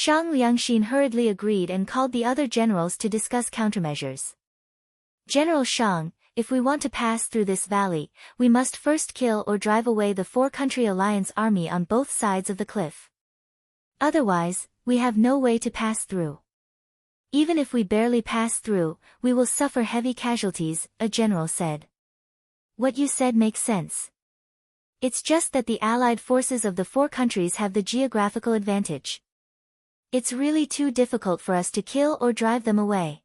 Shang Liangxin hurriedly agreed and called the other generals to discuss countermeasures. General Shang, if we want to pass through this valley, we must first kill or drive away the four-country alliance army on both sides of the cliff. Otherwise, we have no way to pass through. Even if we barely pass through, we will suffer heavy casualties, a general said. What you said makes sense. It's just that the allied forces of the four countries have the geographical advantage. It's really too difficult for us to kill or drive them away.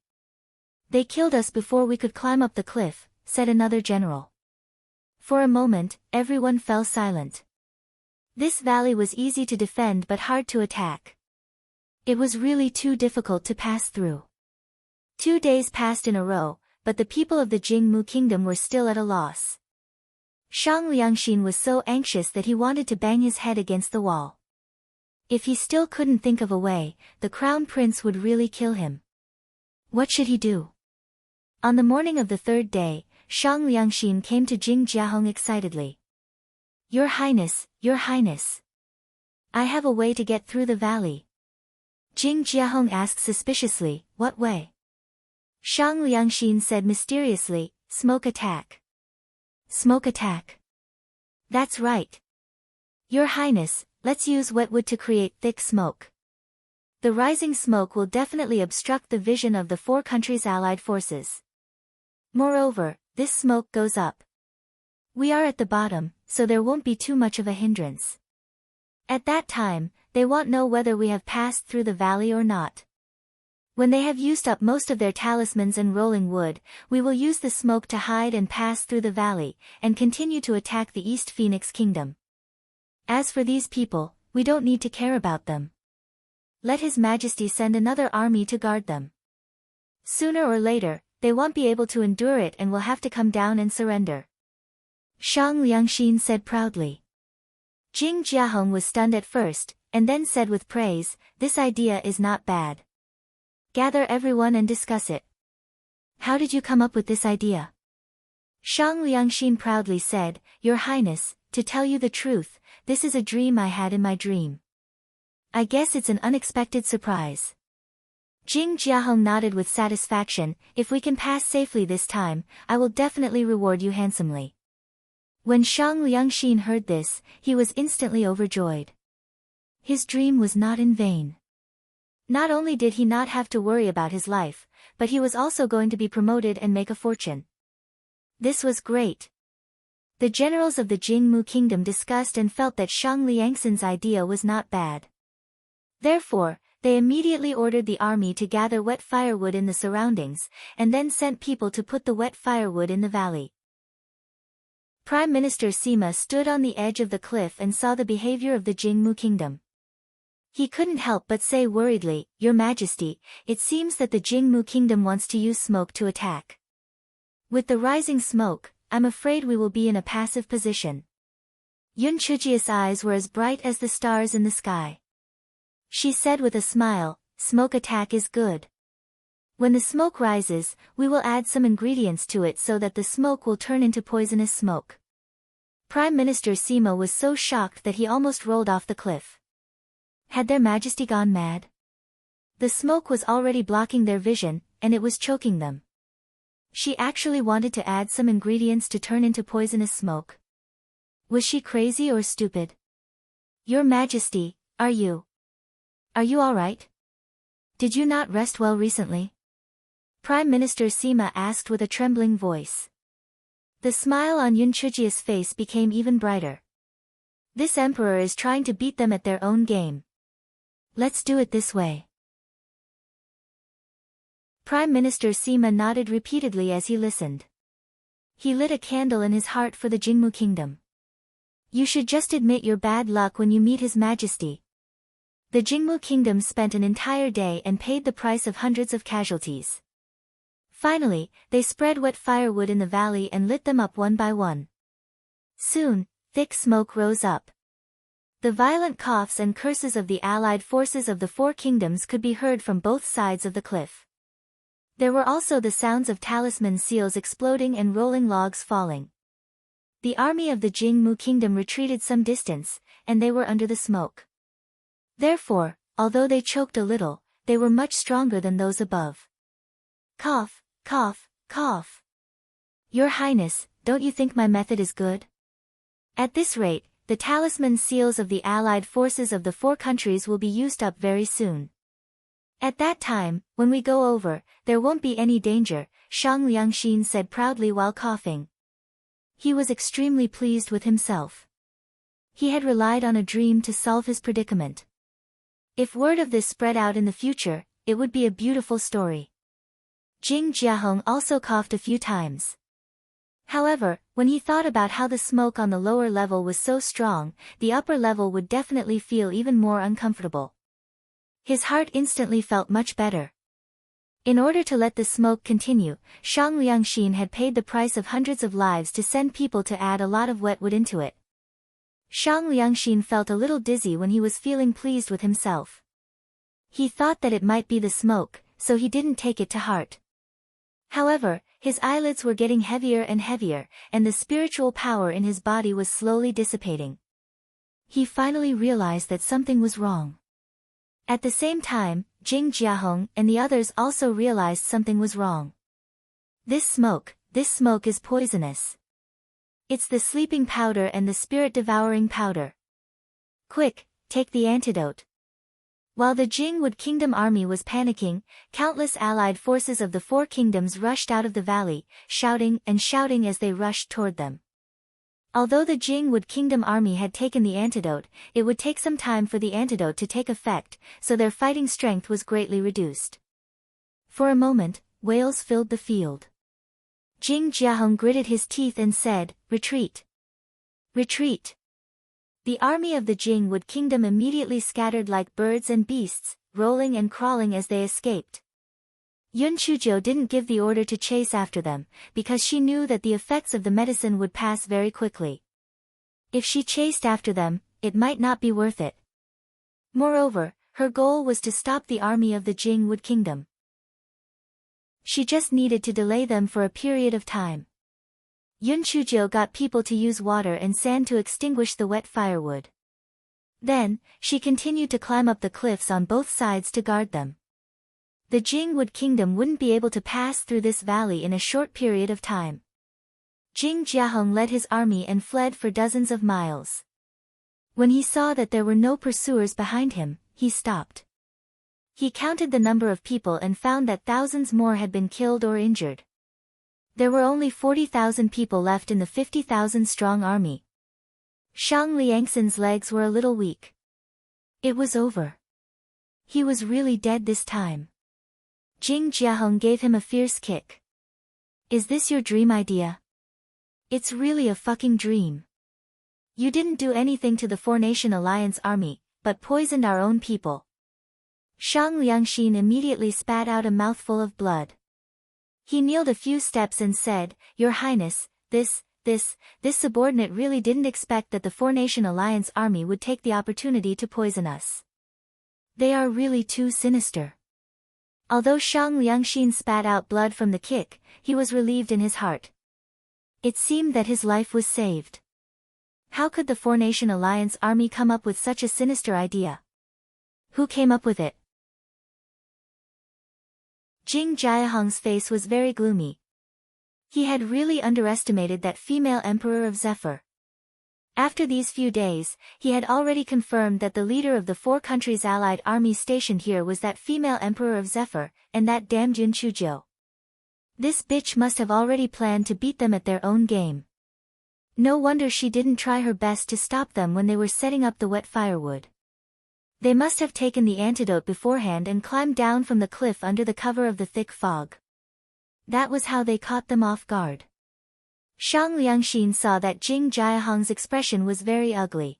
They killed us before we could climb up the cliff, said another general. For a moment, everyone fell silent. This valley was easy to defend but hard to attack. It was really too difficult to pass through. 2 days passed in a row, but the people of the Jingmu kingdom were still at a loss. Shang Liangxin was so anxious that he wanted to bang his head against the wall. If he still couldn't think of a way, the crown prince would really kill him. What should he do? On the morning of the third day, Shang Liangxin came to Jing Jiahong excitedly. Your Highness, Your Highness. I have a way to get through the valley. Jing Jiahong asked suspiciously, what way? Shang Liangxin said mysteriously, smoke attack. Smoke attack. That's right. Your Highness, let's use wet wood to create thick smoke. The rising smoke will definitely obstruct the vision of the four countries' allied forces. Moreover, this smoke goes up. We are at the bottom, so there won't be too much of a hindrance. At that time, they won't know whether we have passed through the valley or not. When they have used up most of their talismans and rolling wood, we will use the smoke to hide and pass through the valley, and continue to attack the East Phoenix Kingdom. As for these people, we don't need to care about them. Let His Majesty send another army to guard them. Sooner or later, they won't be able to endure it and will have to come down and surrender. Shang Liangxin said proudly. Jing Jiahong was stunned at first, and then said with praise, this idea is not bad. Gather everyone and discuss it. How did you come up with this idea? Shang Liangxin proudly said, Your Highness, to tell you the truth, this is a dream I had in my dream. I guess it's an unexpected surprise. Jing Jiahong nodded with satisfaction. If we can pass safely this time, I will definitely reward you handsomely. When Shang Liangxin heard this, he was instantly overjoyed. His dream was not in vain. Not only did he not have to worry about his life, but he was also going to be promoted and make a fortune. This was great. The generals of the Jingmu kingdom discussed and felt that Shang Liangxin's idea was not bad. Therefore, they immediately ordered the army to gather wet firewood in the surroundings, and then sent people to put the wet firewood in the valley. Prime Minister Sima stood on the edge of the cliff and saw the behavior of the Jingmu kingdom. He couldn't help but say worriedly, Your Majesty, it seems that the Jingmu kingdom wants to use smoke to attack. With the rising smoke, I'm afraid we will be in a passive position. Yun Chujia's eyes were as bright as the stars in the sky. She said with a smile, smoke attack is good. When the smoke rises, we will add some ingredients to it so that the smoke will turn into poisonous smoke. Prime Minister Sima was so shocked that he almost rolled off the cliff. Had their Majesty gone mad? The smoke was already blocking their vision, and it was choking them. She actually wanted to add some ingredients to turn into poisonous smoke. Was she crazy or stupid? Your Majesty, are you all right? Did you not rest well recently? Prime Minister Sima asked with a trembling voice. The smile on Yun Chujia's face became even brighter. This emperor is trying to beat them at their own game. Let's do it this way. Prime Minister Sima nodded repeatedly as he listened. He lit a candle in his heart for the Jingmu kingdom. You should just admit your bad luck when you meet His Majesty. The Jingmu kingdom spent an entire day and paid the price of hundreds of casualties. Finally, they spread wet firewood in the valley and lit them up one by one. Soon, thick smoke rose up. The violent coughs and curses of the allied forces of the four kingdoms could be heard from both sides of the cliff. There were also the sounds of talisman seals exploding and rolling logs falling. The army of the Jingmu kingdom retreated some distance, and they were under the smoke. Therefore, although they choked a little, they were much stronger than those above. Cough, cough, cough. Your Highness, don't you think my method is good? At this rate, the talisman seals of the allied forces of the 4 countries will be used up very soon. At that time, when we go over, there won't be any danger, Shang Liangxin said proudly while coughing. He was extremely pleased with himself. He had relied on a dream to solve his predicament. If word of this spread out in the future, it would be a beautiful story. Jing Jiahong also coughed a few times. However, when he thought about how the smoke on the lower level was so strong, the upper level would definitely feel even more uncomfortable. His heart instantly felt much better. In order to let the smoke continue, Shang Liangxin had paid the price of hundreds of lives to send people to add a lot of wet wood into it. Shang Liangxin felt a little dizzy when he was feeling pleased with himself. He thought that it might be the smoke, so he didn't take it to heart. However, his eyelids were getting heavier and heavier, and the spiritual power in his body was slowly dissipating. He finally realized that something was wrong. At the same time, Jing Jiahong and the others also realized something was wrong. This smoke is poisonous. It's the sleeping powder and the spirit-devouring powder. Quick, take the antidote. While the Jingwood Kingdom army was panicking, countless allied forces of the 4 kingdoms rushed out of the valley, shouting and shouting as they rushed toward them. Although the Jingwood Kingdom army had taken the antidote, it would take some time for the antidote to take effect, so their fighting strength was greatly reduced. For a moment, wails filled the field. Jing Jiahong gritted his teeth and said, "Retreat! Retreat!" The army of the Jingwood Kingdom immediately scattered like birds and beasts, rolling and crawling as they escaped. Yun Chuzhou didn't give the order to chase after them, because she knew that the effects of the medicine would pass very quickly. If she chased after them, it might not be worth it. Moreover, her goal was to stop the army of the Jingwood Kingdom. She just needed to delay them for a period of time. Yun Chuzhou got people to use water and sand to extinguish the wet firewood. Then, she continued to climb up the cliffs on both sides to guard them. The Jingwood Kingdom wouldn't be able to pass through this valley in a short period of time. Jing Jiahong led his army and fled for dozens of miles. When he saw that there were no pursuers behind him, he stopped. He counted the number of people and found that thousands more had been killed or injured. There were only 40,000 people left in the 50,000-strong army. Shang Liangxin's legs were a little weak. It was over. He was really dead this time. Jing Jiahong gave him a fierce kick. "Is this your dream idea? It's really a fucking dream. You didn't do anything to the 4-Nation Alliance army, but poisoned our own people." Shang Liangxin immediately spat out a mouthful of blood. He kneeled a few steps and said, "Your Highness, this subordinate really didn't expect that the 4-Nation Alliance army would take the opportunity to poison us. They are really too sinister." Although Shang Liangxin spat out blood from the kick, he was relieved in his heart. It seemed that his life was saved. How could the 4-Nation Alliance army come up with such a sinister idea? Who came up with it? Jing Jiahong's face was very gloomy. He had really underestimated that female emperor of Zephyr. After these few days, he had already confirmed that the leader of the 4 countries' allied army stationed here was that female emperor of Zephyr, and that damned Yun Chuzhou. This bitch must have already planned to beat them at their own game. No wonder she didn't try her best to stop them when they were setting up the wet firewood. They must have taken the antidote beforehand and climbed down from the cliff under the cover of the thick fog. That was how they caught them off guard. Shang Liangxin saw that Jing Jiahong's expression was very ugly.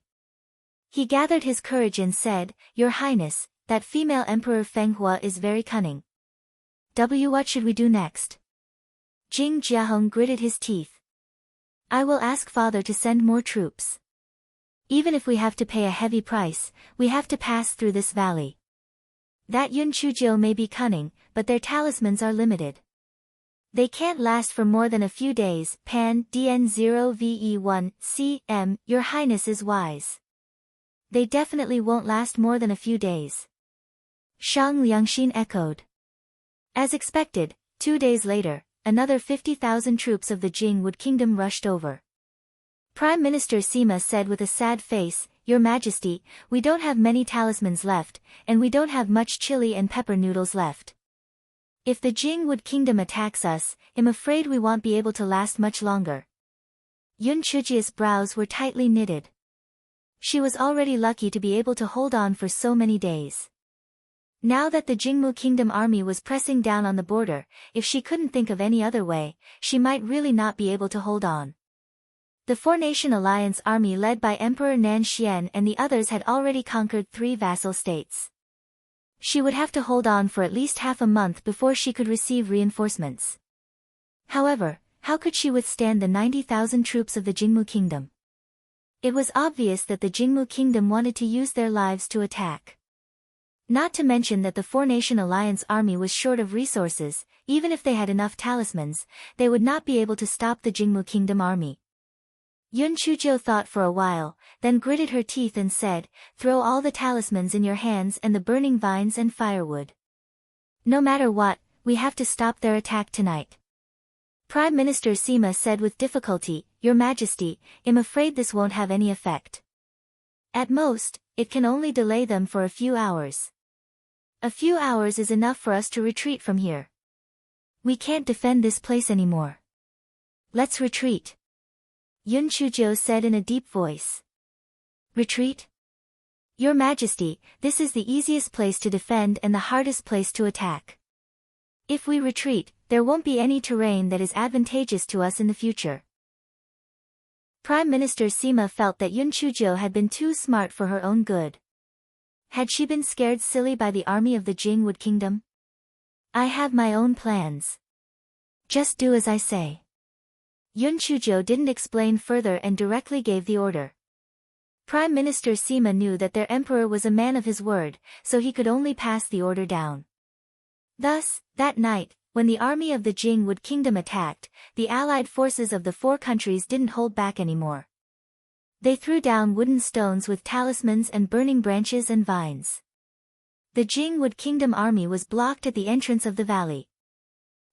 He gathered his courage and said, "Your Highness, that female Emperor Feng Hua is very cunning. What should we do next?" Jing Jiahong gritted his teeth. "I will ask father to send more troops. Even if we have to pay a heavy price, we have to pass through this valley. That Yun Chuzhou may be cunning, but their talismans are limited. They can't last for more than a few days." Pan DN0VE1 CM, Your Highness is wise. They definitely won't last more than a few days. Shang Liangxin echoed. As expected, 2 days later, another 50,000 troops of the Jing kingdom rushed over. Prime Minister Sima said with a sad face, "Your Majesty, we don't have many talismans left, and we don't have much chili and pepper noodles left. If the Jing kingdom attacks us, I'm afraid we won't be able to last much longer." Yun Chujia's brows were tightly knitted. She was already lucky to be able to hold on for so many days. Now that the Jingmu Kingdom army was pressing down on the border, if she couldn't think of any other way, she might really not be able to hold on. The Four-Nation Alliance army led by Emperor Nan Xian and the others had already conquered 3 vassal states. She would have to hold on for at least half a month before she could receive reinforcements. However, how could she withstand the 90,000 troops of the Jingmu Kingdom? It was obvious that the Jingmu Kingdom wanted to use their lives to attack. Not to mention that the Four-Nation Alliance army was short of resources. Even if they had enough talismans, they would not be able to stop the Jingmu Kingdom army. Yun Chujiu thought for a while, then gritted her teeth and said, "Throw all the talismans in your hands and the burning vines and firewood. No matter what, we have to stop their attack tonight." Prime Minister Sima said with difficulty, "Your Majesty, I'm afraid this won't have any effect. At most, it can only delay them for a few hours. A few hours is enough for us to retreat from here. We can't defend this place anymore. Let's retreat." Yun Chujiu said in a deep voice. "Retreat? Your Majesty, this is the easiest place to defend and the hardest place to attack. If we retreat, there won't be any terrain that is advantageous to us in the future." Prime Minister Sima felt that Yun Chujiu had been too smart for her own good. Had she been scared silly by the army of the Jing Kingdom? "I have my own plans. Just do as I say." Yun Chujiu didn't explain further and directly gave the order. Prime Minister Sima knew that their emperor was a man of his word, so he could only pass the order down. Thus, that night, when the army of the Jing Kingdom attacked, the allied forces of the 4 countries didn't hold back anymore. They threw down wooden stones with talismans and burning branches and vines. The Jing Kingdom army was blocked at the entrance of the valley.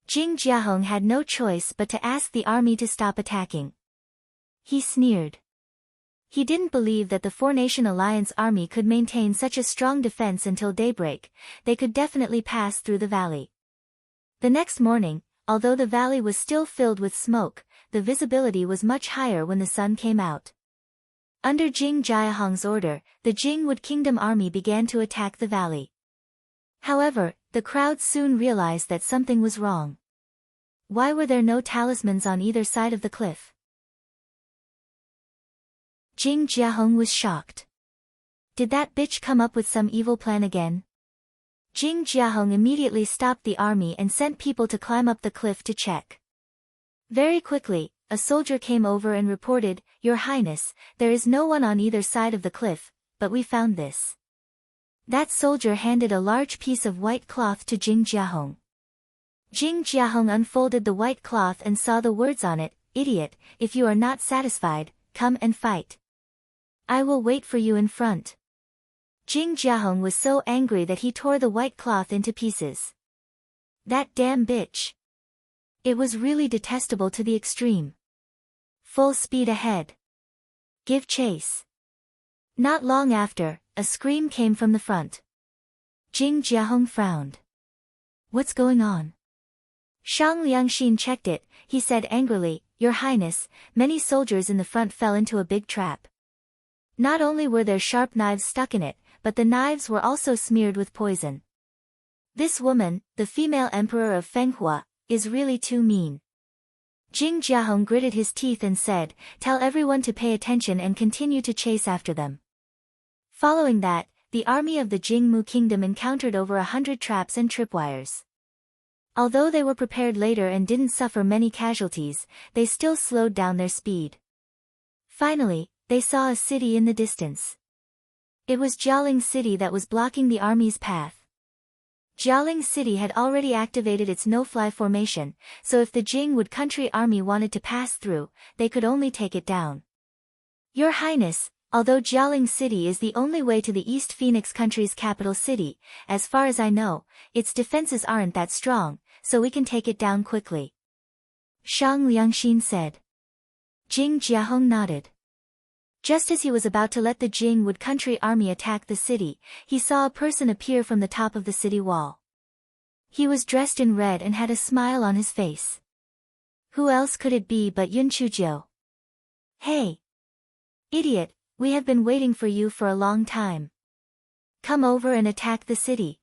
Jing Jiahong had no choice but to ask the army to stop attacking. He sneered. He didn't believe that the Four-Nation Alliance army could maintain such a strong defense until daybreak. They could definitely pass through the valley. The next morning, although the valley was still filled with smoke, the visibility was much higher when the sun came out. Under Jing Jiahong's order, the Jing Kingdom army began to attack the valley. However, the crowd soon realized that something was wrong. Why were there no talismans on either side of the cliff? Jing Jiahong was shocked. Did that bitch come up with some evil plan again? Jing Jiahong immediately stopped the army and sent people to climb up the cliff to check. Very quickly, a soldier came over and reported, "Your Highness, there is no one on either side of the cliff, but we found this." That soldier handed a large piece of white cloth to Jing Jiahong. Jing Jiahong unfolded the white cloth and saw the words on it, "Idiot, if you are not satisfied, come and fight. I will wait for you in front." Jing Jiahong was so angry that he tore the white cloth into pieces. That damn bitch. It was really detestable to the extreme. Full speed ahead. Give chase. Not long after, a scream came from the front. Jing Jiahong frowned. What's going on? Shang Liangxin checked it. He said angrily, "Your Highness, many soldiers in the front fell into a big trap. Not only were there sharp knives stuck in it, but the knives were also smeared with poison. This woman, the female emperor of Fenghua, is really too mean." Jing Jiahong gritted his teeth and said, "Tell everyone to pay attention and continue to chase after them." Following that, the army of the Jingmu Kingdom encountered over 100 traps and tripwires. Although they were prepared later and didn't suffer many casualties, they still slowed down their speed. Finally, they saw a city in the distance. It was Jialing City that was blocking the army's path. Jialing City had already activated its no-fly formation, so if the Jing country army wanted to pass through, they could only take it down. "Your Highness, Although Jialing City is the only way to the East Phoenix country's capital city, as far as I know, its defenses aren't that strong, so we can take it down quickly. Shang Liangxin said. Jing Jiahong nodded. Just as he was about to let the Jing Wood country army attack the city, he saw a person appear from the top of the city wall. He was dressed in red and had a smile on his face. Who else could it be but Yun Chujiu? Hey! Idiot, we have been waiting for you for a long time. Come over and attack the city.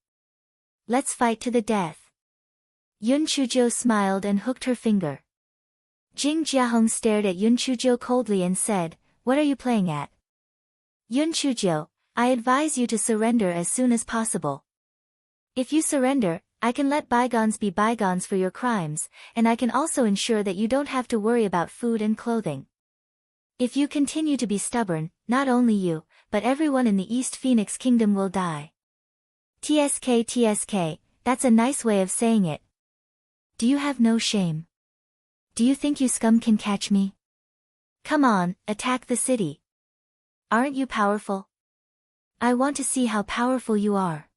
Let's fight to the death. Yun Chujiu smiled and hooked her finger. Jing Jiahong stared at Yun Chujiu coldly and said, What are you playing at? Yun Chujiu, I advise you to surrender as soon as possible. If you surrender, I can let bygones be bygones for your crimes, and I can also ensure that you don't have to worry about food and clothing. If you continue to be stubborn, not only you, but everyone in the East Phoenix Kingdom will die. TSK, that's a nice way of saying it. Do you have no shame? Do you think you scum can catch me? Come on, attack the city. Aren't you powerful? I want to see how powerful you are.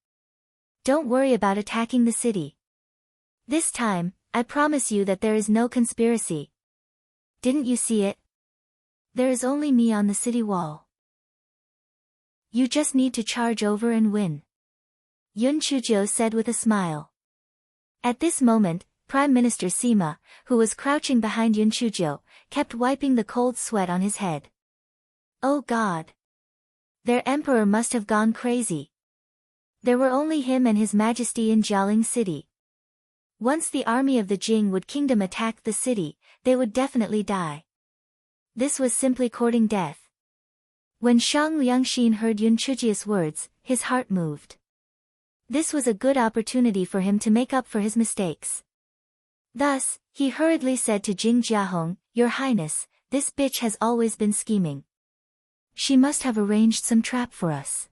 Don't worry about attacking the city. This time, I promise you that there is no conspiracy. Didn't you see it? There is only me on the city wall. You just need to charge over and win. Yun Chujiu said with a smile. At this moment, Prime Minister Sima, who was crouching behind Yun Chujiu, kept wiping the cold sweat on his head. Oh God! Their emperor must have gone crazy. There were only him and his majesty in Jialing City. Once the army of the Jing Wood Kingdom attacked the city, they would definitely die. This was simply courting death. When Shang Liangxin heard Yun Chujiu's words, his heart moved. This was a good opportunity for him to make up for his mistakes. Thus, he hurriedly said to Jing Jiahong, Your Highness, this bitch has always been scheming. She must have arranged some trap for us.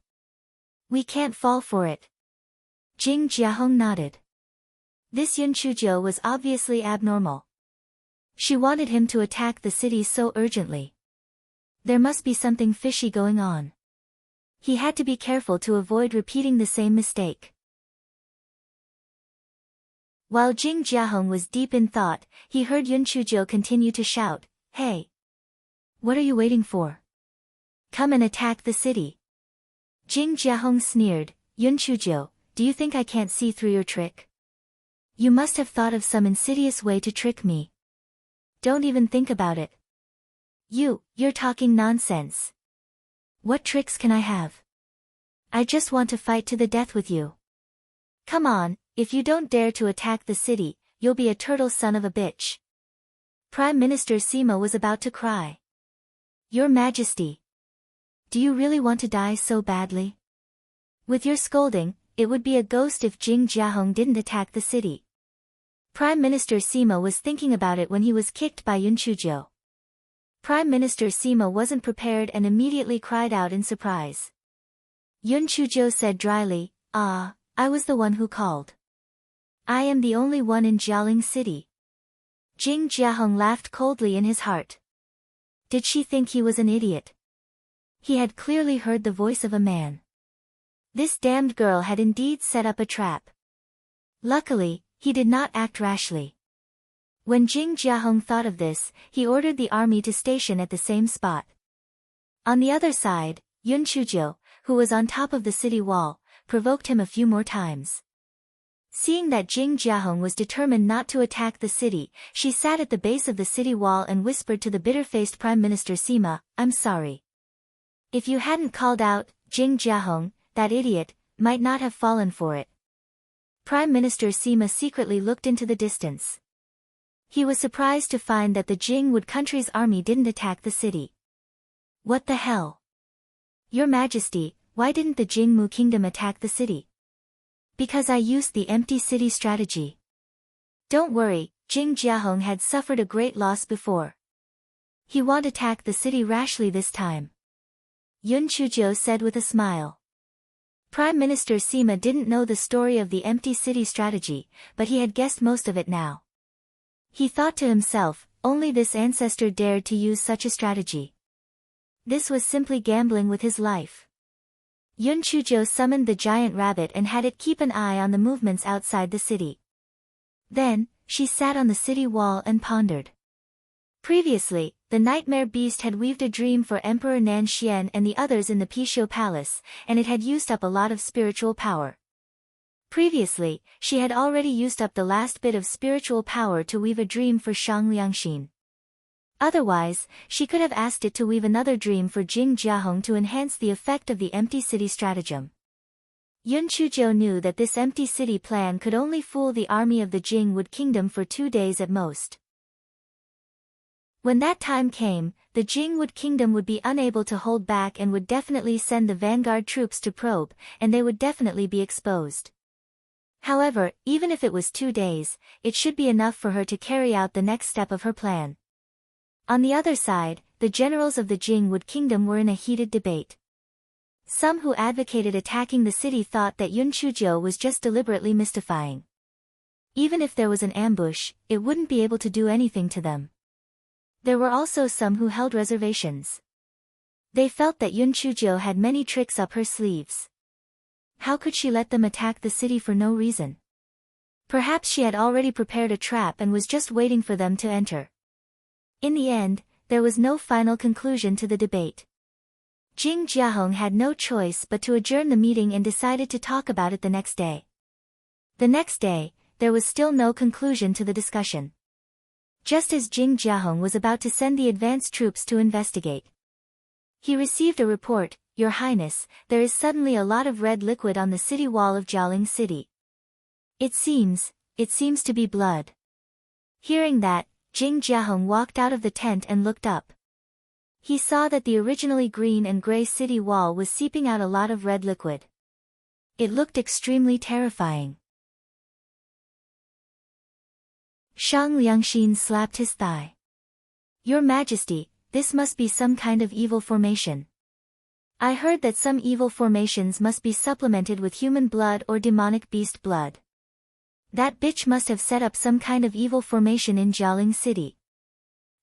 We can't fall for it. Jing Jiahong nodded. This Yun Chujiu was obviously abnormal. She wanted him to attack the city so urgently. There must be something fishy going on. He had to be careful to avoid repeating the same mistake. While Jing Jiahong was deep in thought, he heard Yun Chujiu continue to shout, Hey! What are you waiting for? Come and attack the city. Jing Jiahong sneered, Yun Chujiu, do you think I can't see through your trick? You must have thought of some insidious way to trick me. Don't even think about it. You're talking nonsense. What tricks can I have? I just want to fight to the death with you. Come on, if you don't dare to attack the city, you'll be a turtle son of a bitch. Prime Minister Sima was about to cry. Your Majesty. Do you really want to die so badly? With your scolding, it would be a ghost if Jing Jiahong didn't attack the city. Prime Minister Sima was thinking about it when he was kicked by Yun Chujiu. Prime Minister Sima wasn't prepared and immediately cried out in surprise. Yun Chujiu said dryly, I was the one who called. I am the only one in Jialing City. Jing Jiahong laughed coldly in his heart. Did she think he was an idiot? He had clearly heard the voice of a man. This damned girl had indeed set up a trap. Luckily, he did not act rashly. When Jing Jiahong thought of this, he ordered the army to station at the same spot. On the other side, Yun Chujiu, who was on top of the city wall, provoked him a few more times. Seeing that Jing Jiahong was determined not to attack the city, she sat at the base of the city wall and whispered to the bitter-faced Prime Minister Sima, I'm sorry. If you hadn't called out, Jing Jiahong, that idiot, might not have fallen for it. Prime Minister Sima secretly looked into the distance. He was surprised to find that the Jing Wood country's army didn't attack the city. What the hell? Your Majesty, why didn't the Jingmu Kingdom attack the city? Because I used the empty city strategy. Don't worry, Jing Jiahong had suffered a great loss before. He won't attack the city rashly this time. Yun Chujiu said with a smile. Prime Minister Sima didn't know the story of the empty city strategy, but he had guessed most of it now. He thought to himself, only this ancestor dared to use such a strategy. This was simply gambling with his life. Yun Chuzhou summoned the giant rabbit and had it keep an eye on the movements outside the city. Then, she sat on the city wall and pondered. Previously, the nightmare beast had weaved a dream for Emperor Nan Xian and the others in the Pisho Palace, and it had used up a lot of spiritual power. Previously, she had already used up the last bit of spiritual power to weave a dream for Shang Liangxin. Otherwise, she could have asked it to weave another dream for Jing Jiahong to enhance the effect of the empty city stratagem. Yun Chuzhou knew that this empty city plan could only fool the army of the Jingwood Kingdom for 2 days at most. When that time came, the Jingwood Kingdom would be unable to hold back and would definitely send the vanguard troops to probe, and they would definitely be exposed. However, even if it was 2 days, it should be enough for her to carry out the next step of her plan. On the other side, the generals of the Jingwood Kingdom were in a heated debate. Some who advocated attacking the city thought that Yun Chuzhou was just deliberately mystifying. Even if there was an ambush, it wouldn't be able to do anything to them. There were also some who held reservations. They felt that Yun Chuzhou had many tricks up her sleeves. How could she let them attack the city for no reason? Perhaps she had already prepared a trap and was just waiting for them to enter. In the end, there was no final conclusion to the debate. Jing Jiahong had no choice but to adjourn the meeting and decided to talk about it the next day. The next day, there was still no conclusion to the discussion. Just as Jing Jiahong was about to send the advance troops to investigate, he received a report, "Your Highness, there is suddenly a lot of red liquid on the city wall of Jialing City. It seems to be blood." Hearing that, Jing Jiahong walked out of the tent and looked up. He saw that the originally green and gray city wall was seeping out a lot of red liquid. It looked extremely terrifying. Shang Liangxin slapped his thigh. "Your Majesty, this must be some kind of evil formation. I heard that some evil formations must be supplemented with human blood or demonic beast blood. That bitch must have set up some kind of evil formation in Jialing City."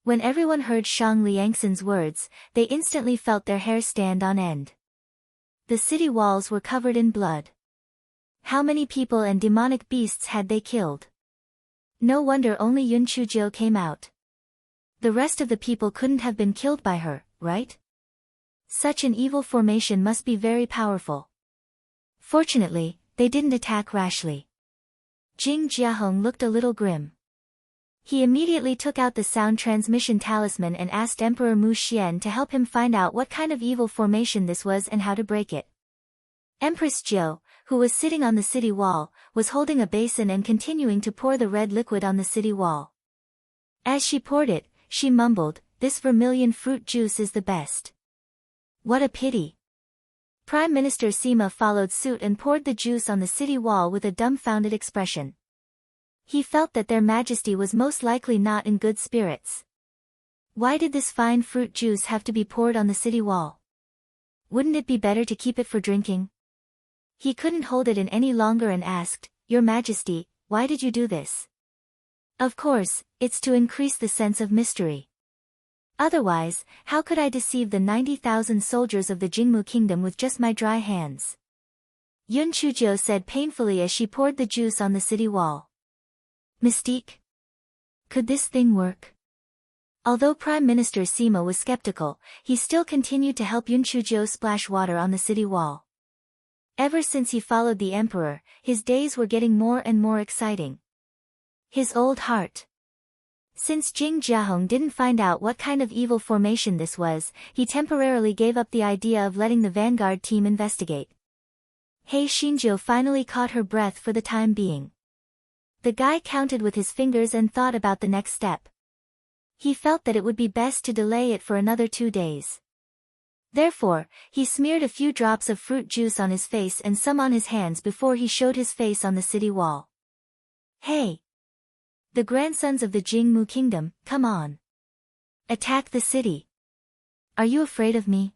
When everyone heard Shang Liangxin's words, they instantly felt their hair stand on end. The city walls were covered in blood. How many people and demonic beasts had they killed? No wonder only Yun Chuzhou came out. The rest of the people couldn't have been killed by her, right? Such an evil formation must be very powerful. Fortunately, they didn't attack rashly. Jing Jiahong looked a little grim. He immediately took out the sound transmission talisman and asked Emperor Mu Xian to help him find out what kind of evil formation this was and how to break it. Empress Jiu, who was sitting on the city wall, was holding a basin and continuing to pour the red liquid on the city wall. As she poured it, she mumbled, "This vermilion fruit juice is the best. What a pity." Prime Minister Sima followed suit and poured the juice on the city wall with a dumbfounded expression. He felt that their Majesty was most likely not in good spirits. Why did this fine fruit juice have to be poured on the city wall? Wouldn't it be better to keep it for drinking? He couldn't hold it in any longer and asked, "Your Majesty, why did you do this?" "Of course, it's to increase the sense of mystery. Otherwise, how could I deceive the 90,000 soldiers of the Jingmu Kingdom with just my dry hands?" Yun Chuzhou said painfully as she poured the juice on the city wall. "Mystique? Could this thing work?" Although Prime Minister Sima was skeptical, he still continued to help Yun Chuzhou splash water on the city wall. Ever since he followed the emperor, his days were getting more and more exciting. His old heart. Since Jing Jiahong didn't find out what kind of evil formation this was, he temporarily gave up the idea of letting the vanguard team investigate. Hei Xinzhou finally caught her breath for the time being. The guy counted with his fingers and thought about the next step. He felt that it would be best to delay it for another 2 days. Therefore, he smeared a few drops of fruit juice on his face and some on his hands before he showed his face on the city wall. "Hey! The grandsons of the Jingmu Kingdom, come on. Attack the city. Are you afraid of me?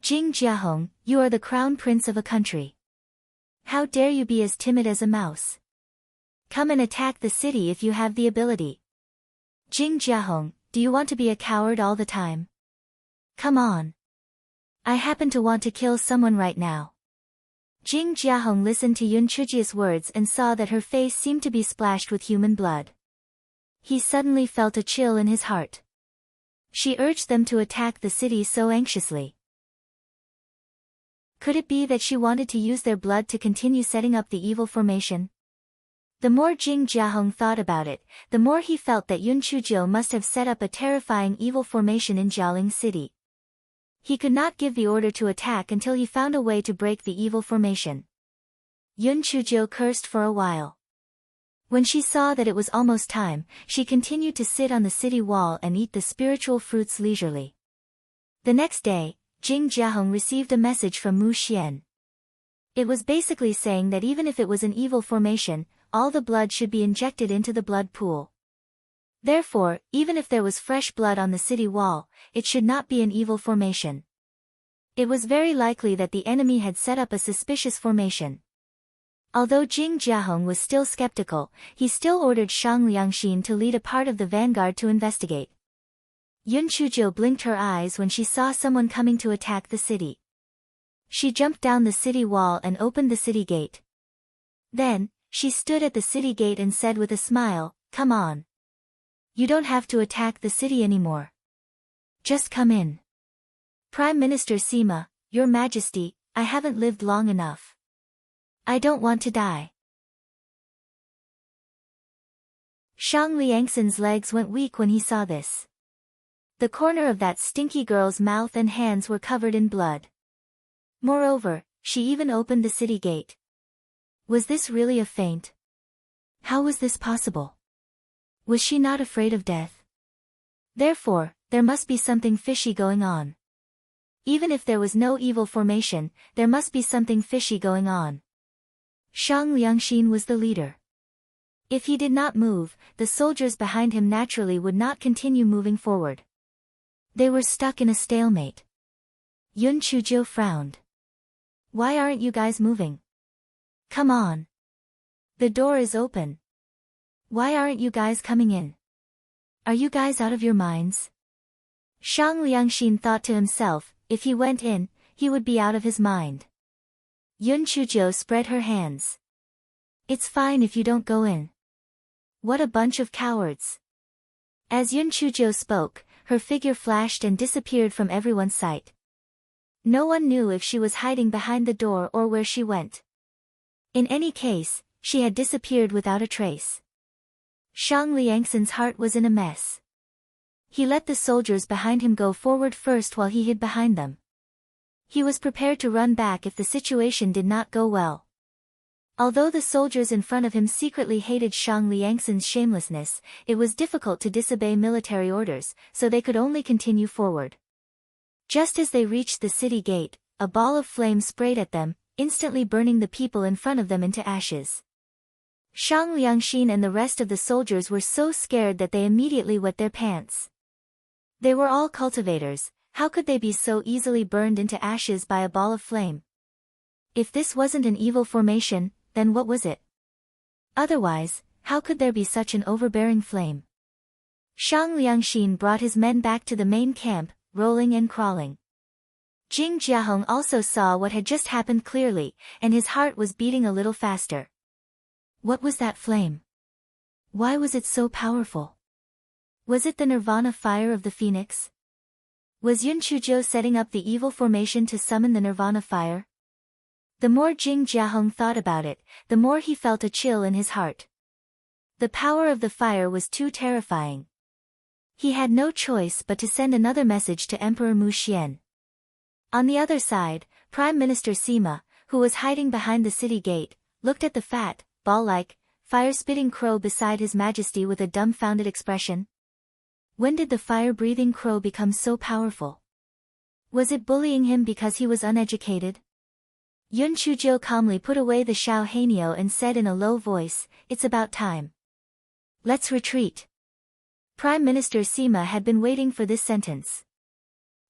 Jing Jiahong, you are the crown prince of a country. How dare you be as timid as a mouse? Come and attack the city if you have the ability. Jing Jiahong, do you want to be a coward all the time?" Come on. I happen to want to kill someone right now. Jing Jiahong listened to Yun Chujia's words and saw that her face seemed to be splashed with human blood. He suddenly felt a chill in his heart. She urged them to attack the city so anxiously. Could it be that she wanted to use their blood to continue setting up the evil formation? The more Jing Jiahong thought about it, the more he felt that Yun Chujio must have set up a terrifying evil formation in Jialing City. He could not give the order to attack until he found a way to break the evil formation. Yun Chujio cursed for a while. When she saw that it was almost time, she continued to sit on the city wall and eat the spiritual fruits leisurely. The next day, Jing Jiahong received a message from Mu Xian. It was basically saying that even if it was an evil formation, all the blood should be injected into the blood pool. Therefore, even if there was fresh blood on the city wall, it should not be an evil formation. It was very likely that the enemy had set up a suspicious formation. Although Jing Jiahong was still skeptical, he still ordered Shang Liangxin to lead a part of the vanguard to investigate. Yun Chuzhou blinked her eyes when she saw someone coming to attack the city. She jumped down the city wall and opened the city gate. Then, she stood at the city gate and said with a smile, "Come on. You don't have to attack the city anymore. Just come in." Prime Minister Sima, Your Majesty, I haven't lived long enough. I don't want to die. Shang Liangxin's legs went weak when he saw this. The corner of that stinky girl's mouth and hands were covered in blood. Moreover, she even opened the city gate. Was this really a feint? How was this possible? Was she not afraid of death? Therefore, there must be something fishy going on. Even if there was no evil formation, there must be something fishy going on. Shang Liangxin was the leader. If he did not move, the soldiers behind him naturally would not continue moving forward. They were stuck in a stalemate. Yun Chuzhou frowned. Why aren't you guys moving? Come on. The door is open. Why aren't you guys coming in? Are you guys out of your minds? Shang Liangxin thought to himself, if he went in, he would be out of his mind. Yun Chuzhou spread her hands. It's fine if you don't go in. What a bunch of cowards. As Yun Chuzhou spoke, her figure flashed and disappeared from everyone's sight. No one knew if she was hiding behind the door or where she went. In any case, she had disappeared without a trace. Shang Liangxin's heart was in a mess. He let the soldiers behind him go forward first while he hid behind them. He was prepared to run back if the situation did not go well. Although the soldiers in front of him secretly hated Shang Liangxin's shamelessness, it was difficult to disobey military orders, so they could only continue forward. Just as they reached the city gate, a ball of flame sprayed at them, instantly burning the people in front of them into ashes. Shang Liangxin and the rest of the soldiers were so scared that they immediately wet their pants. They were all cultivators, how could they be so easily burned into ashes by a ball of flame? If this wasn't an evil formation, then what was it? Otherwise, how could there be such an overbearing flame? Shang Liangxin brought his men back to the main camp, rolling and crawling. Jing Jiahong also saw what had just happened clearly, and his heart was beating a little faster. What was that flame? Why was it so powerful? Was it the nirvana fire of the phoenix? Was Yun Chuzhou setting up the evil formation to summon the nirvana fire? The more Jing Jiahong thought about it, the more he felt a chill in his heart. The power of the fire was too terrifying. He had no choice but to send another message to Emperor Mu Xian. On the other side, Prime Minister Sima, who was hiding behind the city gate, looked at the fat, ball-like, fire-spitting crow beside His Majesty with a dumbfounded expression. When did the fire-breathing crow become so powerful? Was it bullying him because he was uneducated? Yun Chuzhou calmly put away the Xiao Hanyo and said in a low voice, "It's about time. Let's retreat." Prime Minister Sima had been waiting for this sentence.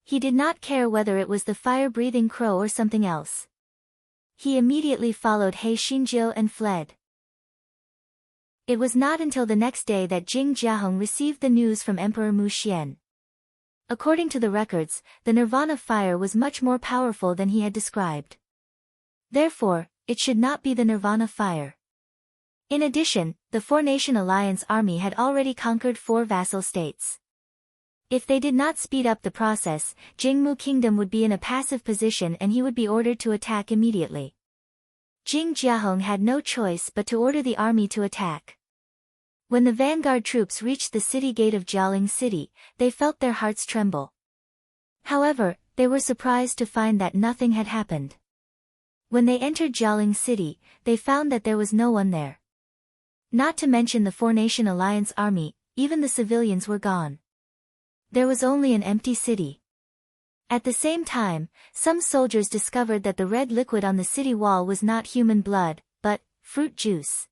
He did not care whether it was the fire-breathing crow or something else. He immediately followed He Xinjiu and fled. It was not until the next day that Jing Jiahong received the news from Emperor Mu Xian. According to the records, the Nirvana fire was much more powerful than he had described. Therefore, it should not be the Nirvana fire. In addition, the Four-Nation Alliance army had already conquered 4 vassal states. If they did not speed up the process, Jingmu Kingdom would be in a passive position and he would be ordered to attack immediately. Jing Jiahong had no choice but to order the army to attack. When the vanguard troops reached the city gate of Jialing City, they felt their hearts tremble. However, they were surprised to find that nothing had happened. When they entered Jialing City, they found that there was no one there. Not to mention the Four-Nation Alliance army, even the civilians were gone. There was only an empty city. At the same time, some soldiers discovered that the red liquid on the city wall was not human blood, but fruit juice.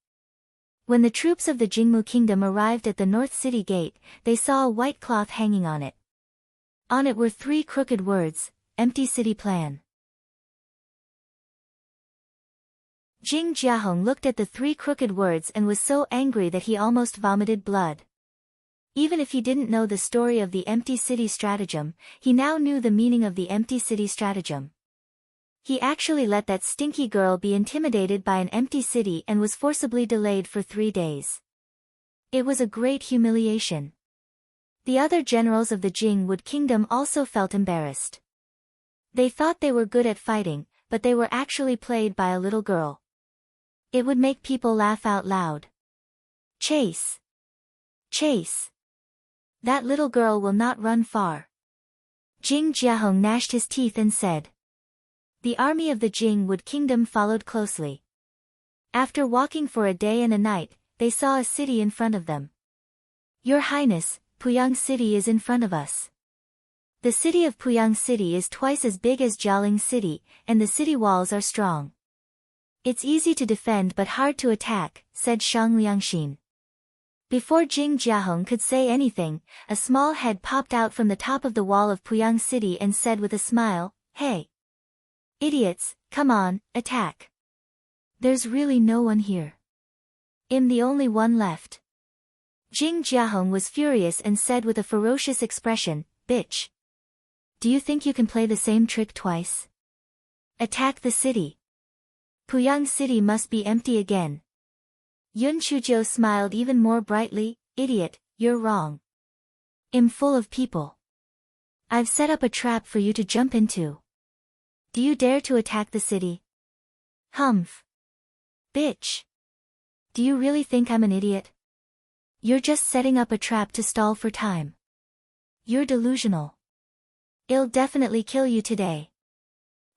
When the troops of the Jingmu Kingdom arrived at the North City Gate, they saw a white cloth hanging on it. On it were 3 crooked words, "Empty City Plan." Jing Jiahong looked at the 3 crooked words and was so angry that he almost vomited blood. Even if he didn't know the story of the empty city stratagem, he now knew the meaning of the empty city stratagem. He actually let that stinky girl be intimidated by an empty city and was forcibly delayed for 3 days. It was a great humiliation. The other generals of the Jingwood Kingdom also felt embarrassed. They thought they were good at fighting, but they were actually played by a little girl. It would make people laugh out loud. Chase! Chase! That little girl will not run far. Jing Jiahong gnashed his teeth and said. The army of the Jingwood Kingdom followed closely. After walking for a day and a night, they saw a city in front of them. Your Highness, Puyang City is in front of us. The city of Puyang City is twice as big as Jialing City, and the city walls are strong. It's easy to defend but hard to attack, said Shang Liangxin. Before Jing Jiahong could say anything, a small head popped out from the top of the wall of Puyang City and said with a smile, Hey! Idiots, come on, attack. There's really no one here. I'm the only one left. Jing Jiahong was furious and said with a ferocious expression, Bitch! Do you think you can play the same trick twice? Attack the city. Puyang City must be empty again. Yun Chuzhou smiled even more brightly, Idiot, you're wrong. I'm full of people. I've set up a trap for you to jump into. Do you dare to attack the city? Humph. Bitch. Do you really think I'm an idiot? You're just setting up a trap to stall for time. You're delusional. I'll definitely kill you today.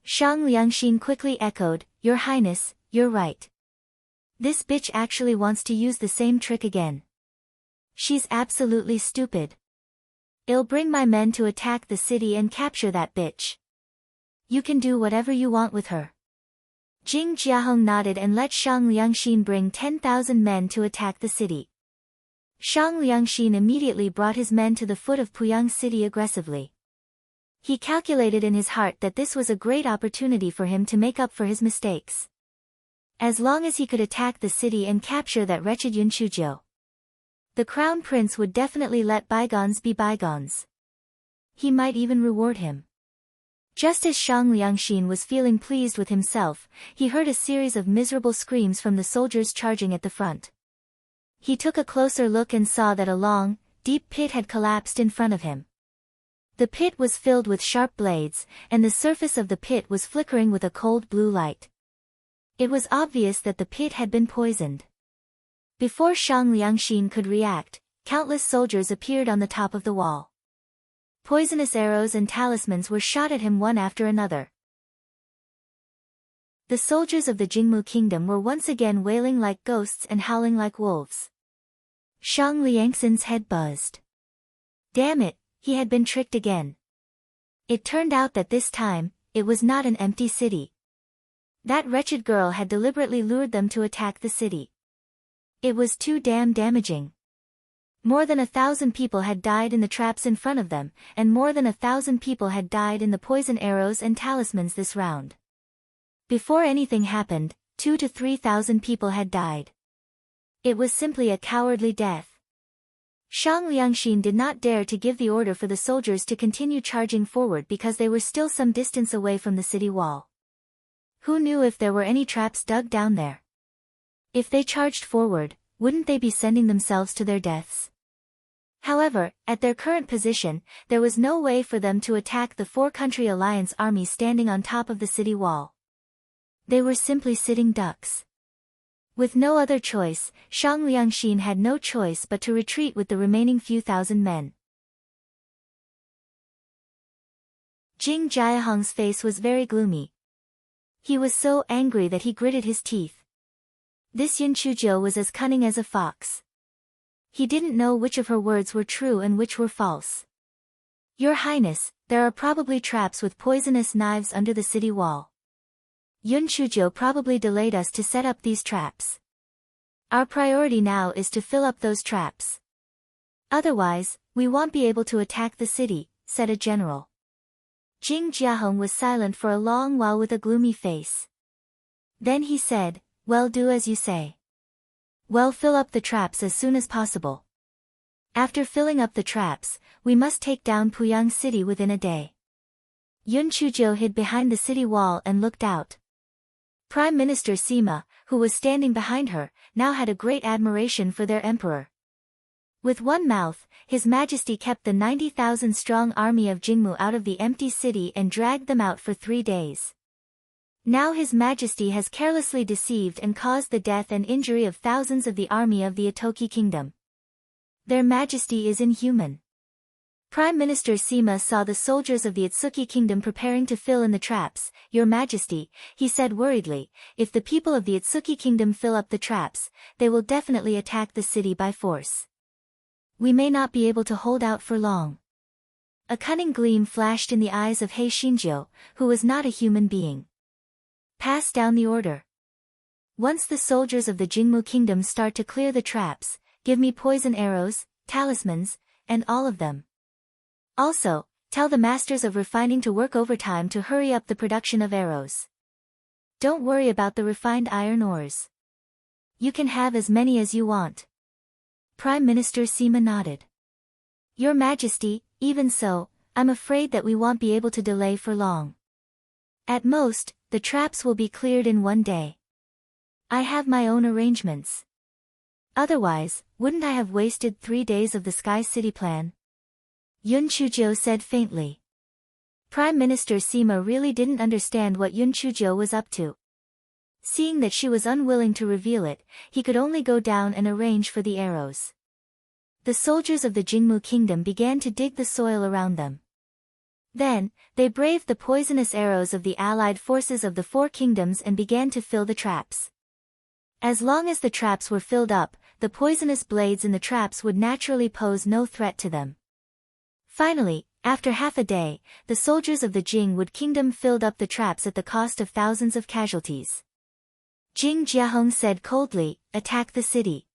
Shang Liangxin quickly echoed, Your Highness, you're right. This bitch actually wants to use the same trick again. She's absolutely stupid. I'll bring my men to attack the city and capture that bitch. You can do whatever you want with her. Jing Jiahong nodded and let Shang Liangxin bring 10,000 men to attack the city. Shang Liangxin immediately brought his men to the foot of Puyang City aggressively. He calculated in his heart that this was a great opportunity for him to make up for his mistakes. As long as he could attack the city and capture that wretched Yun Chuzhou, the crown prince would definitely let bygones be bygones. He might even reward him. Just as Shang Liangxin was feeling pleased with himself, he heard a series of miserable screams from the soldiers charging at the front. He took a closer look and saw that a long, deep pit had collapsed in front of him. The pit was filled with sharp blades, and the surface of the pit was flickering with a cold blue light. It was obvious that the pit had been poisoned. Before Shang Liangxin could react, countless soldiers appeared on the top of the wall. Poisonous arrows and talismans were shot at him one after another. The soldiers of the Jingmu Kingdom were once again wailing like ghosts and howling like wolves. Shang Liangxin's head buzzed. Damn it, he had been tricked again. It turned out that this time, it was not an empty city. That wretched girl had deliberately lured them to attack the city. It was too damn damaging. More than 1,000 people had died in the traps in front of them, and more than 1,000 people had died in the poison arrows and talismans this round. Before anything happened, 2,000 to 3,000 people had died. It was simply a cowardly death. Shang Liangxin did not dare to give the order for the soldiers to continue charging forward because they were still some distance away from the city wall. Who knew if there were any traps dug down there? If they charged forward, wouldn't they be sending themselves to their deaths? However, at their current position, there was no way for them to attack the four-country alliance army standing on top of the city wall. They were simply sitting ducks. With no other choice, Shang Liangxin had no choice but to retreat with the remaining few thousand men. Jing Jiahong's face was very gloomy. He was so angry that he gritted his teeth. This Yun Chujiu was as cunning as a fox. He didn't know which of her words were true and which were false. Your Highness, there are probably traps with poisonous knives under the city wall. Yun Chujiu probably delayed us to set up these traps. Our priority now is to fill up those traps. Otherwise, we won't be able to attack the city, said a general. Jing Jiahong was silent for a long while with a gloomy face. Then he said, "Well, do as you say. Well, fill up the traps as soon as possible. After filling up the traps, we must take down Puyang City within a day." Yun Chujiu hid behind the city wall and looked out. Prime Minister Sima, who was standing behind her, now had a great admiration for their emperor. With one mouth, His Majesty kept the 90,000-strong army of Jingmu out of the empty city and dragged them out for 3 days. Now His Majesty has carelessly deceived and caused the death and injury of thousands of the army of the Itoki kingdom. Their Majesty is inhuman. Prime Minister Sima saw the soldiers of the Itsuki kingdom preparing to fill in the traps. "Your Majesty," he said worriedly, "if the people of the Itsuki kingdom fill up the traps, they will definitely attack the city by force. We may not be able to hold out for long." A cunning gleam flashed in the eyes of He Xinjiu, who was not a human being. "Pass down the order. Once the soldiers of the Jingmu kingdom start to clear the traps, give me poison arrows, talismans, and all of them. Also, tell the masters of refining to work overtime to hurry up the production of arrows. Don't worry about the refined iron ores. You can have as many as you want." Prime Minister Sima nodded. "Your Majesty, even so, I'm afraid that we won't be able to delay for long. At most, the traps will be cleared in 1 day. I have my own arrangements. Otherwise, wouldn't I have wasted 3 days of the Sky City plan?" Yun Chujiu said faintly. Prime Minister Sima really didn't understand what Yun Chujiu was up to. Seeing that she was unwilling to reveal it, he could only go down and arrange for the arrows. The soldiers of the Jingmu kingdom began to dig the soil around them. Then, they braved the poisonous arrows of the allied forces of the 4 kingdoms and began to fill the traps. As long as the traps were filled up, the poisonous blades in the traps would naturally pose no threat to them. Finally, after half a day, the soldiers of the Jingwood kingdom filled up the traps at the cost of thousands of casualties. Jing Jiahong said coldly, "Attack the city."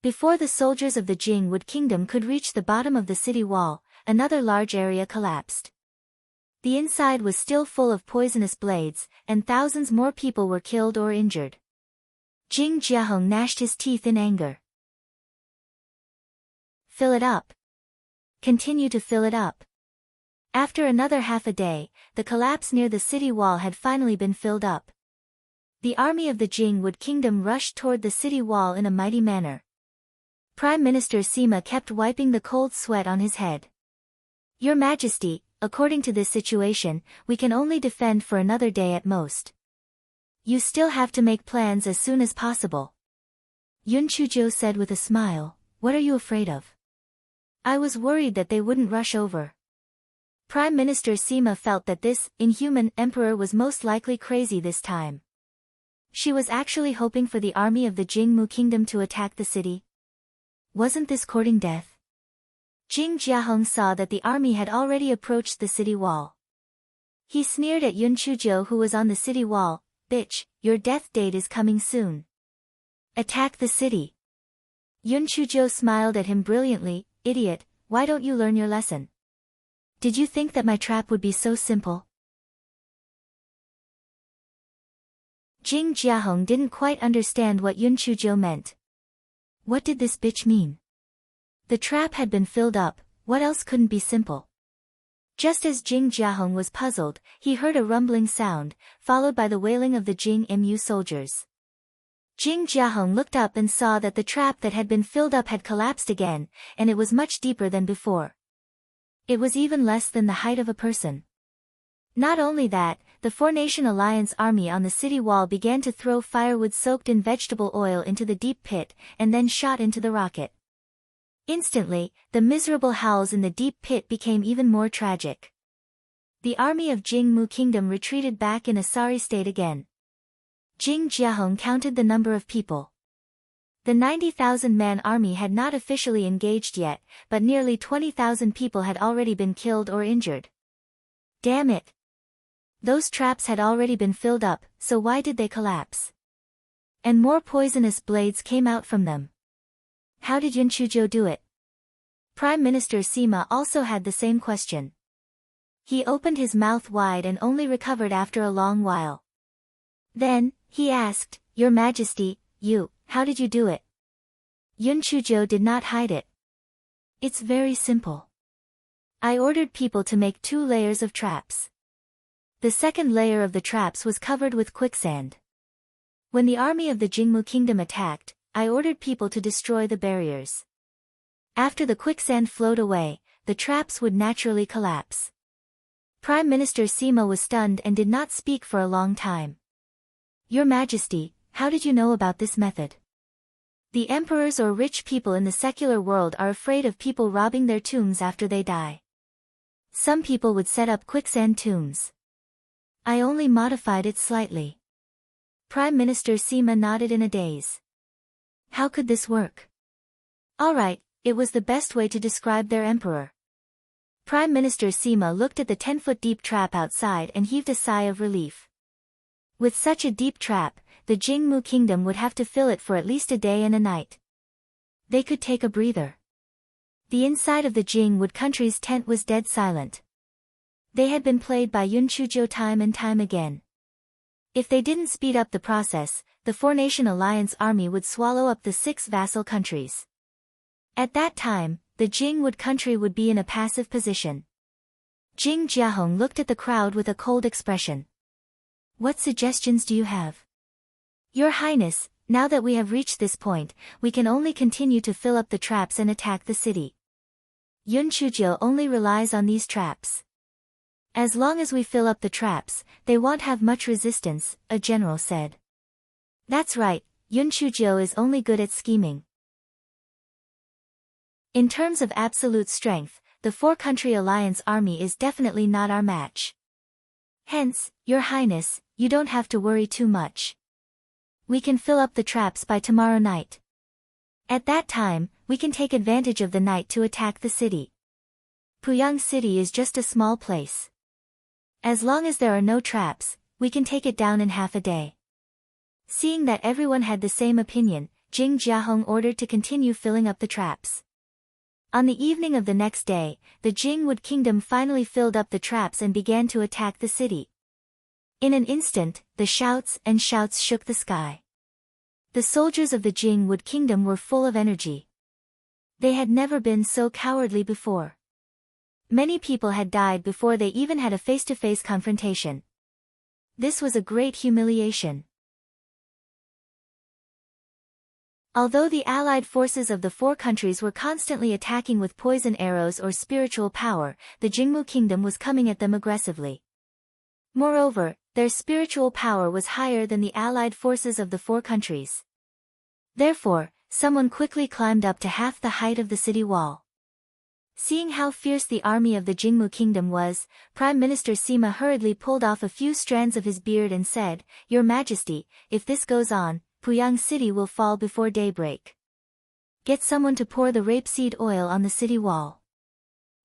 Before the soldiers of the Jingwood kingdom could reach the bottom of the city wall, another large area collapsed. The inside was still full of poisonous blades, and thousands more people were killed or injured. Jing Jiahong gnashed his teeth in anger. "Fill it up. Continue to fill it up." After another half a day, the collapse near the city wall had finally been filled up. The army of the Jingwood kingdom rushed toward the city wall in a mighty manner. Prime Minister Sima kept wiping the cold sweat on his head. "Your Majesty, according to this situation, we can only defend for another day at most. You still have to make plans as soon as possible." Yun Chujiu said with a smile, "What are you afraid of? I was worried that they wouldn't rush over." Prime Minister Sima felt that this inhuman emperor was most likely crazy this time. She was actually hoping for the army of the Jingmu kingdom to attack the city. Wasn't this courting death? Jing Jiahong saw that the army had already approached the city wall. He sneered at Yun Chujiu, who was on the city wall. "Bitch, your death date is coming soon. Attack the city." Yun Chujiu smiled at him brilliantly. "Idiot, why don't you learn your lesson? Did you think that my trap would be so simple?" Jing Jiahong didn't quite understand what Yun Chujiu meant. What did this bitch mean? The trap had been filled up, what else couldn't be simple? Just as Jing Jiahong was puzzled, he heard a rumbling sound, followed by the wailing of the Jing Mu soldiers. Jing Jiahong looked up and saw that the trap that had been filled up had collapsed again, and it was much deeper than before. It was even less than the height of a person. Not only that, the Four-Nation Alliance army on the city wall began to throw firewood soaked in vegetable oil into the deep pit, and then shot into the rocket. Instantly, the miserable howls in the deep pit became even more tragic. The army of Jing Mu Kingdom retreated back in a sorry state again. Jing Jiahong counted the number of people. The 90,000-man army had not officially engaged yet, but nearly 20,000 people had already been killed or injured. Damn it! Those traps had already been filled up, so why did they collapse? And more poisonous blades came out from them. How did Yun Chuzhou do it? Prime Minister Sima also had the same question. He opened his mouth wide and only recovered after a long while. Then, he asked, Your Majesty, how did you do it? Yun Chuzhou did not hide it. It's very simple. I ordered people to make 2 layers of traps. The second layer of the traps was covered with quicksand. When the army of the Jingmu Kingdom attacked, I ordered people to destroy the barriers. After the quicksand flowed away, the traps would naturally collapse. Prime Minister Sima was stunned and did not speak for a long time. Your Majesty, how did you know about this method? The emperors or rich people in the secular world are afraid of people robbing their tombs after they die. Some people would set up quicksand tombs. I only modified it slightly. Prime Minister Sima nodded in a daze. How could this work? All right, it was the best way to describe their emperor. Prime Minister Sima looked at the 10-foot deep trap outside and heaved a sigh of relief. With such a deep trap, the Jingmu Kingdom would have to fill it for at least a day and a night. They could take a breather. The inside of the Jingwood country's tent was dead silent. They had been played by Yun Chuzhou time and time again. If they didn't speed up the process, the Four-Nation Alliance army would swallow up the 6 vassal countries. At that time, the Jingwood country would be in a passive position. Jing Jiahong looked at the crowd with a cold expression. What suggestions do you have? Your Highness, now that we have reached this point, we can only continue to fill up the traps and attack the city. Yun Chuzhou only relies on these traps. As long as we fill up the traps, they won't have much resistance, a general said. That's right, Yun Chuzhou is only good at scheming. In terms of absolute strength, the 4-country alliance army is definitely not our match. Hence, Your Highness, you don't have to worry too much. We can fill up the traps by tomorrow night. At that time, we can take advantage of the night to attack the city. Puyang City is just a small place. As long as there are no traps, we can take it down in half a day. Seeing that everyone had the same opinion, Jing Jiahong ordered to continue filling up the traps. On the evening of the next day, the Jingwood Kingdom finally filled up the traps and began to attack the city. In an instant, the shouts and shouts shook the sky. The soldiers of the Jingwood Kingdom were full of energy. They had never been so cowardly before. Many people had died before they even had a face-to-face confrontation. This was a great humiliation. Although the allied forces of the 4 countries were constantly attacking with poison arrows or spiritual power, the Jingmu Kingdom was coming at them aggressively. Moreover, their spiritual power was higher than the allied forces of the 4 countries. Therefore, someone quickly climbed up to half the height of the city wall. Seeing how fierce the army of the Jingmu Kingdom was, Prime Minister Sima hurriedly pulled off a few strands of his beard and said, Your Majesty, if this goes on, Puyang City will fall before daybreak. Get someone to pour the rapeseed oil on the city wall.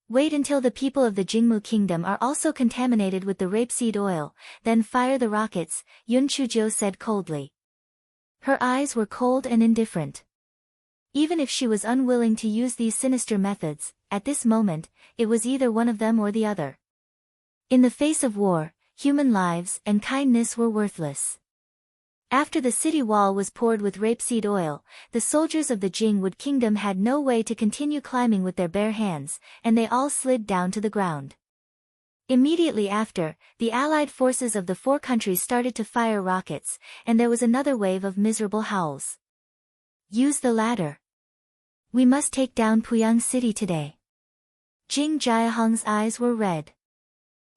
Wait until the people of the Jingmu Kingdom are also contaminated with the rapeseed oil, then fire the rockets, Yun Chuzhou said coldly. Her eyes were cold and indifferent. Even if she was unwilling to use these sinister methods, at this moment, it was either one of them or the other. In the face of war, human lives and kindness were worthless. After the city wall was poured with rapeseed oil, the soldiers of the Jingwood kingdom had no way to continue climbing with their bare hands, and they all slid down to the ground. Immediately after, the allied forces of the four countries started to fire rockets, and there was another wave of miserable howls. Use the ladder. We must take down Puyang City today. Jing Jiahong's eyes were red.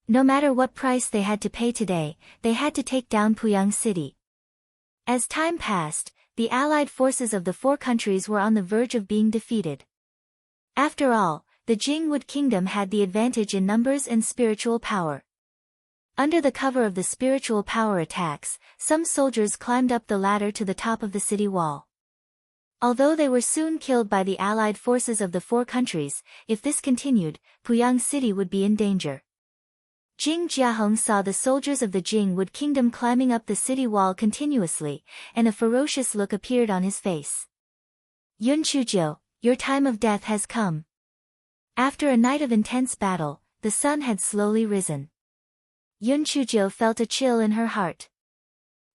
No matter what price they had to pay today, they had to take down Puyang City. As time passed, the allied forces of the four countries were on the verge of being defeated. After all, the Jingwood kingdom had the advantage in numbers and spiritual power. Under the cover of the spiritual power attacks, some soldiers climbed up the ladder to the top of the city wall. Although they were soon killed by the allied forces of the four countries, if this continued, Puyang City would be in danger. Jing Jiahong saw the soldiers of the Jingwood kingdom climbing up the city wall continuously, and a ferocious look appeared on his face. Yun Chuzhou, your time of death has come. After a night of intense battle, the sun had slowly risen. Yun Chuzhou felt a chill in her heart.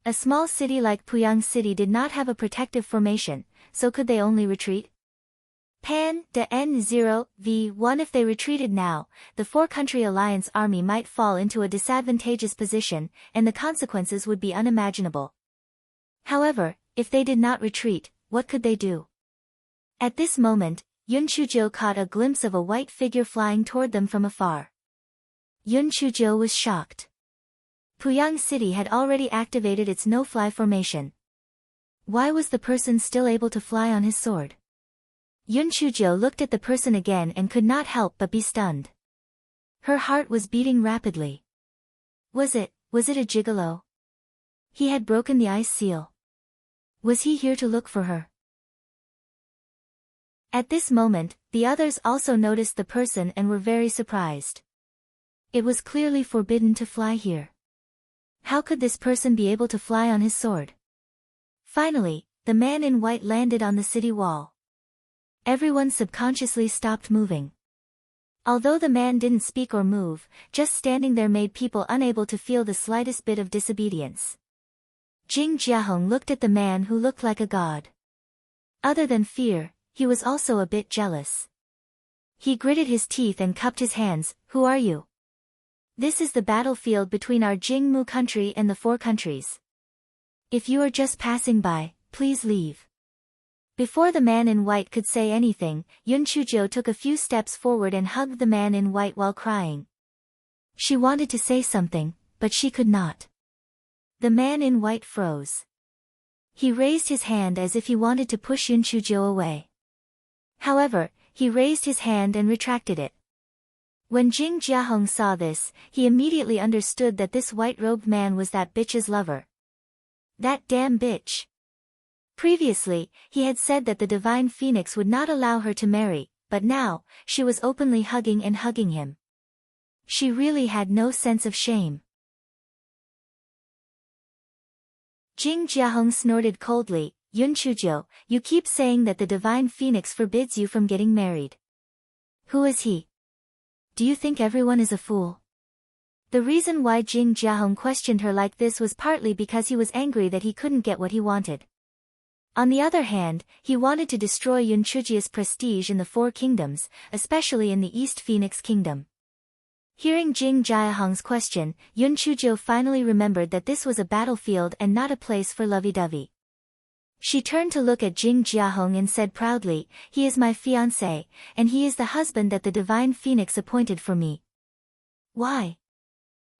A small city like Puyang City did not have a protective formation, so could they only retreat? Pan de N0v1 If they retreated now, the four-country alliance army might fall into a disadvantageous position, and the consequences would be unimaginable. However, if they did not retreat, what could they do? At this moment, Yun Chuzhou caught a glimpse of a white figure flying toward them from afar. Yun Chuzhou was shocked. Puyang City had already activated its no-fly formation. Why was the person still able to fly on his sword? Yun Chuzhou looked at the person again and could not help but be stunned. Her heart was beating rapidly. Was it a gigolo? He had broken the ice seal. Was he here to look for her? At this moment, the others also noticed the person and were very surprised. It was clearly forbidden to fly here. How could this person be able to fly on his sword? Finally, the man in white landed on the city wall. Everyone subconsciously stopped moving. Although the man didn't speak or move, just standing there made people unable to feel the slightest bit of disobedience. Jing Jiahong looked at the man who looked like a god. Other than fear, he was also a bit jealous. He gritted his teeth and cupped his hands. Who are you? This is the battlefield between our Jingmu country and the four countries. If you are just passing by, please leave. Before the man in white could say anything, Yun Chuzhou took a few steps forward and hugged the man in white while crying. She wanted to say something, but she could not. The man in white froze. He raised his hand as if he wanted to push Yun Chuzhou away. However, he raised his hand and retracted it. When Jing Jiahong saw this, he immediately understood that this white-robed man was that bitch's lover. That damn bitch. Previously, he had said that the divine phoenix would not allow her to marry, but now, she was openly hugging him. She really had no sense of shame. Jing Jiahong snorted coldly. Yun Chuzhou, you keep saying that the divine phoenix forbids you from getting married. Who is he? Do you think everyone is a fool? The reason why Jing Jiahong questioned her like this was partly because he was angry that he couldn't get what he wanted. On the other hand, he wanted to destroy Yun Chuzhou's prestige in the Four Kingdoms, especially in the East Phoenix Kingdom. Hearing Jing Jiahong's question, Yun Chuzhou finally remembered that this was a battlefield and not a place for lovey-dovey. She turned to look at Jing Jiahong and said proudly, he is my fiancé, and he is the husband that the divine phoenix appointed for me. Why?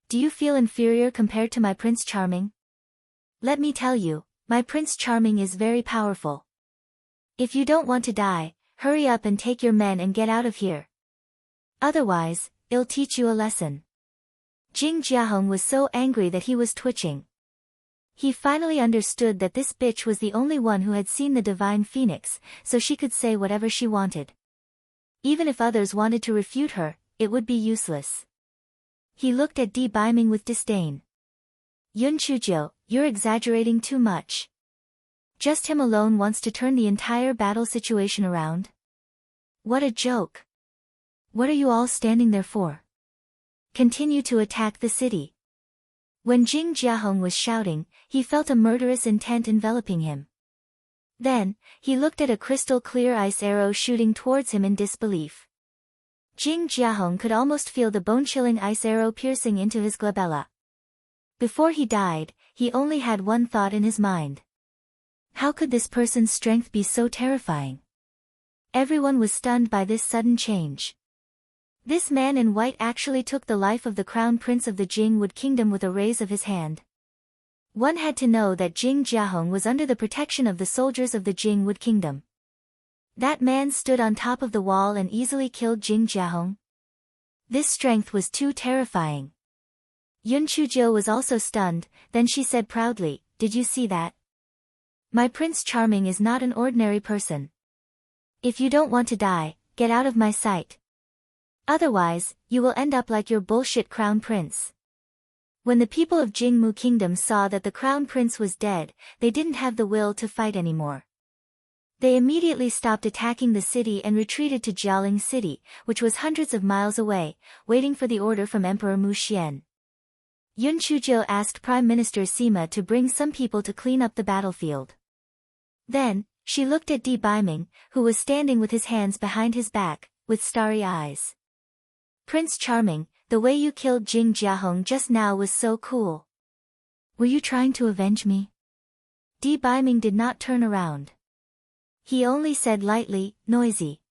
Do you feel inferior compared to my Prince Charming? Let me tell you, my Prince Charming is very powerful. If you don't want to die, hurry up and take your men and get out of here. Otherwise, I'll teach you a lesson. Jing Jiahong was so angry that he was twitching. He finally understood that this bitch was the only one who had seen the divine phoenix, so she could say whatever she wanted. Even if others wanted to refute her, it would be useless. He looked at Di Biming with disdain. Yun Chuzhou, you're exaggerating too much. Just him alone wants to turn the entire battle situation around? What a joke. What are you all standing there for? Continue to attack the city. When Jing Jiahong was shouting, he felt a murderous intent enveloping him. Then, he looked at a crystal-clear ice arrow shooting towards him in disbelief. Jing Jiahong could almost feel the bone-chilling ice arrow piercing into his glabella. Before he died, he only had one thought in his mind. How could this person's strength be so terrifying? Everyone was stunned by this sudden change. This man in white actually took the life of the crown prince of the Jingwood kingdom with a raise of his hand. One had to know that Jing Jiahong was under the protection of the soldiers of the Jingwood kingdom. That man stood on top of the wall and easily killed Jing Jiahong. This strength was too terrifying. Yun Chuzhou was also stunned, then she said proudly, "Did you see that? My Prince Charming is not an ordinary person. If you don't want to die, get out of my sight. Otherwise, you will end up like your bullshit crown prince." When the people of Jingmu Kingdom saw that the crown prince was dead, they didn't have the will to fight anymore. They immediately stopped attacking the city and retreated to Jialing City, which was hundreds of miles away, waiting for the order from Emperor Mu Xian. Yun Chuzhou asked Prime Minister Sima to bring some people to clean up the battlefield. Then, she looked at Di Baiming, who was standing with his hands behind his back, with starry eyes. "Prince Charming, the way you killed Jing Jiahong just now was so cool. Were you trying to avenge me?" Di Baiming did not turn around. He only said lightly, "Noisy."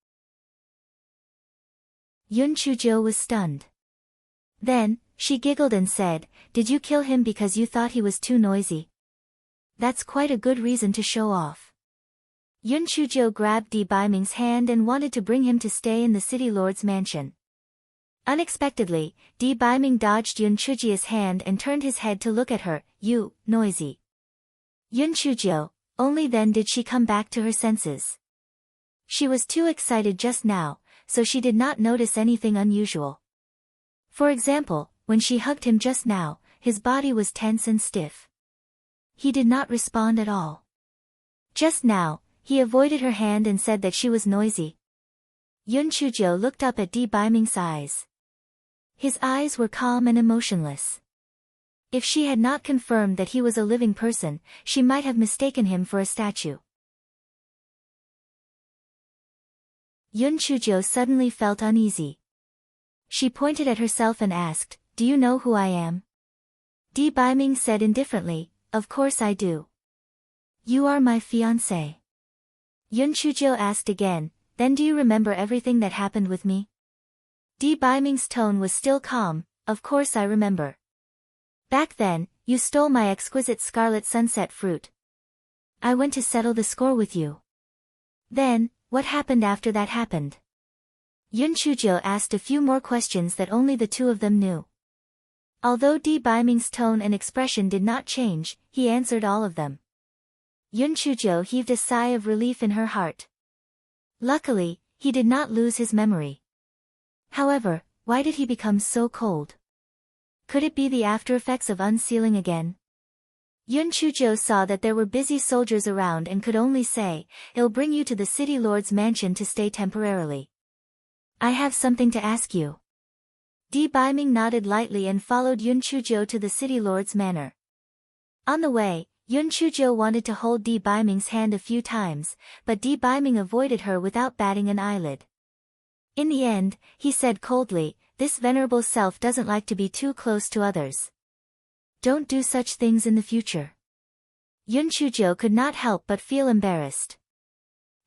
Yun Chuzhou was stunned. Then, she giggled and said, "Did you kill him because you thought he was too noisy? That's quite a good reason to show off." Yun Chuzhou grabbed Di Baiming's hand and wanted to bring him to stay in the city lord's mansion. Unexpectedly, Di Baiming dodged Yun Chuzhou's hand and turned his head to look at her. "You, noisy." Yun Chuzhou, only then did she come back to her senses. She was too excited just now, so she did not notice anything unusual. For example, when she hugged him just now, his body was tense and stiff. He did not respond at all. Just now, he avoided her hand and said that she was noisy. Yun Chuzhou looked up at Di Baiming's eyes. His eyes were calm and emotionless. If she had not confirmed that he was a living person, she might have mistaken him for a statue. Yun Chuzhou suddenly felt uneasy. She pointed at herself and asked, "Do you know who I am?" Di Baiming said indifferently, "Of course I do. You are my fiancé." Yun Chuzhou asked again, "Then do you remember everything that happened with me?" Di Baiming's tone was still calm. "Of course I remember. Back then, you stole my exquisite scarlet sunset fruit. I went to settle the score with you. Then, what happened after that happened?" Yun Chuzhou asked a few more questions that only the two of them knew. Although Di Baiming's tone and expression did not change, he answered all of them. Yun Chuzhou heaved a sigh of relief in her heart. Luckily, he did not lose his memory. However, why did he become so cold? Could it be the after-effects of unsealing again? Yun Chuzhou saw that there were busy soldiers around and could only say, "I'll bring you to the city lord's mansion to stay temporarily. I have something to ask you." Di Baiming nodded lightly and followed Yun Chuzhou to the city lord's manor. On the way, Yun Chuzhou wanted to hold Di Baiming's hand a few times, but Di Baiming avoided her without batting an eyelid. In the end, he said coldly, "This venerable self doesn't like to be too close to others. Don't do such things in the future." Yun Chuzhou could not help but feel embarrassed.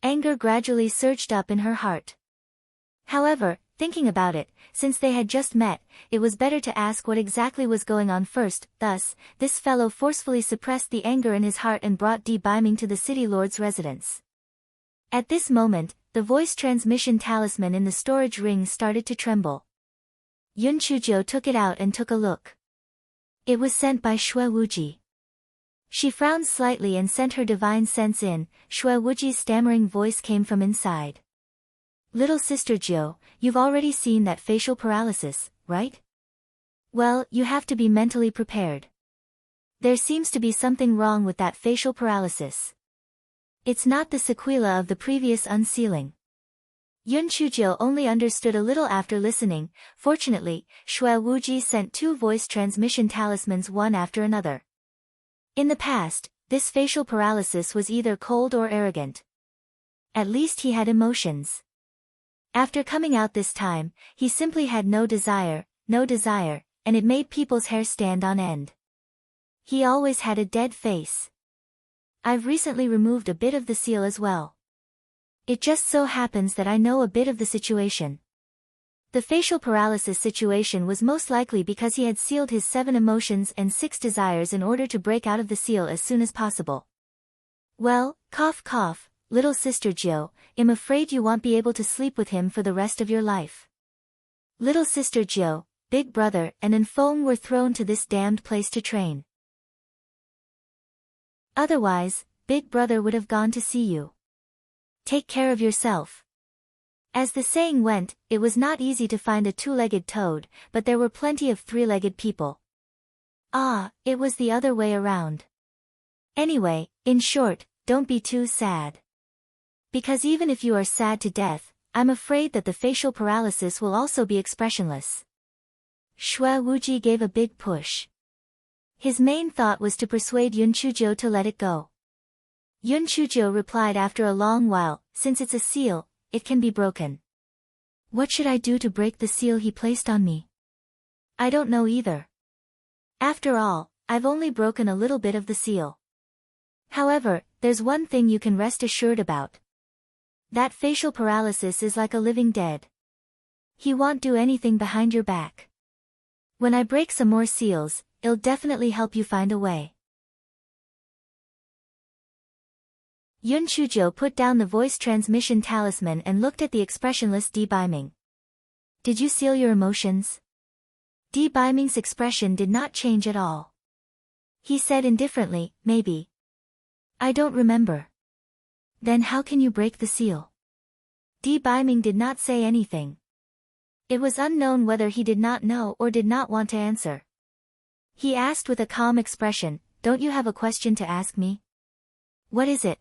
Anger gradually surged up in her heart. However, thinking about it, since they had just met, it was better to ask what exactly was going on first. Thus, this fellow forcefully suppressed the anger in his heart and brought Di Baiming to the city lord's residence. At this moment, the voice transmission talisman in the storage ring started to tremble. Yun Chuzhou took it out and took a look. It was sent by Shui Wuji. She frowned slightly and sent her divine sense in. Shui Wuji's stammering voice came from inside. "Little sister Jiu, you've already seen that facial paralysis, right? Well, you have to be mentally prepared. There seems to be something wrong with that facial paralysis. It's not the sequela of the previous unsealing." Yun Chuzhou only understood a little after listening. Fortunately, Shui Wuji sent 2 voice transmission talismans one after another. In the past, this facial paralysis was either cold or arrogant. At least he had emotions. After coming out this time, he simply had no desire, and it made people's hair stand on end. He always had a dead face. I've recently removed a bit of the seal as well. It just so happens that I know a bit of the situation. The facial paralysis situation was most likely because he had sealed his 7 emotions and 6 desires in order to break out of the seal as soon as possible. Well, cough cough, little sister Jiu, I'm afraid you won't be able to sleep with him for the rest of your life. Little sister Jiu, big brother and Enfeng were thrown to this damned place to train. Otherwise, big brother would have gone to see you. Take care of yourself. As the saying went, it was not easy to find a 2-legged toad, but there were plenty of 3-legged people. Ah, it was the other way around. Anyway, in short, don't be too sad. Because even if you are sad to death, I'm afraid that the facial paralysis will also be expressionless. Shui Wuji gave a big push. His main thought was to persuade Yun Chuzhou to let it go. Yun Chuzhou replied after a long while, since it's a seal, it can be broken. What should I do to break the seal he placed on me? I don't know either. After all, I've only broken a little bit of the seal. However, there's one thing you can rest assured about. That facial paralysis is like a living dead. He won't do anything behind your back. When I break some more seals, it'll definitely help you find a way. Yun Chuzhou put down the voice transmission talisman and looked at the expressionless Di Baiming. Did you seal your emotions? Di Baiming's expression did not change at all. He said indifferently, maybe. I don't remember. Then how can you break the seal? Di Baiming did not say anything. It was unknown whether he did not know or did not want to answer. He asked with a calm expression, don't you have a question to ask me? What is it?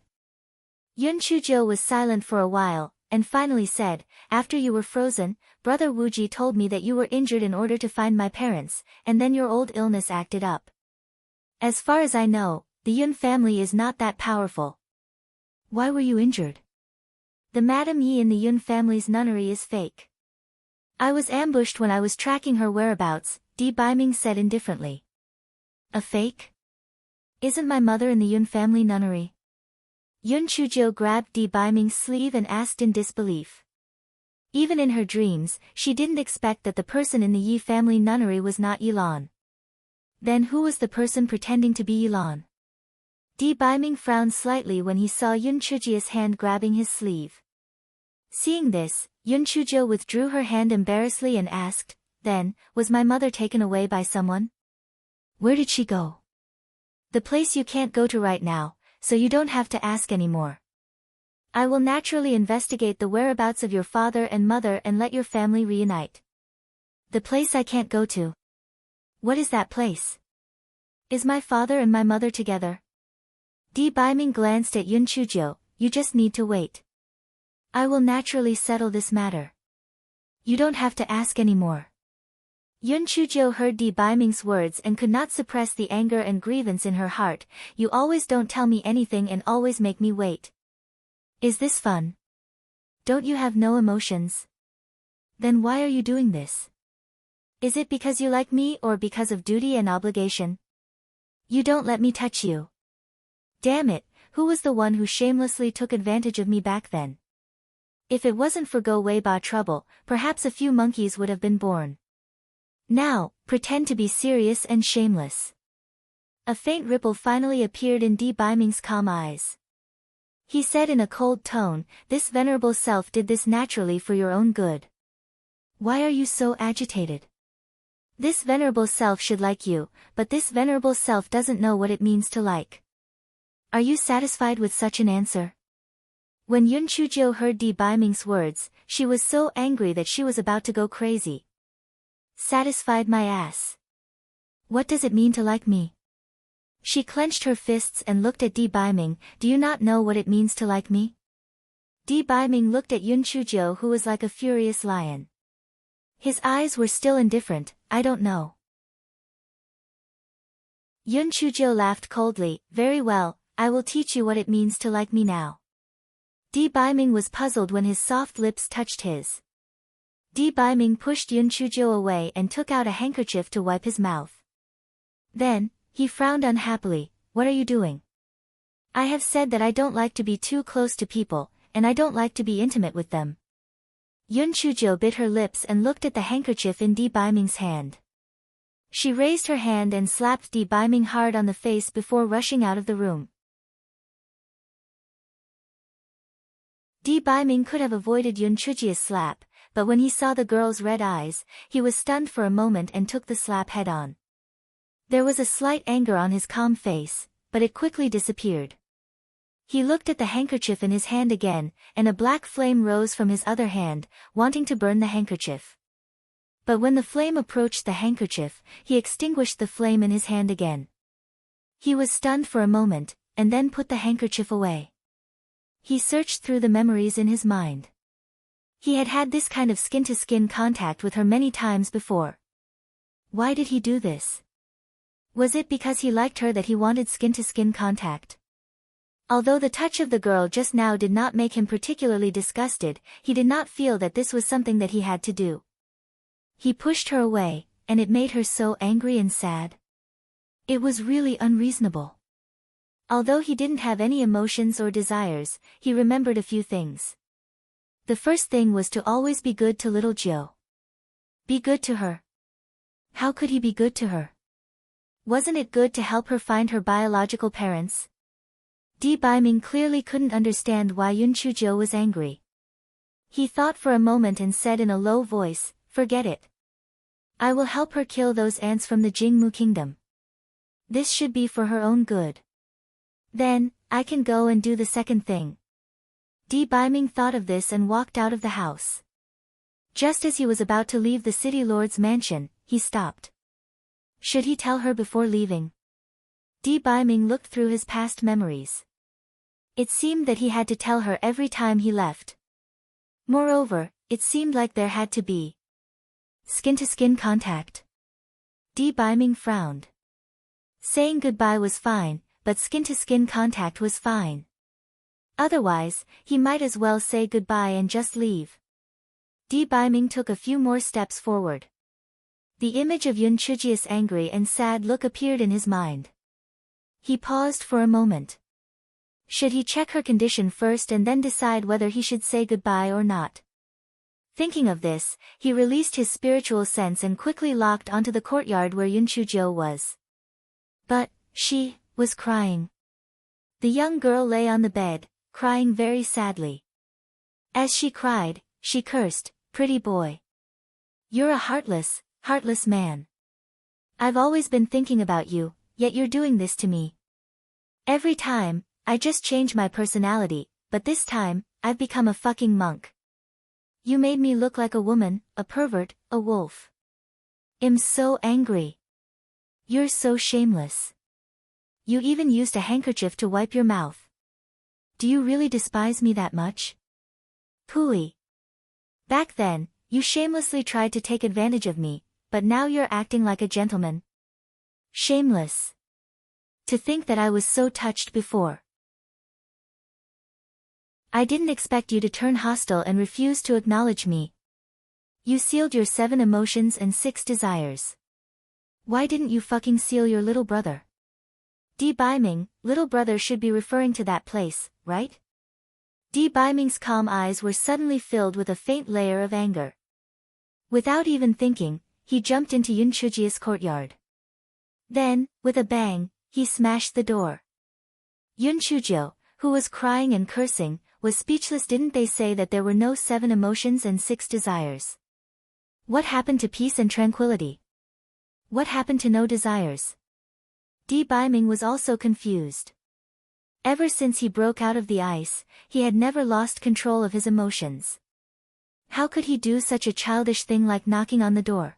Yun Chuzhou was silent for a while, and finally said, after you were frozen, Brother Wuji told me that you were injured in order to find my parents, and then your old illness acted up. As far as I know, the Yun family is not that powerful. Why were you injured? The Madame Yi in the Yun family's nunnery is fake. I was ambushed when I was tracking her whereabouts, Di Baiming said indifferently. A fake? Isn't my mother in the Yun family nunnery? Yun Chuzhou grabbed Di Baiming's sleeve and asked in disbelief. Even in her dreams, she didn't expect that the person in the Yi family nunnery was not Yilan. Then who was the person pretending to be Yilan? Di Baiming frowned slightly when he saw Yun Chuzhou's hand grabbing his sleeve. Seeing this, Yun Chuzhou withdrew her hand embarrassedly and asked, then, was my mother taken away by someone? Where did she go? The place you can't go to right now, so you don't have to ask anymore. I will naturally investigate the whereabouts of your father and mother and let your family reunite. The place I can't go to. What is that place? Is my father and my mother together? Di Baiming glanced at Yun Chuzhou, you just need to wait. I will naturally settle this matter. You don't have to ask anymore. Yun Chuzhou heard Di Baiming's words and could not suppress the anger and grievance in her heart. You always don't tell me anything and always make me wait. Is this fun? Don't you have no emotions? Then why are you doing this? Is it because you like me or because of duty and obligation? You don't let me touch you. Damn it, who was the one who shamelessly took advantage of me back then? If it wasn't for Go Wei Ba trouble, perhaps a few monkeys would have been born. Now, pretend to be serious and shameless. A faint ripple finally appeared in Di Baiming's calm eyes. He said in a cold tone, this venerable self did this naturally for your own good. Why are you so agitated? This venerable self should like you, but this venerable self doesn't know what it means to like. Are you satisfied with such an answer? When Yun Chuzhou heard Di Baiming's words, she was so angry that she was about to go crazy. Satisfied my ass. What does it mean to like me? She clenched her fists and looked at Di Baiming, do you not know what it means to like me? Di Baiming looked at Yun Chuzhou, who was like a furious lion. His eyes were still indifferent. I don't know. Yun Chuzhou laughed coldly. Very well, I will teach you what it means to like me now. Di Baiming was puzzled when his soft lips touched his. Di Baiming pushed Yun Chuzhou away and took out a handkerchief to wipe his mouth. Then, he frowned unhappily. What are you doing? I have said that I don't like to be too close to people, and I don't like to be intimate with them. Yun Chuzhou bit her lips and looked at the handkerchief in Di Baiming's hand. She raised her hand and slapped Di Baiming hard on the face before rushing out of the room. Di Baiming could have avoided Yun Chuzhou's slap, but when he saw the girl's red eyes, he was stunned for a moment and took the slap head-on. There was a slight anger on his calm face, but it quickly disappeared. He looked at the handkerchief in his hand again, and a black flame rose from his other hand, wanting to burn the handkerchief. But when the flame approached the handkerchief, he extinguished the flame in his hand again. He was stunned for a moment, and then put the handkerchief away. He searched through the memories in his mind. He had had this kind of skin-to-skin contact with her many times before. Why did he do this? Was it because he liked her that he wanted skin-to-skin contact? Although the touch of the girl just now did not make him particularly disgusted, he did not feel that this was something that he had to do. He pushed her away, and it made her so angry and sad. It was really unreasonable. Although he didn't have any emotions or desires, he remembered a few things. The first thing was to always be good to little Jo. Be good to her. How could he be good to her? Wasn't it good to help her find her biological parents? Di Baiming clearly couldn't understand why Yun Chuzhou was angry. He thought for a moment and said in a low voice, forget it. I will help her kill those ants from the Jingmu kingdom. This should be for her own good. Then, I can go and do the second thing. Di Baiming thought of this and walked out of the house. Just as he was about to leave the city lord's mansion, he stopped. Should he tell her before leaving? Di Baiming looked through his past memories. It seemed that he had to tell her every time he left. Moreover, it seemed like there had to be skin-to-skin contact. Di Baiming frowned. Saying goodbye was fine, but skin-to-skin contact was fine. Otherwise, he might as well say goodbye and just leave. Di Baiming took a few more steps forward. The image of Yun Chuzhou's angry and sad look appeared in his mind. He paused for a moment. Should he check her condition first and then decide whether he should say goodbye or not? Thinking of this, he released his spiritual sense and quickly locked onto the courtyard where Yun Chuzhou was. But, she was crying. The young girl lay on the bed, crying very sadly. As she cried, she cursed, pretty boy. You're a heartless man. I've always been thinking about you, yet you're doing this to me. Every time, I just change my personality, but this time, I've become a fucking monk. You made me look like a woman, a pervert, a wolf. I'm so angry. You're so shameless. You even used a handkerchief to wipe your mouth. Do you really despise me that much? Pooey. Back then, you shamelessly tried to take advantage of me, but now you're acting like a gentleman. Shameless. To think that I was so touched before. I didn't expect you to turn hostile and refuse to acknowledge me. You sealed your 7 emotions and 6 desires. Why didn't you fucking seal your little brother? Di Baiming, little brother should be referring to that place, right? Di Baiming's calm eyes were suddenly filled with a faint layer of anger. Without even thinking, he jumped into Yun Chuzhou's courtyard. Then, with a bang, he smashed the door. Yun Chuzhou, who was crying and cursing, was speechless. Didn't they say that there were no 7 emotions and 6 desires? What happened to peace and tranquility? What happened to no desires? Di Baiming was also confused. Ever since he broke out of the ice, he had never lost control of his emotions. How could he do such a childish thing like knocking on the door?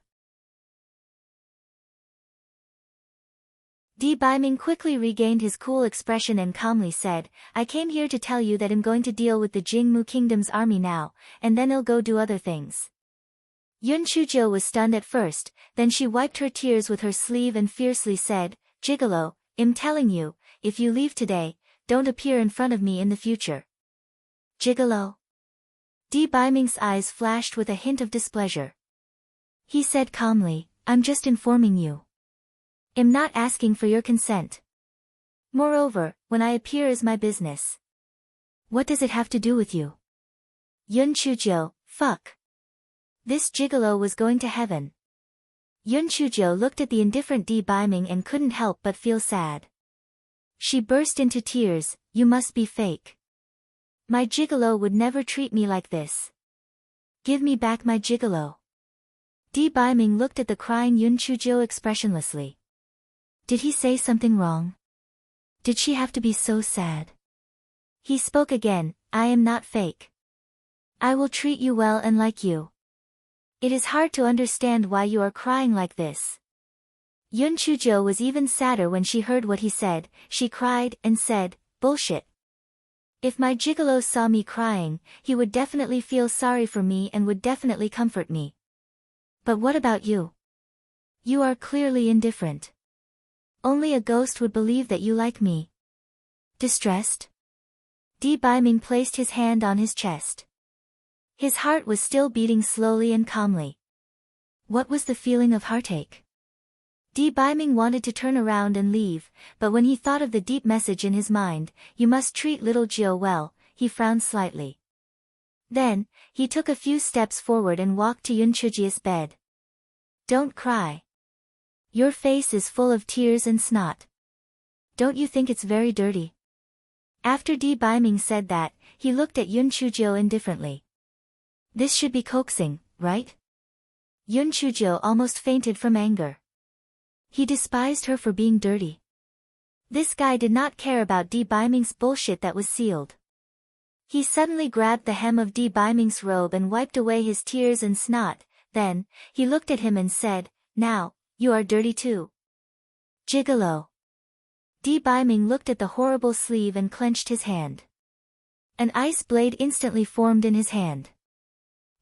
Di Biming quickly regained his cool expression and calmly said, I came here to tell you that I'm going to deal with the Jingmu Kingdom's army now, and then I'll go do other things. Yun Chujo was stunned at first, then she wiped her tears with her sleeve and fiercely said, Gigolo, I'm telling you, if you leave today, don't appear in front of me in the future. Gigolo? Di Biming's eyes flashed with a hint of displeasure. He said calmly, I'm just informing you. I'm not asking for your consent. Moreover, when I appear is my business. What does it have to do with you? Yun Chujo, fuck. This gigolo was going to heaven. Yun Chujo looked at the indifferent Di Biming and couldn't help but feel sad. She burst into tears, you must be fake. My gigolo would never treat me like this. Give me back my gigolo. Di Biming looked at the crying Yun Chujo expressionlessly. Did he say something wrong? Did she have to be so sad? He spoke again, I am not fake. I will treat you well and like you. It is hard to understand why you are crying like this. Yun Chujo was even sadder when she heard what he said. She cried and said, bullshit. If my gigolo saw me crying, he would definitely feel sorry for me and would definitely comfort me. But what about you? You are clearly indifferent. Only a ghost would believe that you like me. Distressed? Di Biming placed his hand on his chest. His heart was still beating slowly and calmly. What was the feeling of heartache? Di Biming wanted to turn around and leave, but when he thought of the deep message in his mind, you must treat little Gio well, he frowned slightly. Then, he took a few steps forward and walked to Yun Chuji's bed. Don't cry. Your face is full of tears and snot. Don't you think it's very dirty? After Di Biming said that, he looked at Yun Chujo indifferently. This should be coaxing, right? Yun Chujo almost fainted from anger. He despised her for being dirty. This guy did not care about Di Biming's bullshit that was sealed. He suddenly grabbed the hem of Di Biming's robe and wiped away his tears and snot, then, he looked at him and said, now, you are dirty too. Gigolo. Di Biming looked at the horrible sleeve and clenched his hand. An ice blade instantly formed in his hand.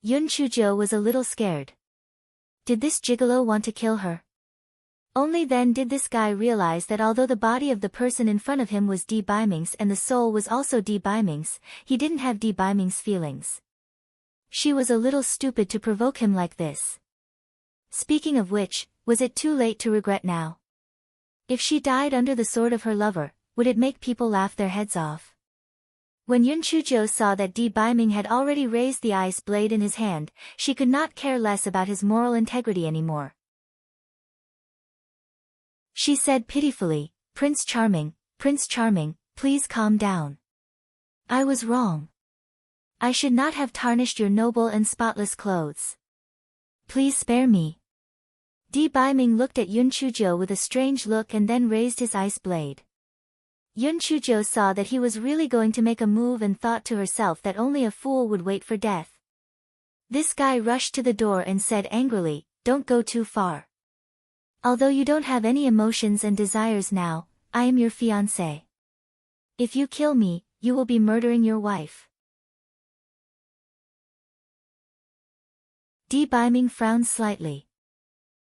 Yun Chujo was a little scared. Did this gigolo want to kill her? Only then did this guy realize that although the body of the person in front of him was Di Biming's and the soul was also Di Biming's, he didn't have Di Biming's feelings. She was a little stupid to provoke him like this. Speaking of which, was it too late to regret now? If she died under the sword of her lover, would it make people laugh their heads off? When Yun Chujo saw that Di Biming had already raised the ice blade in his hand, she could not care less about his moral integrity anymore. She said pitifully, Prince Charming, please calm down. I was wrong. I should not have tarnished your noble and spotless clothes. Please spare me. Di Biming looked at Yun Chujo with a strange look and then raised his ice blade. Yun Chujo saw that he was really going to make a move and thought to herself that only a fool would wait for death. This guy rushed to the door and said angrily, don't go too far. Although you don't have any emotions and desires now, I am your fiancé. If you kill me, you will be murdering your wife. Di Biming frowned slightly.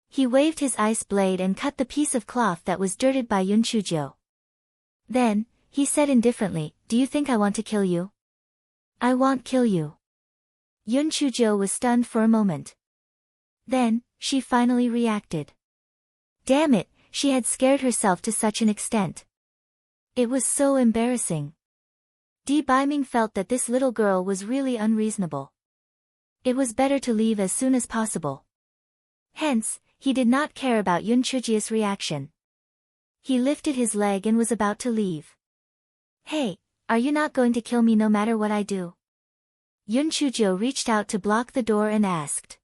He waved his ice blade and cut the piece of cloth that was dirted by Yun Chujo. Then, he said indifferently, do you think I want to kill you? I won't kill you. Yun Chujo was stunned for a moment. Then, she finally reacted. Damn it, she had scared herself to such an extent. It was so embarrassing. Di Biming felt that this little girl was really unreasonable. It was better to leave as soon as possible. Hence, he did not care about Yun Chuji's reaction. He lifted his leg and was about to leave. Hey, are you not going to kill me no matter what I do? Yun Chujo reached out to block the door and asked.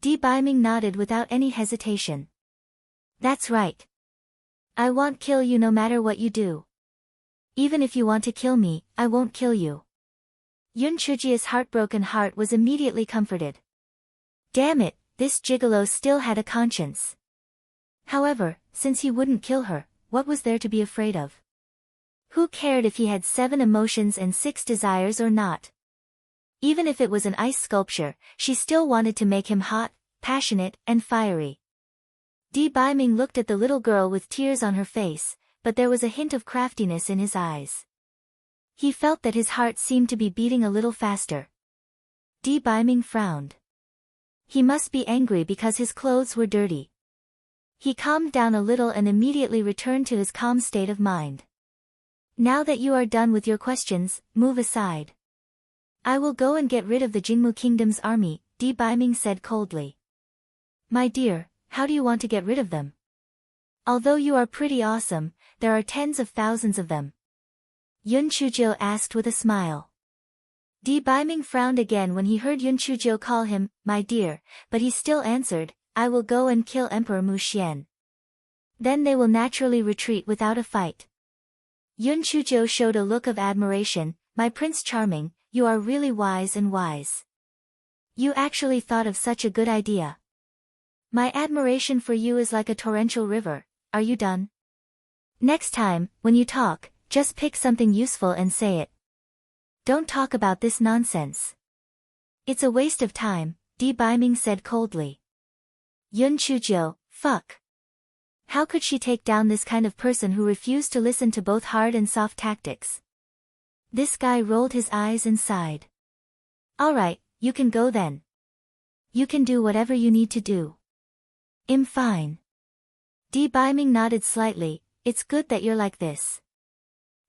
Di Biming nodded without any hesitation. That's right. I won't kill you no matter what you do. Even if you want to kill me, I won't kill you. Yun Chuji's heartbroken heart was immediately comforted. Damn it, this gigolo still had a conscience. However, since he wouldn't kill her, what was there to be afraid of? Who cared if he had 7 emotions and 6 desires or not? Even if it was an ice sculpture, she still wanted to make him hot, passionate, and fiery. Di Baiming looked at the little girl with tears on her face, but there was a hint of craftiness in his eyes. He felt that his heart seemed to be beating a little faster. Di Baiming frowned. He must be angry because his clothes were dirty. He calmed down a little and immediately returned to his calm state of mind. Now that you are done with your questions, move aside. I will go and get rid of the Jingmu Kingdom's army, Di Baiming said coldly. My dear, how do you want to get rid of them? Although you are pretty awesome, there are tens of thousands of them. Yun Chuzhou asked with a smile. Di Baiming frowned again when he heard Yun Chuzhou call him, my dear, but he still answered, I will go and kill Emperor Mu Xian. Then they will naturally retreat without a fight. Yun Chuzhou showed a look of admiration, my Prince Charming, you are really wise and wise. You actually thought of such a good idea. My admiration for you is like a torrential river. Are you done? Next time, when you talk, just pick something useful and say it. Don't talk about this nonsense. It's a waste of time, Di Baiming said coldly. Yun Chuzhou, fuck. How could she take down this kind of person who refused to listen to both hard and soft tactics? This guy rolled his eyes and sighed. Alright, you can go then. You can do whatever you need to do. I'm fine. Di Baiming nodded slightly, it's good that you're like this.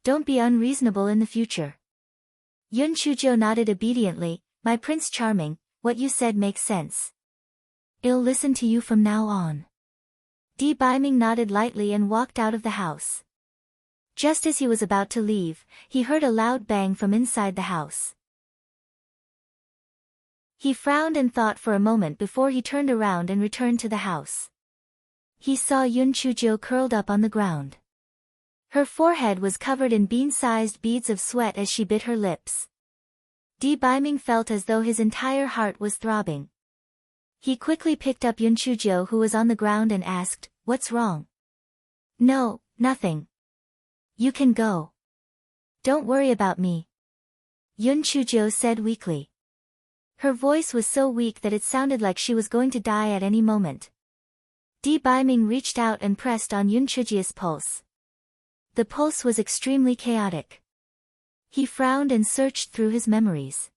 Don't be unreasonable in the future. Yun Chuzhou nodded obediently, my Prince Charming, what you said makes sense. I'll listen to you from now on. Di Baiming nodded lightly and walked out of the house. Just as he was about to leave, he heard a loud bang from inside the house. He frowned and thought for a moment before he turned around and returned to the house. He saw Yun Chuzhou curled up on the ground. Her forehead was covered in bean-sized beads of sweat as she bit her lips. Di Baiming felt as though his entire heart was throbbing. He quickly picked up Yun Chuzhou who was on the ground and asked, what's wrong? No, nothing. You can go. Don't worry about me. Yun Chuzhou said weakly. Her voice was so weak that it sounded like she was going to die at any moment. Di Baiming reached out and pressed on Yun Chuzhou's pulse. The pulse was extremely chaotic. He frowned and searched through his memories.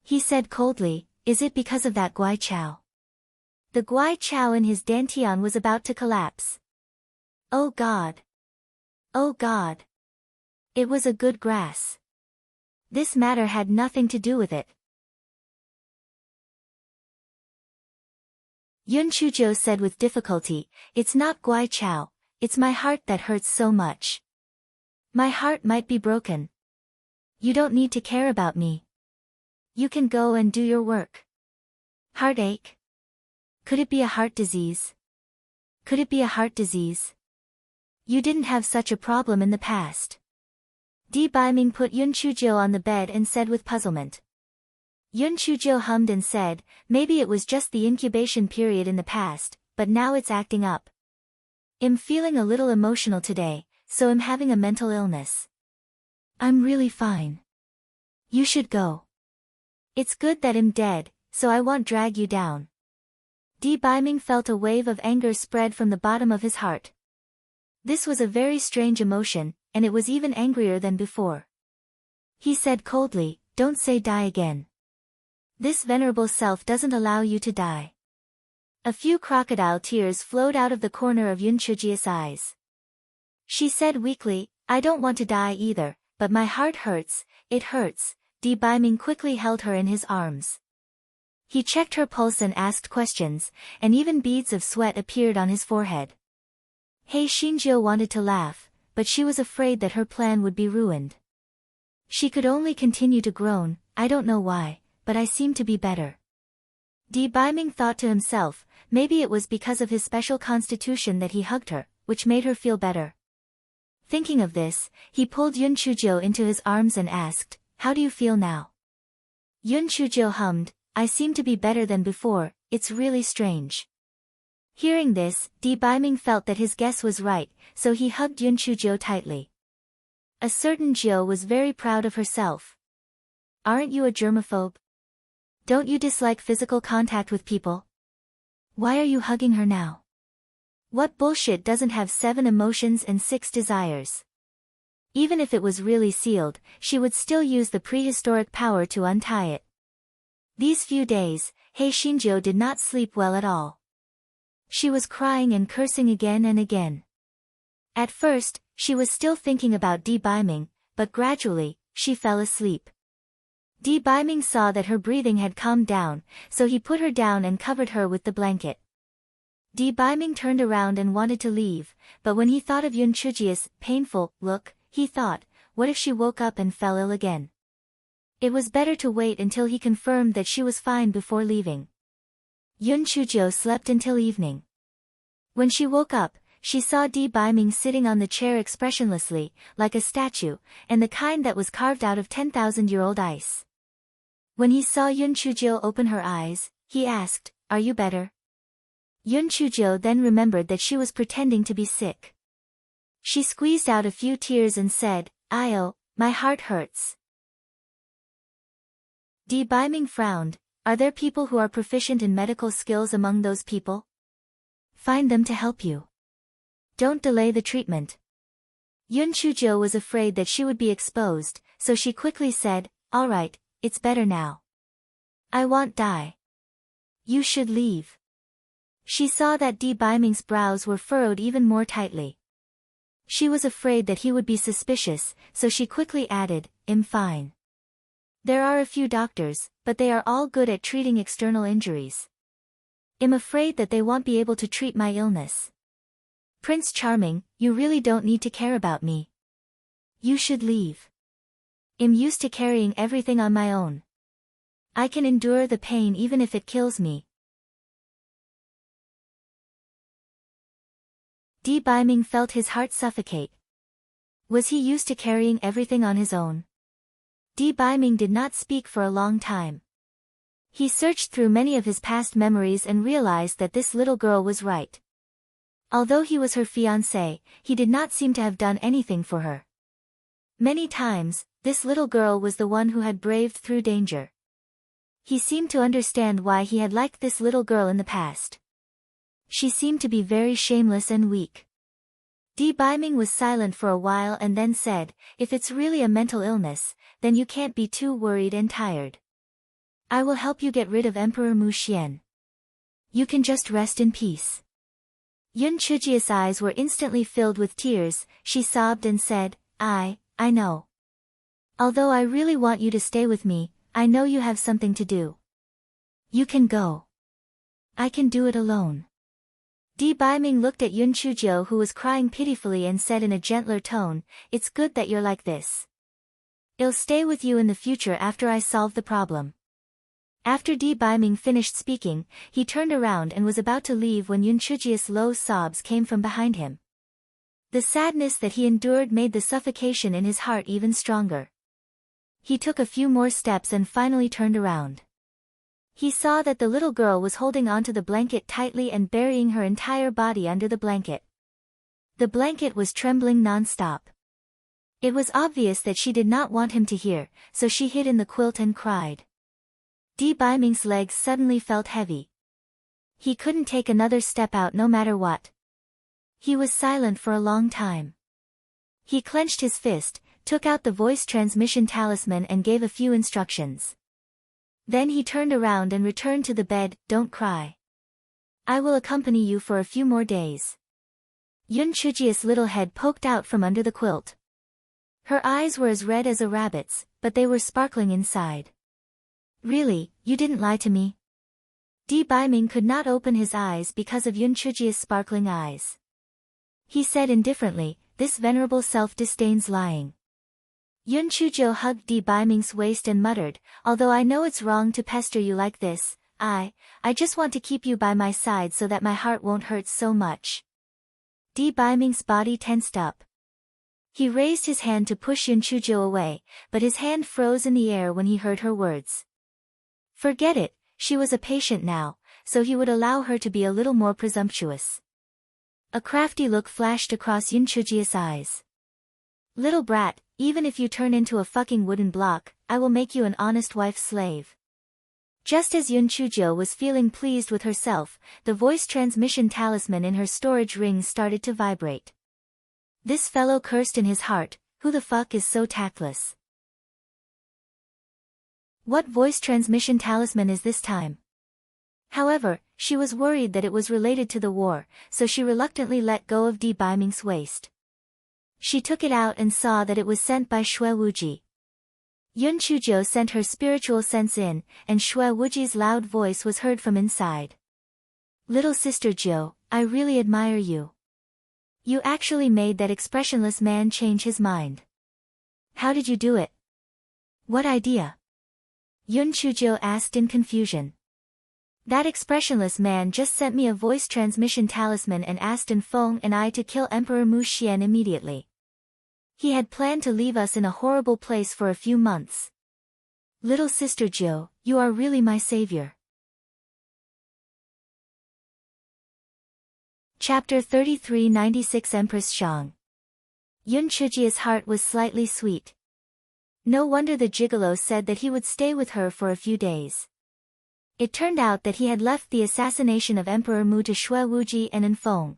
He said coldly, is it because of that Guai Chao? The Guai Chao in his dantian was about to collapse. Oh God! Oh God! It was a good grass. This matter had nothing to do with it. Yun Chuzhou said with difficulty, it's not Guai Chao, it's my heart that hurts so much. My heart might be broken. You don't need to care about me. You can go and do your work. Heartache? Could it be a heart disease? Could it be a heart disease? You didn't have such a problem in the past. Di Baiming put Yun Chuzhou on the bed and said with puzzlement. Yun Chuzhou hummed and said, maybe it was just the incubation period in the past, but now it's acting up. I'm feeling a little emotional today, so I'm having a mental illness. I'm really fine. You should go. It's good that I'm dead, so I won't drag you down. Di Baiming felt a wave of anger spread from the bottom of his heart. This was a very strange emotion, and it was even angrier than before. He said coldly, don't say die again. This venerable self doesn't allow you to die. A few crocodile tears flowed out of the corner of Yun Chuzhou's eyes. She said weakly, I don't want to die either, but my heart hurts, it hurts. Di Baiming quickly held her in his arms. He checked her pulse and asked questions, and even beads of sweat appeared on his forehead. Hei Xinjiu wanted to laugh, but she was afraid that her plan would be ruined. She could only continue to groan, I don't know why, but I seem to be better. Di Baiming thought to himself, maybe it was because of his special constitution that he hugged her, which made her feel better. Thinking of this, he pulled Yun Chuzhou into his arms and asked, how do you feel now? Yun Chuzhou hummed, I seem to be better than before, it's really strange. Hearing this, Di Baiming felt that his guess was right, so he hugged Yun Chuzhou tightly. A certain Jiu was very proud of herself. Aren't you a germaphobe? Don't you dislike physical contact with people? Why are you hugging her now? What bullshit doesn't have 7 emotions and 6 desires? Even if it was really sealed, she would still use the prehistoric power to untie it. These few days, He Xinjiu did not sleep well at all. She was crying and cursing again and again. At first, she was still thinking about Di Baiming, but gradually, she fell asleep. Di Baiming saw that her breathing had calmed down, so he put her down and covered her with the blanket. Di Baiming turned around and wanted to leave, but when he thought of Yun Chujia's painful look, he thought, what if she woke up and fell ill again? It was better to wait until he confirmed that she was fine before leaving. Yun Chuzhou slept until evening. When she woke up, she saw Di Baiming sitting on the chair expressionlessly, like a statue, and the kind that was carved out of 10,000-year-old ice. When he saw Yun Chuzhou open her eyes, he asked, "Are you better?" Yun Chuzhou then remembered that she was pretending to be sick. She squeezed out a few tears and said, "Io, my heart hurts." Di Baiming frowned. Are there people who are proficient in medical skills among those people? Find them to help you. Don't delay the treatment. Yun Chuzhou was afraid that she would be exposed, so she quickly said, "All right, it's better now. I won't die. You should leave." She saw that Di Baiming's brows were furrowed even more tightly. She was afraid that he would be suspicious, so she quickly added, "I'm fine. There are a few doctors, but they are all good at treating external injuries. I'm afraid that they won't be able to treat my illness. Prince Charming, you really don't need to care about me. You should leave. I'm used to carrying everything on my own. I can endure the pain even if it kills me." Di Baiming felt his heart suffocate. Was he used to carrying everything on his own? Di Baiming did not speak for a long time. He searched through many of his past memories and realized that this little girl was right. Although he was her fiancé, he did not seem to have done anything for her. Many times, this little girl was the one who had braved through danger. He seemed to understand why he had liked this little girl in the past. She seemed to be very shameless and weak. Di Baiming was silent for a while and then said, "If it's really a mental illness, then you can't be too worried and tired. I will help you get rid of Emperor Mu Xian. You can just rest in peace." Yun Chujia's eyes were instantly filled with tears. She sobbed and said, I know. Although I really want you to stay with me, I know you have something to do. You can go. I can do it alone." Di Baiming looked at Yun Chuzhou, who was crying pitifully, and said in a gentler tone, "It's good that you're like this. I'll stay with you in the future after I solve the problem." After Di Baiming finished speaking, he turned around and was about to leave when Yun Chujia's low sobs came from behind him. The sadness that he endured made the suffocation in his heart even stronger. He took a few more steps and finally turned around. He saw that the little girl was holding onto the blanket tightly and burying her entire body under the blanket. The blanket was trembling non-stop. It was obvious that she did not want him to hear, so she hid in the quilt and cried. Di Baiming's legs suddenly felt heavy. He couldn't take another step out no matter what. He was silent for a long time. He clenched his fist, took out the voice transmission talisman and gave a few instructions. Then he turned around and returned to the bed. "Don't cry. I will accompany you for a few more days." Yun Chujia's little head poked out from under the quilt. Her eyes were as red as a rabbit's, but they were sparkling inside. "Really, you didn't lie to me?" Di Baiming could not open his eyes because of Yun Chujia's sparkling eyes. He said indifferently, "This venerable self disdains lying." Yun Chuzhou hugged Di Baiming's waist and muttered, "Although I know it's wrong to pester you like this, I just want to keep you by my side so that my heart won't hurt so much." Di Baiming's body tensed up. He raised his hand to push Yun Chuzhou away, but his hand froze in the air when he heard her words. Forget it, she was a patient now, so he would allow her to be a little more presumptuous. A crafty look flashed across Yun Chujia's eyes. Little brat, even if you turn into a fucking wooden block, I will make you an honest wife's slave. Just as Yun Chujio was feeling pleased with herself, the voice transmission talisman in her storage ring started to vibrate. This fellow cursed in his heart, who the fuck is so tactless? What voice transmission talisman is this time? However, she was worried that it was related to the war, so she reluctantly let go of Di Baiming's waist. She took it out and saw that it was sent by Xue Wuji. Yun Chuzhou sent her spiritual sense in, and Xue Wuji's loud voice was heard from inside. Little sister Zhou, I really admire you. You actually made that expressionless man change his mind. How did you do it? What idea? Yun Chuzhou asked in confusion. That expressionless man just sent me a voice transmission talisman and asked Feng and I to kill Emperor Mu Xian immediately. He had planned to leave us in a horrible place for a few months. Little sister Zhou, you are really my savior. Chapter 3396 Empress Shang. Yun Chujia's heart was slightly sweet. No wonder the gigolo said that he would stay with her for a few days. It turned out that he had left the assassination of Emperor Mu to Xue Wuji and Feng.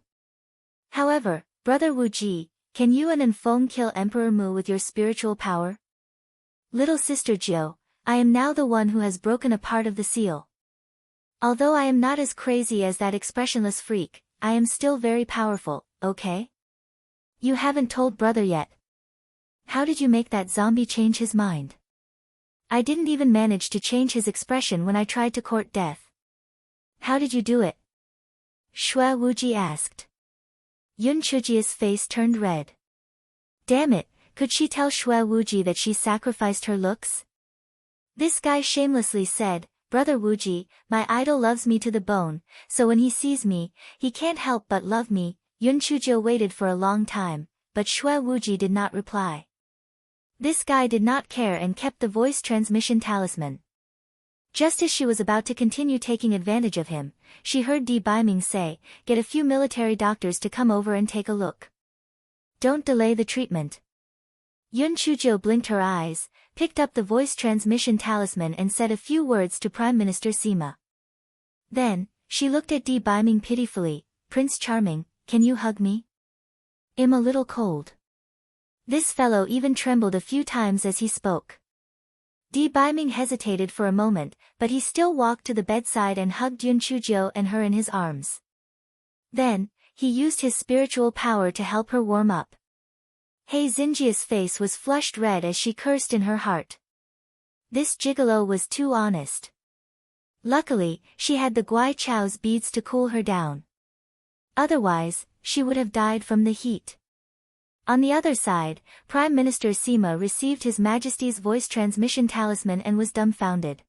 However, brother Wuji, can you and Feng kill Emperor Mu with your spiritual power? Little sister Zhou, I am now the one who has broken a part of the seal. Although I am not as crazy as that expressionless freak, I am still very powerful, okay? You haven't told brother yet. How did you make that zombie change his mind? I didn't even manage to change his expression when I tried to court death. How did you do it? Xue Wuji asked. Yun Chujia's face turned red. Damn it, could she tell Xue Wuji that she sacrificed her looks? This guy shamelessly said, Brother Wuji, my idol loves me to the bone, so when he sees me, he can't help but love me. Yun Chuzhou waited for a long time, but Xue Wuji did not reply. This guy did not care and kept the voice transmission talisman. Just as she was about to continue taking advantage of him, she heard Di Baiming say, get a few military doctors to come over and take a look. Don't delay the treatment. Yun Chuzhou blinked her eyes, picked up the voice transmission talisman and said a few words to Prime Minister Sima. Then, she looked at Di Baiming pitifully, Prince Charming, can you hug me? I'm a little cold. This fellow even trembled a few times as he spoke. Di Baiming hesitated for a moment, but he still walked to the bedside and hugged Yun Chuzhou and her in his arms. Then, he used his spiritual power to help her warm up. Hei Xinjia's face was flushed red as she cursed in her heart. This gigolo was too honest. Luckily, she had the Guai Chao's beads to cool her down. Otherwise, she would have died from the heat. On the other side, Prime Minister Sima received His Majesty's voice transmission talisman and was dumbfounded.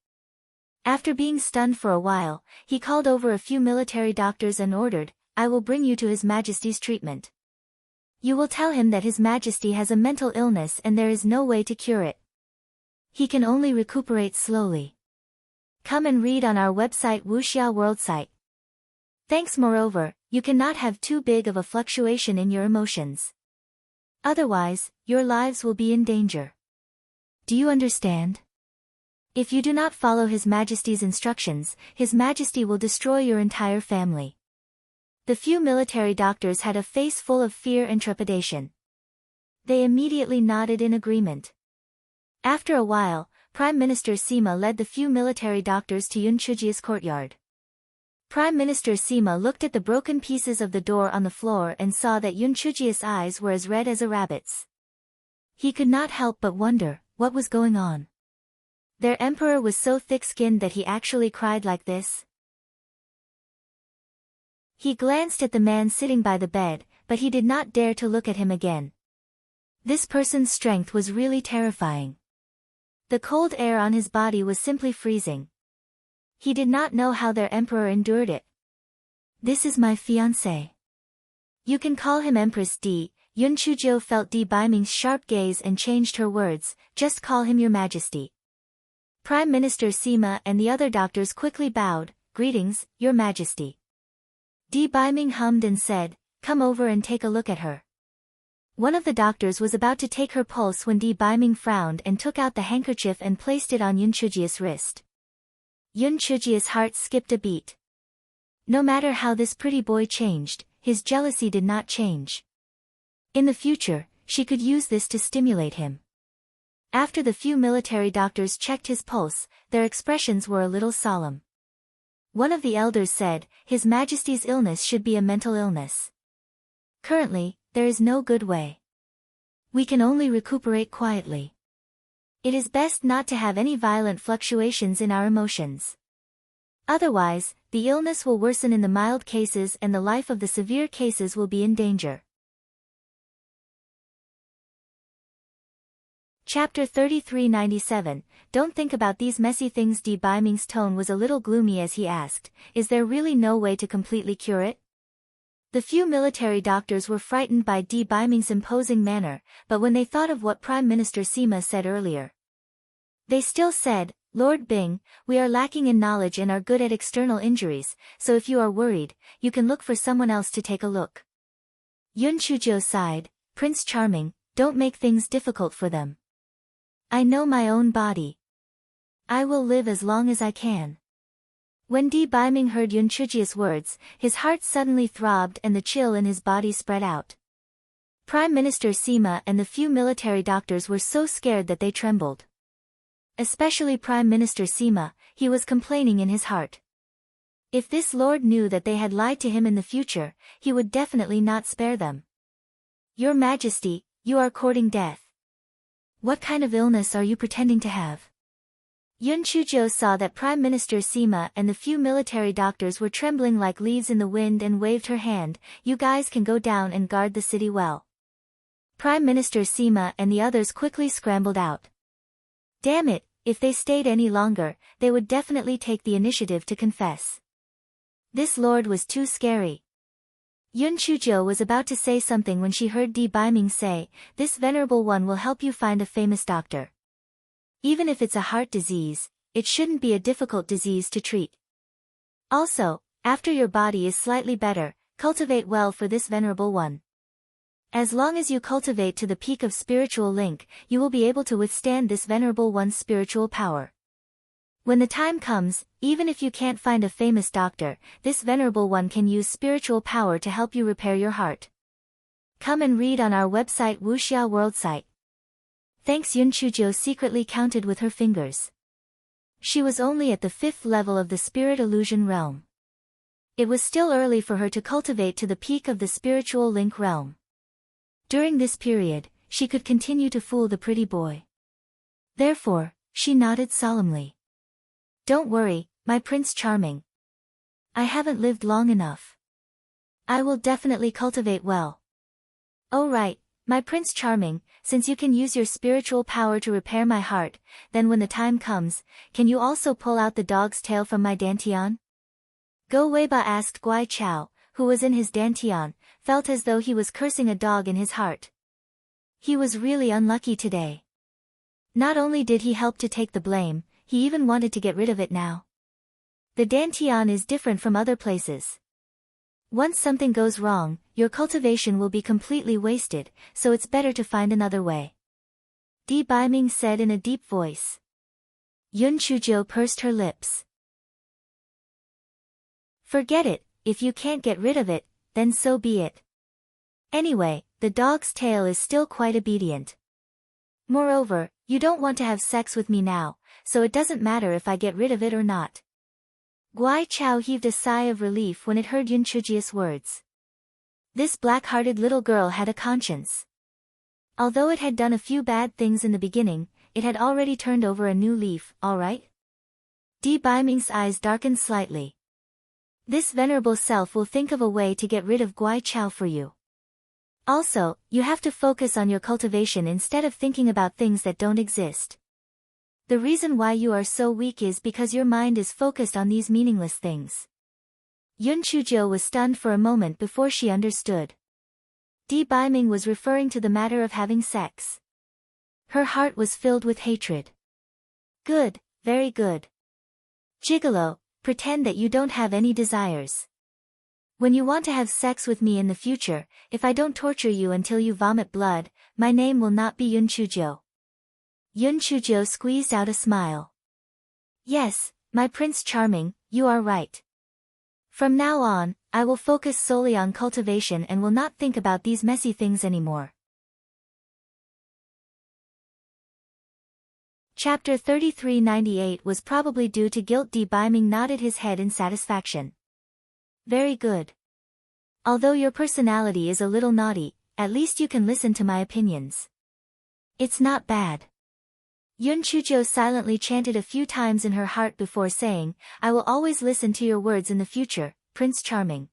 After being stunned for a while, he called over a few military doctors and ordered, I will bring you to His Majesty's treatment. You will tell him that His Majesty has a mental illness and there is no way to cure it. He can only recuperate slowly. Come and read on our website Wuxia World site. Thanks. Moreover, you cannot have too big of a fluctuation in your emotions. Otherwise, your lives will be in danger. Do you understand? If you do not follow His Majesty's instructions, His Majesty will destroy your entire family. The few military doctors had a face full of fear and trepidation. They immediately nodded in agreement. After a while, Prime Minister Sima led the few military doctors to Yun Chujia's courtyard. Prime Minister Sima looked at the broken pieces of the door on the floor and saw that Yun Chujia's eyes were as red as a rabbit's. He could not help but wonder, what was going on? Their emperor was so thick-skinned that he actually cried like this. He glanced at the man sitting by the bed, but he did not dare to look at him again. This person's strength was really terrifying. The cold air on his body was simply freezing. He did not know how their emperor endured it. This is my fiancé. You can call him Empress D. Yun Chuzhou felt Di Baiming's sharp gaze and changed her words, just call him Your Majesty. Prime Minister Sima and the other doctors quickly bowed, "Greetings, Your Majesty." Di Baiming hummed and said, "Come over and take a look at her." One of the doctors was about to take her pulse when Di Baiming frowned and took out the handkerchief and placed it on Yun Chujia's wrist. Yun Chujia's heart skipped a beat. No matter how this pretty boy changed, his jealousy did not change. In the future, she could use this to stimulate him. After the few military doctors checked his pulse, their expressions were a little solemn. One of the elders said, "His Majesty's illness should be a mental illness. Currently, there is no good way. We can only recuperate quietly. It is best not to have any violent fluctuations in our emotions. Otherwise, the illness will worsen in the mild cases and the life of the severe cases will be in danger." Chapter 3397, Don't think about these messy things. Di Baiming's tone was a little gloomy as he asked, "Is there really no way to completely cure it?" The few military doctors were frightened by Di Baiming's imposing manner, but when they thought of what Prime Minister Sima said earlier, they still said, "Lord Bing, we are lacking in knowledge and are good at external injuries, so if you are worried, you can look for someone else to take a look." Yun Chuzhou sighed, "Prince Charming, don't make things difficult for them. I know my own body. I will live as long as I can." When Di Baiming heard Yun Chujia's words, his heart suddenly throbbed and the chill in his body spread out. Prime Minister Sima and the few military doctors were so scared that they trembled. Especially Prime Minister Sima, he was complaining in his heart. If this lord knew that they had lied to him in the future, he would definitely not spare them. "Your Majesty, you are courting death. What kind of illness are you pretending to have?" Yun Chuzhou saw that Prime Minister Sima and the few military doctors were trembling like leaves in the wind and waved her hand, "You guys can go down and guard the city well." Prime Minister Sima and the others quickly scrambled out. Damn it, if they stayed any longer, they would definitely take the initiative to confess. This lord was too scary. Yun Chuzhou was about to say something when she heard Di Baiming say, "This venerable one will help you find a famous doctor. Even if it's a heart disease, it shouldn't be a difficult disease to treat. Also, after your body is slightly better, cultivate well for this venerable one. As long as you cultivate to the peak of spiritual link, you will be able to withstand this venerable one's spiritual power. When the time comes, even if you can't find a famous doctor, this venerable one can use spiritual power to help you repair your heart. Come and read on our website Wuxia World site." Thanks. Yun Chuzhou secretly counted with her fingers. She was only at the 5th level of the spirit illusion realm. It was still early for her to cultivate to the peak of the spiritual link realm. During this period, she could continue to fool the pretty boy. Therefore, she nodded solemnly. "Don't worry, my Prince Charming. I haven't lived long enough. I will definitely cultivate well." "Oh right, my Prince Charming, since you can use your spiritual power to repair my heart, then when the time comes, can you also pull out the dog's tail from my dantian?" Go Weiba asked. Guai Chao, who was in his dantian, felt as though he was cursing a dog in his heart. He was really unlucky today. Not only did he help to take the blame, he even wanted to get rid of it now. The dantian is different from other places. Once something goes wrong, your cultivation will be completely wasted, so it's better to find another way. Di Baiming said in a deep voice. Yun Chuzhou pursed her lips. "Forget it, if you can't get rid of it, then so be it. Anyway, the dog's tail is still quite obedient. Moreover, you don't want to have sex with me now, so it doesn't matter if I get rid of it or not." Guai Chao heaved a sigh of relief when it heard Yun Chujia's words. This black-hearted little girl had a conscience. Although it had done a few bad things in the beginning, it had already turned over a new leaf, all right? Di Baiming's eyes darkened slightly. This venerable self will think of a way to get rid of Guai Chao for you. Also, you have to focus on your cultivation instead of thinking about things that don't exist. The reason why you are so weak is because your mind is focused on these meaningless things. Yun Chuzhou was stunned for a moment before she understood. Di Baiming was referring to the matter of having sex. Her heart was filled with hatred. Good, very good. Gigolo, pretend that you don't have any desires. When you want to have sex with me in the future, if I don't torture you until you vomit blood, my name will not be Yun Chujo. Yun Chujo squeezed out a smile. Yes, my Prince Charming, you are right. From now on, I will focus solely on cultivation and will not think about these messy things anymore. Chapter 3398 was probably due to guilt. Biming nodded his head in satisfaction. Very good. Although your personality is a little naughty, at least you can listen to my opinions. It's not bad. Yun Chujo silently chanted a few times in her heart before saying, I will always listen to your words in the future, Prince Charming.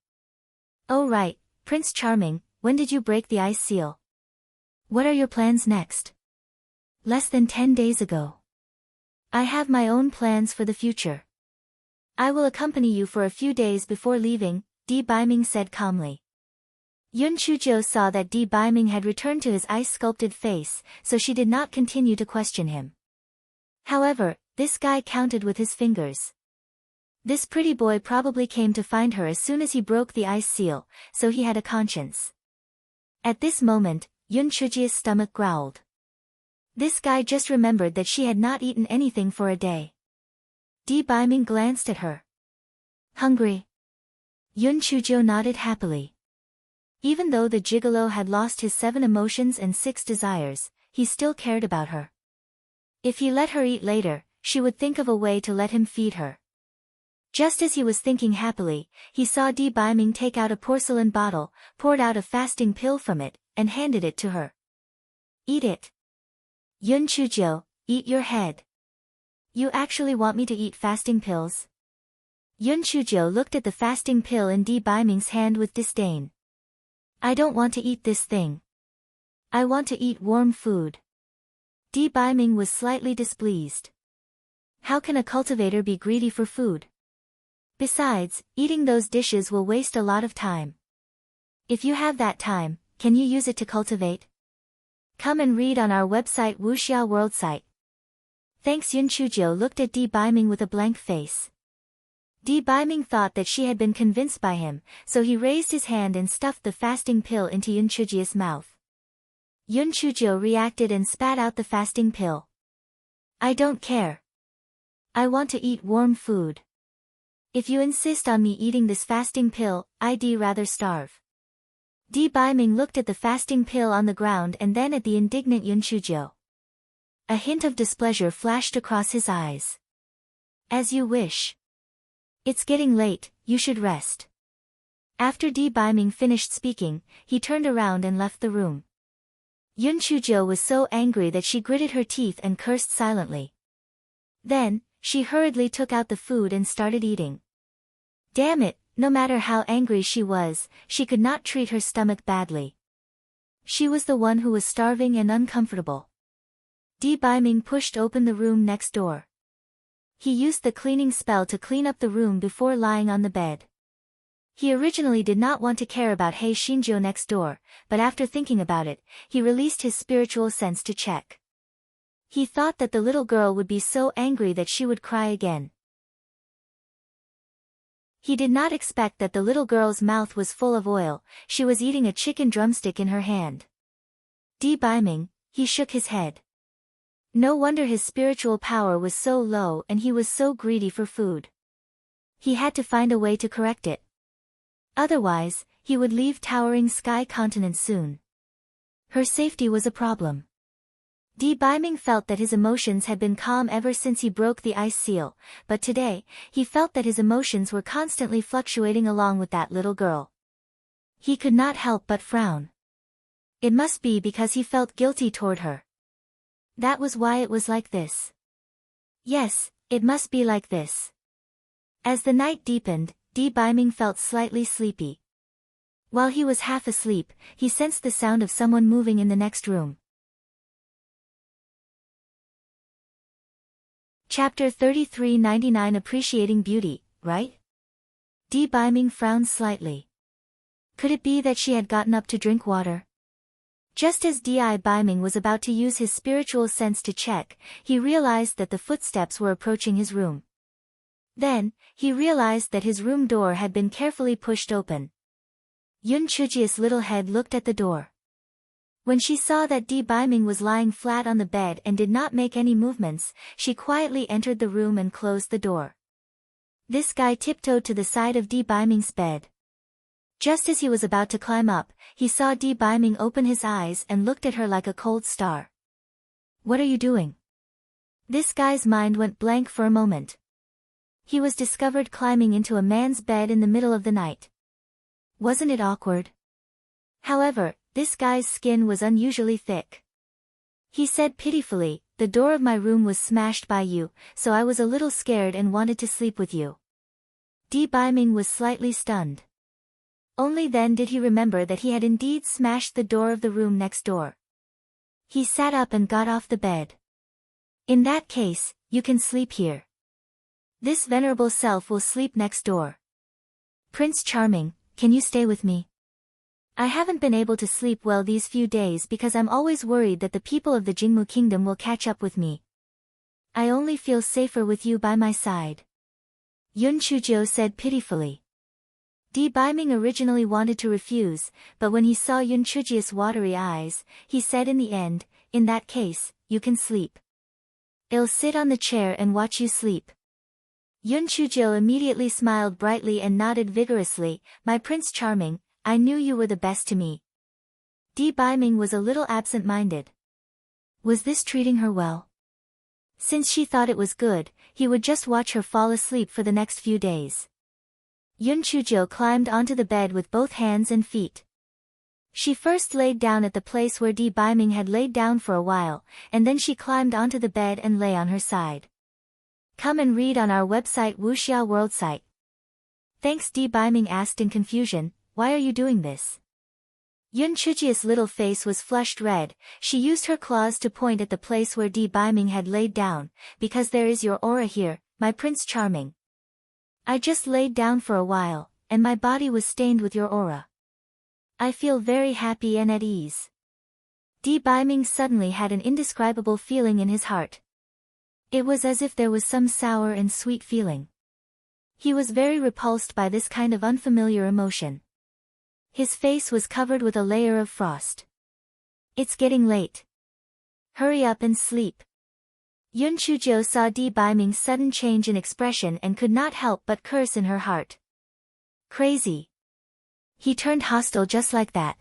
Oh right, Prince Charming, when did you break the ice seal? What are your plans next? Less than 10 days ago. I have my own plans for the future. I will accompany you for a few days before leaving, Biming said calmly. Yun Chujo saw that Biming had returned to his ice-sculpted face, so she did not continue to question him. However, this guy counted with his fingers. This pretty boy probably came to find her as soon as he broke the ice seal, so he had a conscience. At this moment, Yun Chujia's stomach growled. This guy just remembered that she had not eaten anything for a day. Biming glanced at her. Hungry? Yun Chujo nodded happily. Even though the gigolo had lost his 7 emotions and 6 desires, he still cared about her. If he let her eat later, she would think of a way to let him feed her. Just as he was thinking happily, he saw Biming take out a porcelain bottle, poured out a fasting pill from it, and handed it to her. Eat it. Yun Chujo, eat your head. You actually want me to eat fasting pills? Yun Chujo looked at the fasting pill in Biming's hand with disdain. I don't want to eat this thing. I want to eat warm food. Biming was slightly displeased. How can a cultivator be greedy for food? Besides, eating those dishes will waste a lot of time. If you have that time, can you use it to cultivate? Come and read on our website Wuxia World site. Thanks. Yun Chujo looked at Biming with a blank face. Biming thought that she had been convinced by him, so he raised his hand and stuffed the fasting pill into Yun Chujia's mouth. Yun Chujo reacted and spat out the fasting pill. I don't care. I want to eat warm food. If you insist on me eating this fasting pill, I'd rather starve. Biming looked at the fasting pill on the ground and then at the indignant Yun Chujo. A hint of displeasure flashed across his eyes. As you wish. It's getting late, you should rest. After Biming finished speaking, he turned around and left the room. Yun Chujo was so angry that she gritted her teeth and cursed silently. Then, she hurriedly took out the food and started eating. Damn it, no matter how angry she was, she could not treat her stomach badly. She was the one who was starving and uncomfortable. Biming pushed open the room next door. He used the cleaning spell to clean up the room before lying on the bed. He originally did not want to care about Hei Shinjo next door, but after thinking about it, he released his spiritual sense to check. He thought that the little girl would be so angry that she would cry again. He did not expect that the little girl's mouth was full of oil. She was eating a chicken drumstick in her hand. Biming, he shook his head. No wonder his spiritual power was so low and he was so greedy for food. He had to find a way to correct it. Otherwise, he would leave Towering Sky Continent soon. Her safety was a problem. Biming felt that his emotions had been calm ever since he broke the ice seal, but today, he felt that his emotions were constantly fluctuating along with that little girl. He could not help but frown. It must be because he felt guilty toward her. That was why it was like this. Yes, it must be like this. As the night deepened, Biming felt slightly sleepy. While he was half asleep, he sensed the sound of someone moving in the next room. Chapter 3399 Appreciating Beauty, right? Biming frowned slightly. Could it be that she had gotten up to drink water? Just as Biming was about to use his spiritual sense to check, he realized that the footsteps were approaching his room. Then, he realized that his room door had been carefully pushed open. Yun Chujia's little head looked at the door. When she saw that Di Biming was lying flat on the bed and did not make any movements, she quietly entered the room and closed the door. This guy tiptoed to the side of Di Biming's bed. Just as he was about to climb up, he saw Di Biming open his eyes and looked at her like a cold star. "What are you doing?" This guy's mind went blank for a moment. He was discovered climbing into a man's bed in the middle of the night. Wasn't it awkward? However, this guy's skin was unusually thick. He said pitifully, "The door of my room was smashed by you, so I was a little scared and wanted to sleep with you." Di Biming was slightly stunned. Only then did he remember that he had indeed smashed the door of the room next door. He sat up and got off the bed. "In that case, you can sleep here. This venerable self will sleep next door. Prince Charming, can you stay with me? I haven't been able to sleep well these few days because I'm always worried that the people of the Jingmu Kingdom will catch up with me. I only feel safer with you by my side." Yun Chuzhou said pitifully. Di Biming originally wanted to refuse, but when he saw Yun Chujia's watery eyes, he said in the end, "In that case, you can sleep. I'll sit on the chair and watch you sleep." Yun Chuzhou immediately smiled brightly and nodded vigorously, "My Prince Charming, I knew you were the best to me." Di Biming was a little absent-minded. Was this treating her well? Since she thought it was good, he would just watch her fall asleep for the next few days. Yun Chuzhou climbed onto the bed with both hands and feet. She first laid down at the place where Di Biming had laid down for a while, and then she climbed onto the bed and lay on her side. Come and read on our website Wuxia World site. Thanks. Di Biming asked in confusion, "Why are you doing this?" Yun Chujia's little face was flushed red. She used her claws to point at the place where Di Biming had laid down, "Because there is your aura here, my Prince Charming. I just laid down for a while, and my body was stained with your aura. I feel very happy and at ease." Di Biming suddenly had an indescribable feeling in his heart. It was as if there was some sour and sweet feeling. He was very repulsed by this kind of unfamiliar emotion. His face was covered with a layer of frost. "It's getting late. Hurry up and sleep." Yun Chuzhou saw Di Biming's sudden change in expression and could not help but curse in her heart. Crazy. He turned hostile just like that.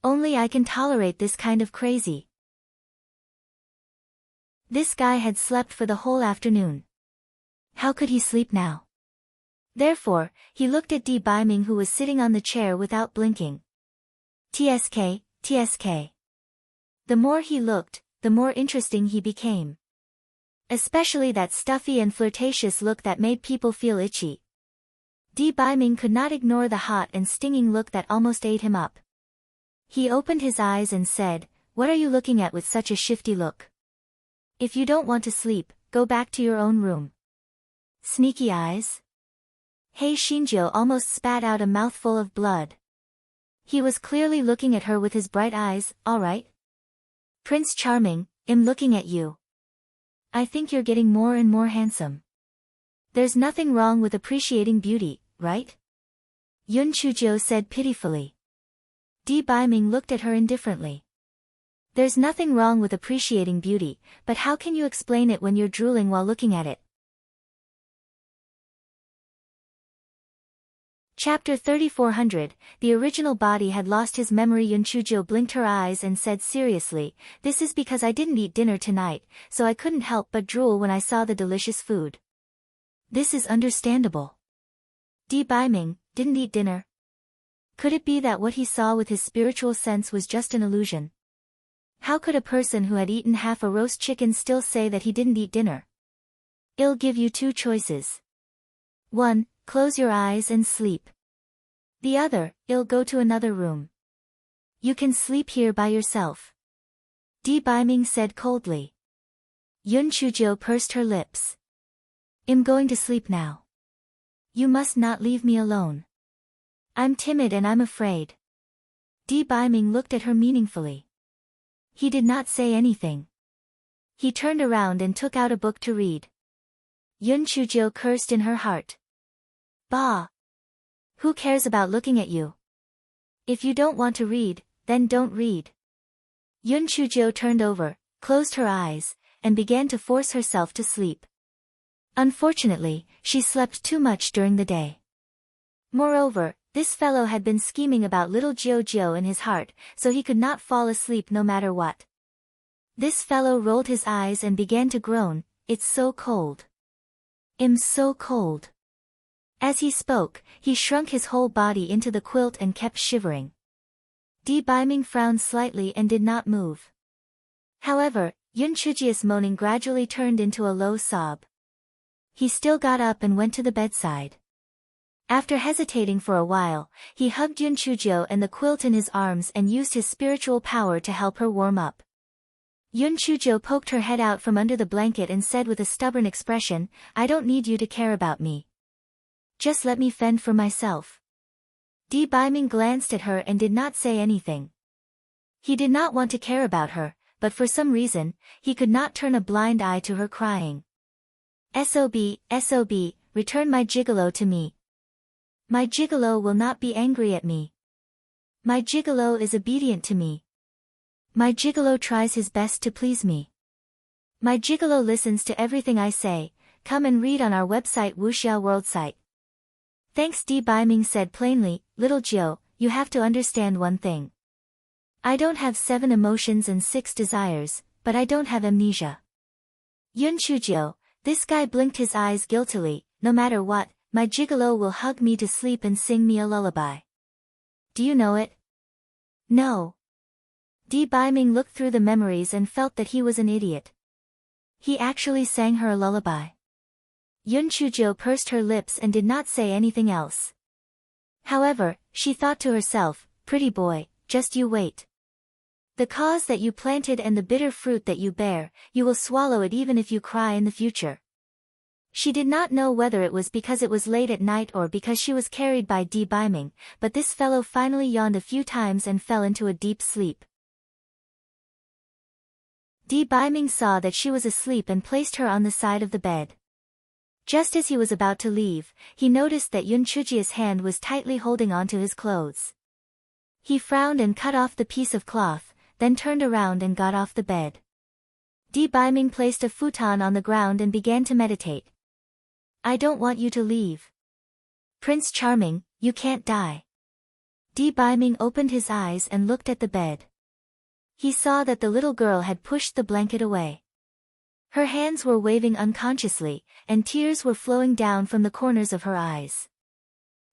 Only I can tolerate this kind of crazy. This guy had slept for the whole afternoon. How could he sleep now? Therefore, he looked at Di Biming who was sitting on the chair without blinking. TSK, TSK. The more he looked, the more interesting he became. Especially that stuffy and flirtatious look that made people feel itchy. Di Biming could not ignore the hot and stinging look that almost ate him up. He opened his eyes and said, "What are you looking at with such a shifty look? If you don't want to sleep, go back to your own room." Sneaky eyes? Hei Xinjiu almost spat out a mouthful of blood. He was clearly looking at her with his bright eyes. "All right. Prince Charming, I'm looking at you. I think you're getting more and more handsome. There's nothing wrong with appreciating beauty, right?" Yun Chuzhou said pitifully. Di Biming looked at her indifferently. "There's nothing wrong with appreciating beauty, but how can you explain it when you're drooling while looking at it?" Chapter 3400, The original body had lost his memory. Yun Chuzhou blinked her eyes and said seriously, "This is because I didn't eat dinner tonight, so I couldn't help but drool when I saw the delicious food." This is understandable. Di Biming didn't eat dinner. Could it be that what he saw with his spiritual sense was just an illusion? How could a person who had eaten half a roast chicken still say that he didn't eat dinner? I'll give you two choices. 1. Close your eyes and sleep. The other, I'll go to another room. You can sleep here by yourself. Di Biming said coldly. Yun Chuzhou pursed her lips. I'm going to sleep now. You must not leave me alone. I'm timid and I'm afraid. Di Biming looked at her meaningfully. He did not say anything. He turned around and took out a book to read. Yun Chujio cursed in her heart. Bah! Who cares about looking at you? If you don't want to read, then don't read. Yun Chujio turned over, closed her eyes, and began to force herself to sleep. Unfortunately, she slept too much during the day. Moreover, this fellow had been scheming about little Jiao in his heart, so he could not fall asleep no matter what. This fellow rolled his eyes and began to groan, "It's so cold. I'm so cold." As he spoke, he shrunk his whole body into the quilt and kept shivering. Di Baiming frowned slightly and did not move. However, Yun Chujio's moaning gradually turned into a low sob. He still got up and went to the bedside. After hesitating for a while, he hugged Yun Chujio and the quilt in his arms and used his spiritual power to help her warm up. Yun Chujio poked her head out from under the blanket and said with a stubborn expression, "I don't need you to care about me. Just let me fend for myself." Di Baiming glanced at her and did not say anything. He did not want to care about her, but for some reason, he could not turn a blind eye to her crying. "SOB, SOB, return my gigolo to me. My gigolo will not be angry at me. My gigolo is obedient to me. My gigolo tries his best to please me. My gigolo listens to everything I say. Come and read on our website Wuxia World site." Thanks, Di Baiming said plainly, "Little Jiao, you have to understand one thing. I don't have 7 emotions and 6 desires, but I don't have amnesia." Yun Chujio, this guy blinked his eyes guiltily, "No matter what, my gigolo will hug me to sleep and sing me a lullaby. Do you know it?" "No." Di Baiming looked through the memories and felt that he was an idiot. He actually sang her a lullaby. Yun Chujio pursed her lips and did not say anything else. However, she thought to herself, "Pretty boy, just you wait. The cause that you planted and the bitter fruit that you bear, you will swallow it even if you cry in the future." She did not know whether it was because it was late at night or because she was carried by Di Baiming, but this fellow finally yawned a few times and fell into a deep sleep. Di Baiming saw that she was asleep and placed her on the side of the bed. Just as he was about to leave, he noticed that Yun Chujio's hand was tightly holding onto his clothes. He frowned and cut off the piece of cloth, then turned around and got off the bed. Di Baiming placed a futon on the ground and began to meditate. "I don't want you to leave. Prince Charming, you can't die." Di Baiming opened his eyes and looked at the bed. He saw that the little girl had pushed the blanket away. Her hands were waving unconsciously, and tears were flowing down from the corners of her eyes.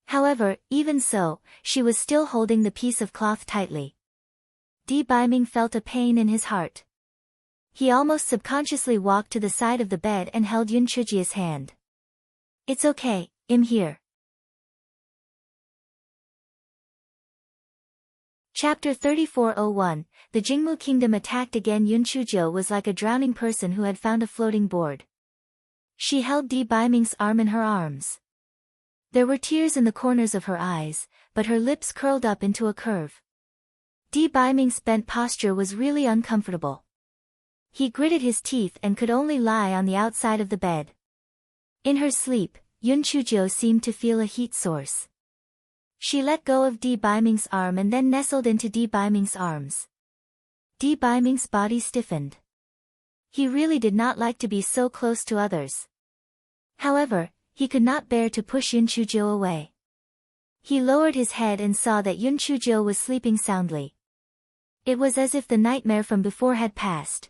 However, even so, she was still holding the piece of cloth tightly. Di Baiming felt a pain in his heart. He almost subconsciously walked to the side of the bed and held Yun Chujio's hand. "It's okay, I'm here." Chapter 3401, The Jingmu Kingdom attacked again. Yun Chujio was like a drowning person who had found a floating board. She held Di Baiming's arm in her arms. There were tears in the corners of her eyes, but her lips curled up into a curve. Di Baiming's bent posture was really uncomfortable. He gritted his teeth and could only lie on the outside of the bed. In her sleep, Yun Chujio seemed to feel a heat source. She let go of Di Baiming's arm and then nestled into Di Baiming's arms. Di Baiming's body stiffened. He really did not like to be so close to others. However, he could not bear to push Yun Chujio away. He lowered his head and saw that Yun Chujio was sleeping soundly. It was as if the nightmare from before had passed.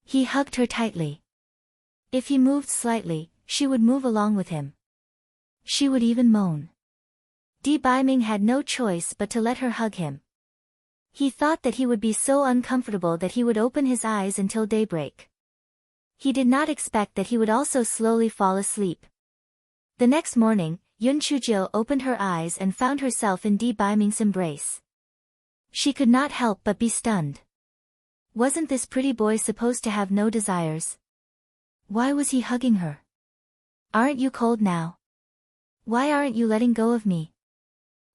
He hugged her tightly. If he moved slightly, she would move along with him. She would even moan. Di Baiming had no choice but to let her hug him. He thought that he would be so uncomfortable that he would open his eyes until daybreak. He did not expect that he would also slowly fall asleep. The next morning, Yun Chujio opened her eyes and found herself in Di Baiming's embrace. She could not help but be stunned. Wasn't this pretty boy supposed to have no desires? Why was he hugging her? Aren't you cold now? Why aren't you letting go of me?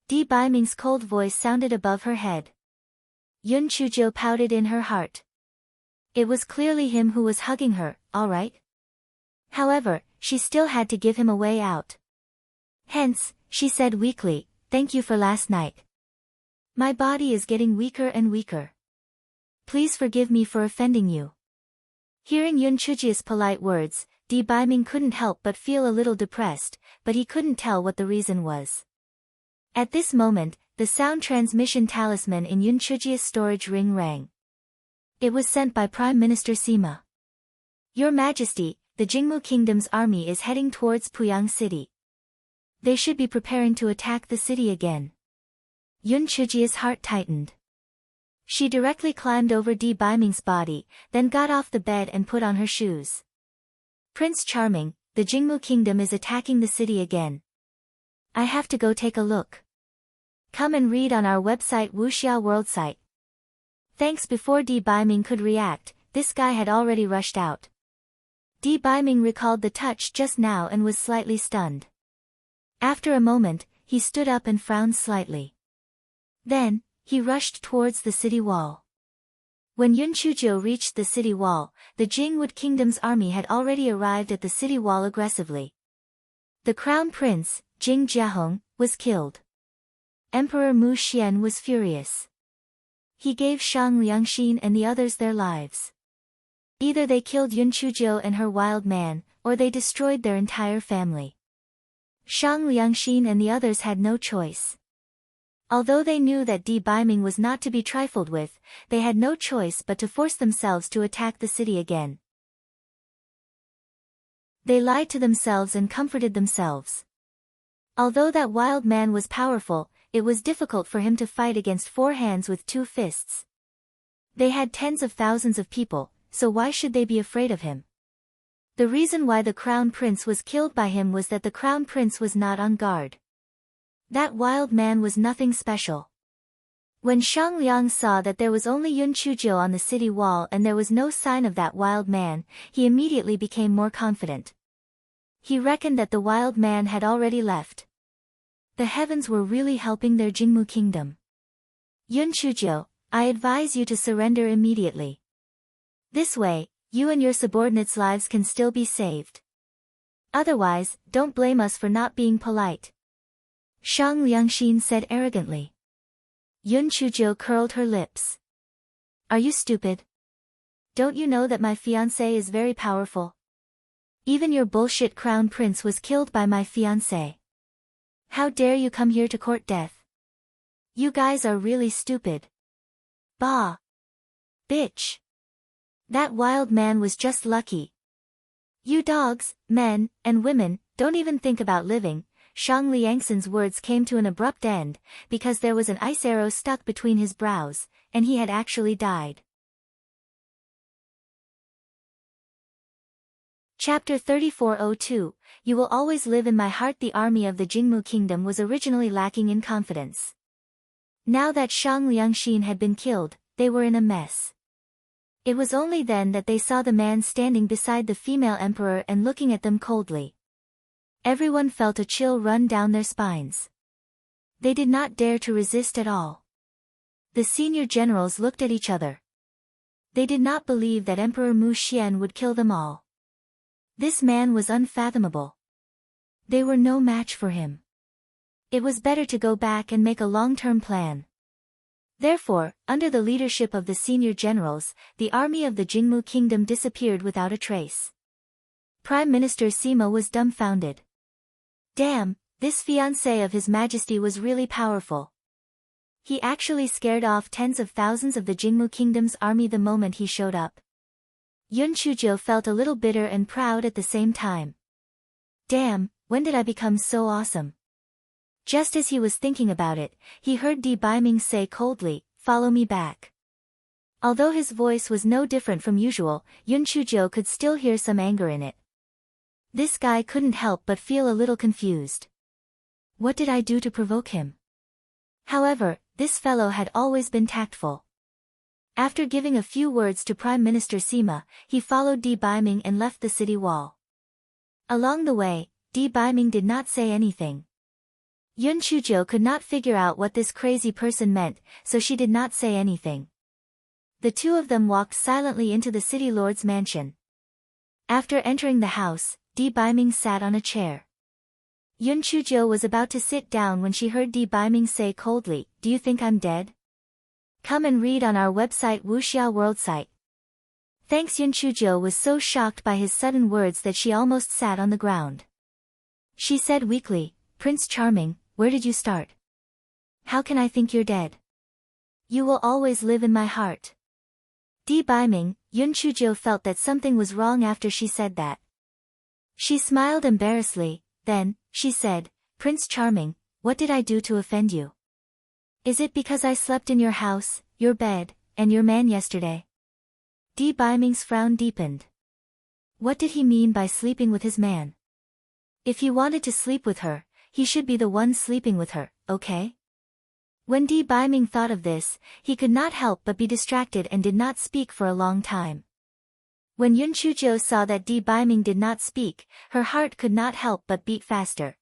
Di Baiming's cold voice sounded above her head. Yun Chujio pouted in her heart. It was clearly him who was hugging her, all right. However, she still had to give him a way out. Hence, she said weakly, "Thank you for last night. My body is getting weaker and weaker. Please forgive me for offending you." Hearing Yun Chujia's polite words, Di Baiming couldn't help but feel a little depressed, but he couldn't tell what the reason was. At this moment, the sound transmission talisman in Yun Chujia's storage ring rang. It was sent by Prime Minister Sima. "Your Majesty, the Jingmu Kingdom's army is heading towards Puyang City. They should be preparing to attack the city again." Yun Chujia's heart tightened. She directly climbed over Di Baiming's body, then got off the bed and put on her shoes. "Prince Charming, the Jingmu Kingdom is attacking the city again. I have to go take a look. Come and read on our website Wuxia World site." Thanks. Before Di Baiming could react, this guy had already rushed out. Di Baiming recalled the touch just now and was slightly stunned. After a moment, he stood up and frowned slightly. Then, he rushed towards the city wall. When Yun Chuzhou reached the city wall, the Jingwood Kingdom's army had already arrived at the city wall aggressively. The Crown Prince, Jing Jiahong, was killed. Emperor Mu Xian was furious. He gave Shang Liangxin and the others their lives. Either they killed Yun Chuzhou and her wild man, or they destroyed their entire family. Shang Liangxin and the others had no choice. Although they knew that Di Baiming was not to be trifled with, they had no choice but to force themselves to attack the city again. They lied to themselves and comforted themselves. Although that wild man was powerful, it was difficult for him to fight against four hands with two fists. They had tens of thousands of people, so why should they be afraid of him? The reason why the Crown Prince was killed by him was that the Crown Prince was not on guard. That wild man was nothing special. When Shang Liang saw that there was only Yun Chuzhou on the city wall and there was no sign of that wild man, he immediately became more confident. He reckoned that the wild man had already left. The heavens were really helping their Jingmu Kingdom. "Yun Chuzhou, I advise you to surrender immediately. This way, you and your subordinates' lives can still be saved. Otherwise, don't blame us for not being polite," Shang Liangxin said arrogantly. Yun Chuzhou curled her lips. "Are you stupid? Don't you know that my fiancé is very powerful? Even your bullshit crown prince was killed by my fiancé. How dare you come here to court death? You guys are really stupid. Bah! Bitch! That wild man was just lucky. You dogs, men, and women, don't even think about living." Shang Liangxin's words came to an abrupt end, because there was an ice arrow stuck between his brows, and he had actually died. Chapter 3402, You Will Always Live in My Heart. The army of the Jingmu Kingdom was originally lacking in confidence. Now that Shang Liangxin had been killed, they were in a mess. It was only then that they saw the man standing beside the female emperor and looking at them coldly. Everyone felt a chill run down their spines. They did not dare to resist at all. The senior generals looked at each other. They did not believe that Emperor Mu Xian would kill them all. This man was unfathomable. They were no match for him. It was better to go back and make a long-term plan. Therefore, under the leadership of the senior generals, the army of the Jingmu Kingdom disappeared without a trace. Prime Minister Sima was dumbfounded. Damn, this fiancé of His Majesty was really powerful. He actually scared off tens of thousands of the Jingmu Kingdom's army the moment he showed up. Yun Chuzhou felt a little bitter and proud at the same time. Damn, when did I become so awesome? Just as he was thinking about it, he heard Di Baiming say coldly, "Follow me back." Although his voice was no different from usual, Yun Chuzhou could still hear some anger in it. This guy couldn't help but feel a little confused. What did I do to provoke him? However, this fellow had always been tactful. After giving a few words to Prime Minister Sima, he followed Di Baiming and left the city wall. Along the way, Di Baiming did not say anything. Yun Chuzhou could not figure out what this crazy person meant, so she did not say anything. The two of them walked silently into the city lord's mansion. After entering the house, Di Baiming sat on a chair. Yun Chujo was about to sit down when she heard Di Baiming say coldly, "Do you think I'm dead? Come and read on our website Wuxia World site." Thanks. Yun Chujo was so shocked by his sudden words that she almost sat on the ground. She said weakly, "Prince Charming, where did you start? How can I think you're dead? You will always live in my heart." Di Baiming, Yun Chujo felt that something was wrong after she said that. She smiled embarrassedly, then, she said, "Prince Charming, what did I do to offend you? Is it because I slept in your house, your bed, and your man yesterday?" Di Baiming's frown deepened. What did he mean by sleeping with his man? If he wanted to sleep with her, he should be the one sleeping with her, okay? When Di Baiming thought of this, he could not help but be distracted and did not speak for a long time. When Yun Chujo saw that Di Baiming did not speak, her heart could not help but beat faster.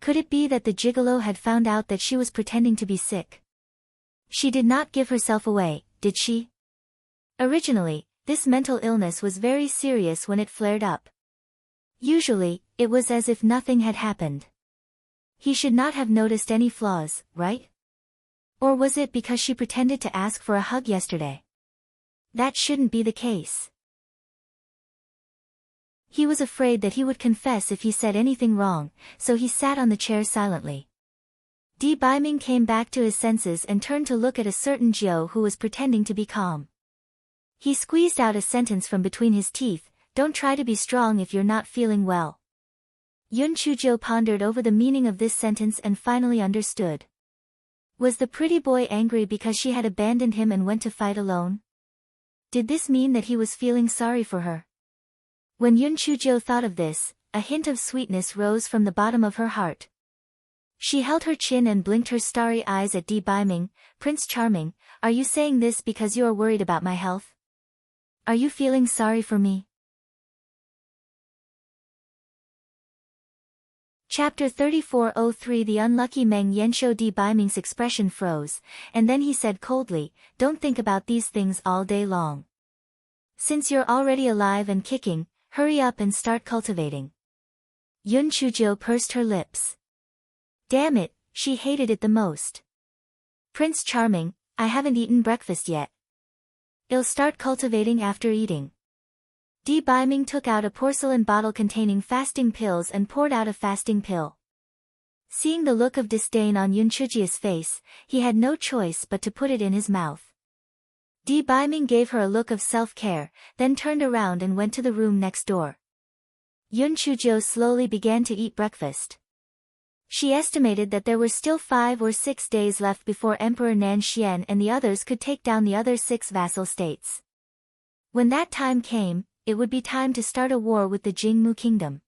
Could it be that the gigolo had found out that she was pretending to be sick? She did not give herself away, did she? Originally, this mental illness was very serious when it flared up. Usually, it was as if nothing had happened. He should not have noticed any flaws, right? Or was it because she pretended to ask for a hug yesterday? That shouldn't be the case. He was afraid that he would confess if he said anything wrong, so he sat on the chair silently. Di Baiming came back to his senses and turned to look at a certain Jiao who was pretending to be calm. He squeezed out a sentence from between his teeth, "Don't try to be strong if you're not feeling well." Yun Chujo pondered over the meaning of this sentence and finally understood. Was the pretty boy angry because she had abandoned him and went to fight alone? Did this mean that he was feeling sorry for her? When Yun Chujo thought of this, a hint of sweetness rose from the bottom of her heart. She held her chin and blinked her starry eyes at Di Baiming. "Prince Charming, are you saying this because you are worried about my health? Are you feeling sorry for me?" Chapter 3403. The unlucky Meng Yanshou. Di Baiming's expression froze, and then he said coldly, "Don't think about these things all day long. Since you're already alive and kicking, hurry up and start cultivating." Yun Chujo pursed her lips. Damn it, she hated it the most. "Prince Charming, I haven't eaten breakfast yet. I'll start cultivating after eating." Di Baiming took out a porcelain bottle containing fasting pills and poured out a fasting pill. Seeing the look of disdain on Yun Chujia's face, he had no choice but to put it in his mouth. Di Baiming gave her a look of self-care, then turned around and went to the room next door. Yun Chujo slowly began to eat breakfast. She estimated that there were still 5 or 6 days left before Emperor Nanxian and the others could take down the other 6 vassal states. When that time came, it would be time to start a war with the Jingmu kingdom.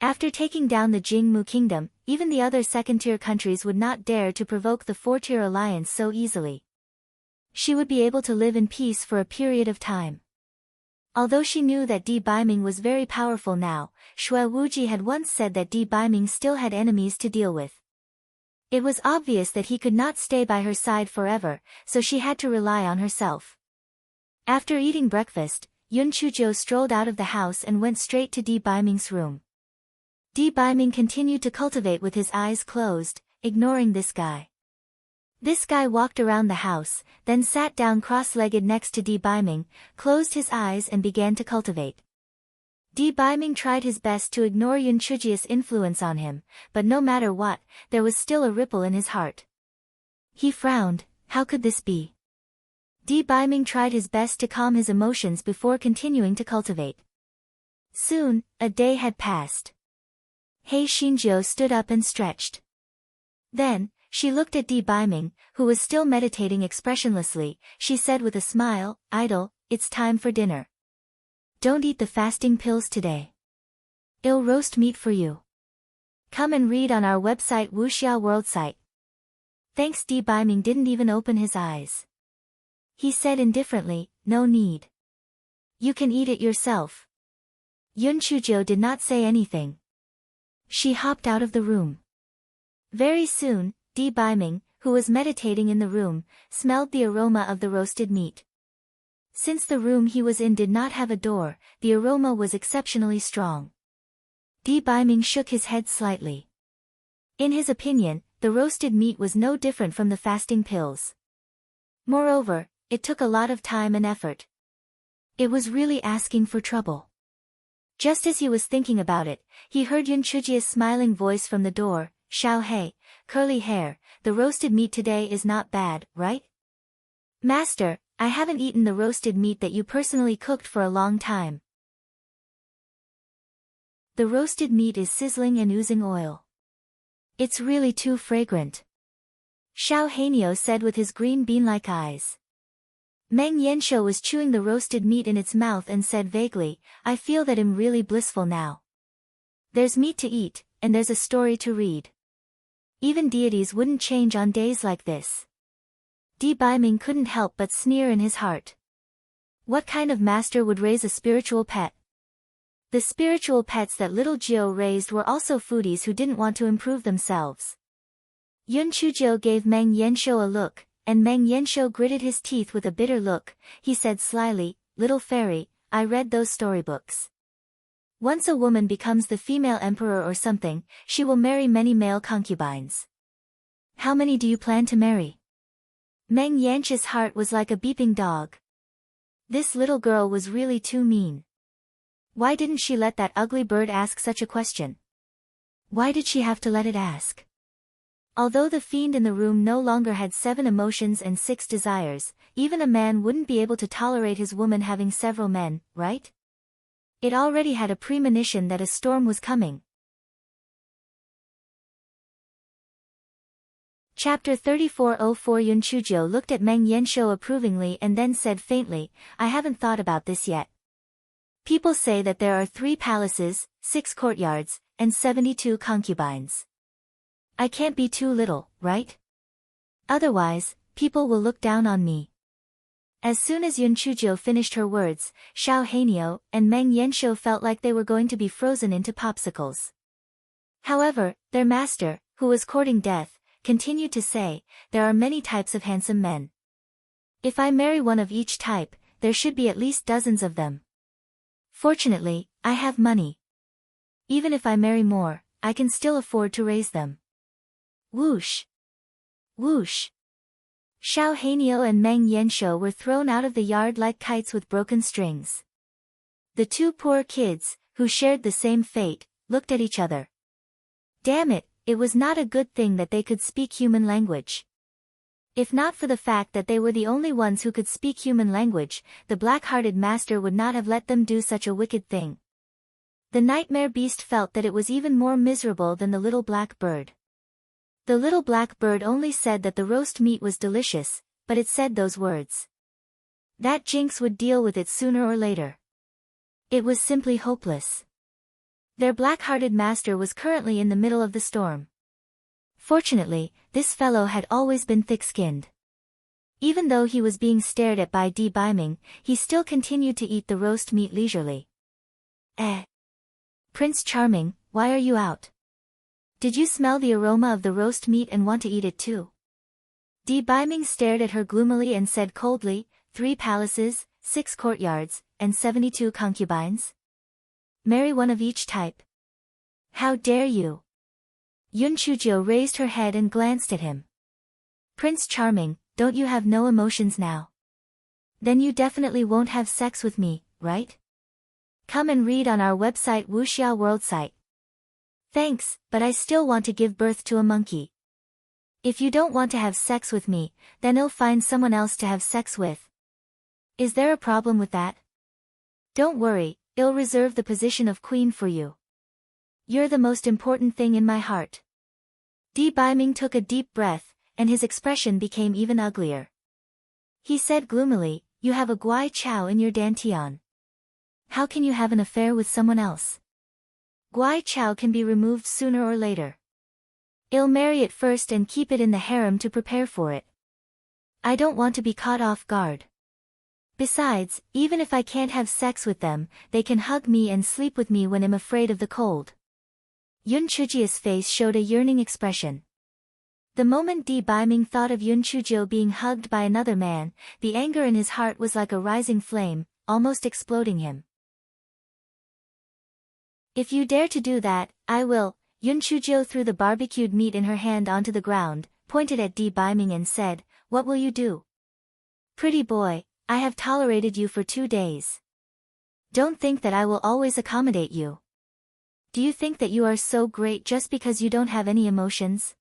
After taking down the Jingmu kingdom, even the other second-tier countries would not dare to provoke the 4-tier alliance so easily. She would be able to live in peace for a period of time. Although she knew that Di Baiming was very powerful now, Shui Wuji had once said that Di Baiming still had enemies to deal with. It was obvious that he could not stay by her side forever, so she had to rely on herself. After eating breakfast, Yun Chujo strolled out of the house and went straight to Di Baiming's room. Di Baiming continued to cultivate with his eyes closed, ignoring this guy. This guy walked around the house, then sat down cross-legged next to Di Baiming, closed his eyes and began to cultivate. Di Baiming tried his best to ignore Yun Chujia's influence on him, but no matter what, there was still a ripple in his heart. He frowned. How could this be? Di Baiming tried his best to calm his emotions before continuing to cultivate. Soon, a day had passed. Hei Xinjiu stood up and stretched. Then, she looked at Di Baiming, who was still meditating expressionlessly. She said with a smile, "Idle, it's time for dinner. Don't eat the fasting pills today. I'll roast meat for you. Come and read on our website Wuxia World site." Thanks. Di Baiming didn't even open his eyes. He said indifferently, "No need. You can eat it yourself." Yun Chujo did not say anything. She hopped out of the room. Very soon, Di Baiming, who was meditating in the room, smelled the aroma of the roasted meat. Since the room he was in did not have a door, the aroma was exceptionally strong. Di Baiming shook his head slightly. In his opinion, the roasted meat was no different from the fasting pills. Moreover, it took a lot of time and effort. It was really asking for trouble. Just as he was thinking about it, he heard Yun Chujia's smiling voice from the door, "Xiao Hei, curly hair, the roasted meat today is not bad, right?" "Master, I haven't eaten the roasted meat that you personally cooked for a long time. The roasted meat is sizzling and oozing oil. It's really too fragrant," Xiao Heinio said with his green bean-like eyes. Meng Yanshou was chewing the roasted meat in its mouth and said vaguely, "I feel that I'm really blissful now. There's meat to eat, and there's a story to read. Even deities wouldn't change on days like this." Di Baiming couldn't help but sneer in his heart. What kind of master would raise a spiritual pet? The spiritual pets that little Jiu raised were also foodies who didn't want to improve themselves. Yun Chujiu gave Meng Yanshou a look, and Meng Yanshou gritted his teeth with a bitter look. He said slyly, "Little fairy, I read those storybooks. Once a woman becomes the female emperor or something, she will marry many male concubines. How many do you plan to marry?" Meng Yanshou's heart was like a beeping dog. This little girl was really too mean. Why didn't she let that ugly bird ask such a question? Why did she have to let it ask? Although the fiend in the room no longer had 7 emotions and 6 desires, even a man wouldn't be able to tolerate his woman having several men, right? It already had a premonition that a storm was coming. Chapter 3404 Yun Chujiu looked at Meng Yanshou approvingly and then said faintly, "I haven't thought about this yet. People say that there are 3 palaces, 6 courtyards, and 72 concubines. I can't be too little, right? Otherwise, people will look down on me." As soon as Yun Chujiu finished her words, Xiao Heinio and Meng Yanshou felt like they were going to be frozen into popsicles. However, their master, who was courting death, continued to say, "There are many types of handsome men. If I marry one of each type, there should be at least dozens of them. Fortunately, I have money. Even if I marry more, I can still afford to raise them." Whoosh! Whoosh! Xiao Heinio and Meng Yanshou were thrown out of the yard like kites with broken strings. The 2 poor kids, who shared the same fate, looked at each other. Damn it, it was not a good thing that they could speak human language. If not for the fact that they were the only ones who could speak human language, the black-hearted master would not have let them do such a wicked thing. The nightmare beast felt that it was even more miserable than the little black bird. The little black bird only said that the roast meat was delicious, but it said those words. That jinx would deal with it sooner or later. It was simply hopeless. Their black-hearted master was currently in the middle of the storm. Fortunately, this fellow had always been thick-skinned. Even though he was being stared at by Di Baiming, he still continued to eat the roast meat leisurely. Prince Charming, why are you out? Did you smell the aroma of the roast meat and want to eat it too?" Di Baiming stared at her gloomily and said coldly, 3 palaces, 6 courtyards, and 72 concubines? Marry one of each type. How dare you? Yun Chujiu raised her head and glanced at him. "Prince Charming, don't you have no emotions now? Then you definitely won't have sex with me, right? Come and read on our website Wuxia World site. Thanks, but I still want to give birth to a monkey. If you don't want to have sex with me, then I'll find someone else to have sex with. Is there a problem with that? Don't worry, I'll reserve the position of queen for you. You're the most important thing in my heart." Di Baiming took a deep breath, and his expression became even uglier. He said gloomily, "You have a Guai Chao in your dantian. How can you have an affair with someone else? Guai Chao can be removed sooner or later. I'll marry it first and keep it in the harem to prepare for it. I don't want to be caught off guard. Besides, even if I can't have sex with them, they can hug me and sleep with me when I'm afraid of the cold." Yun Chujiu's face showed a yearning expression. The moment Di Baiming thought of Yun Chujiu being hugged by another man, the anger in his heart was like a rising flame, almost exploding him. If you dare to do that, I will. Yun Chujo threw the barbecued meat in her hand onto the ground, pointed at Di Biming and said, "What will you do?" "Pretty boy, I have tolerated you for 2 days. Don't think that I will always accommodate you. Do you think that you are so great just because you don't have any emotions?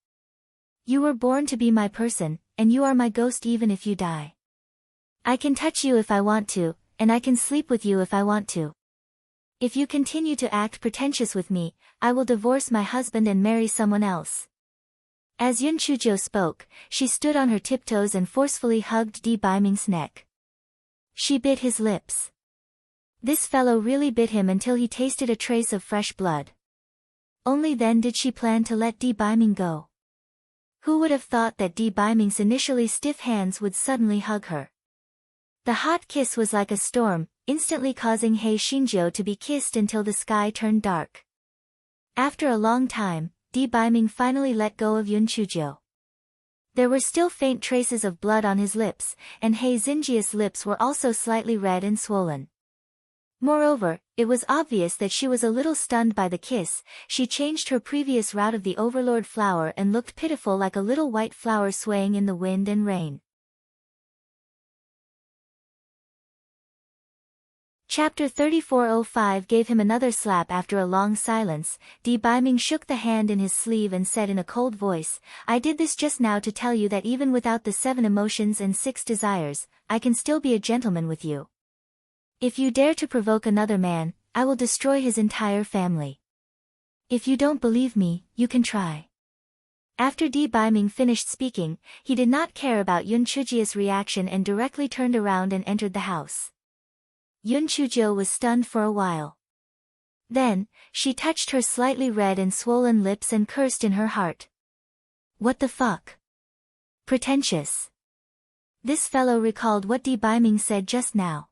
You were born to be my person, and you are my ghost even if you die. I can touch you if I want to, and I can sleep with you if I want to. If you continue to act pretentious with me, I will divorce my husband and marry someone else." As Yun Chujo spoke, she stood on her tiptoes and forcefully hugged Di Biming's neck. She bit his lips. This fellow really bit him until he tasted a trace of fresh blood. Only then did she plan to let Di Biming go. Who would have thought that Di Biming's initially stiff hands would suddenly hug her? The hot kiss was like a storm, instantly causing Hei Xinjiu to be kissed until the sky turned dark. After a long time, Di Biming finally let go of Yun Chujo. There were still faint traces of blood on his lips, and Hei Xinjiu's lips were also slightly red and swollen. Moreover, it was obvious that she was a little stunned by the kiss. She changed her previous route of the Overlord flower and looked pitiful like a little white flower swaying in the wind and rain. Chapter 3405 gave him another slap after a long silence. Di Biming shook the hand in his sleeve and said in a cold voice, "I did this just now to tell you that even without the 7 emotions and 6 desires, I can still be a gentleman with you. If you dare to provoke another man, I will destroy his entire family. If you don't believe me, you can try." After Di Biming finished speaking, he did not care about Yun Chujia's reaction and directly turned around and entered the house. Yun Chujo was stunned for a while. Then, she touched her slightly red and swollen lips and cursed in her heart. What the fuck? Pretentious. This fellow recalled what Di Biming said just now.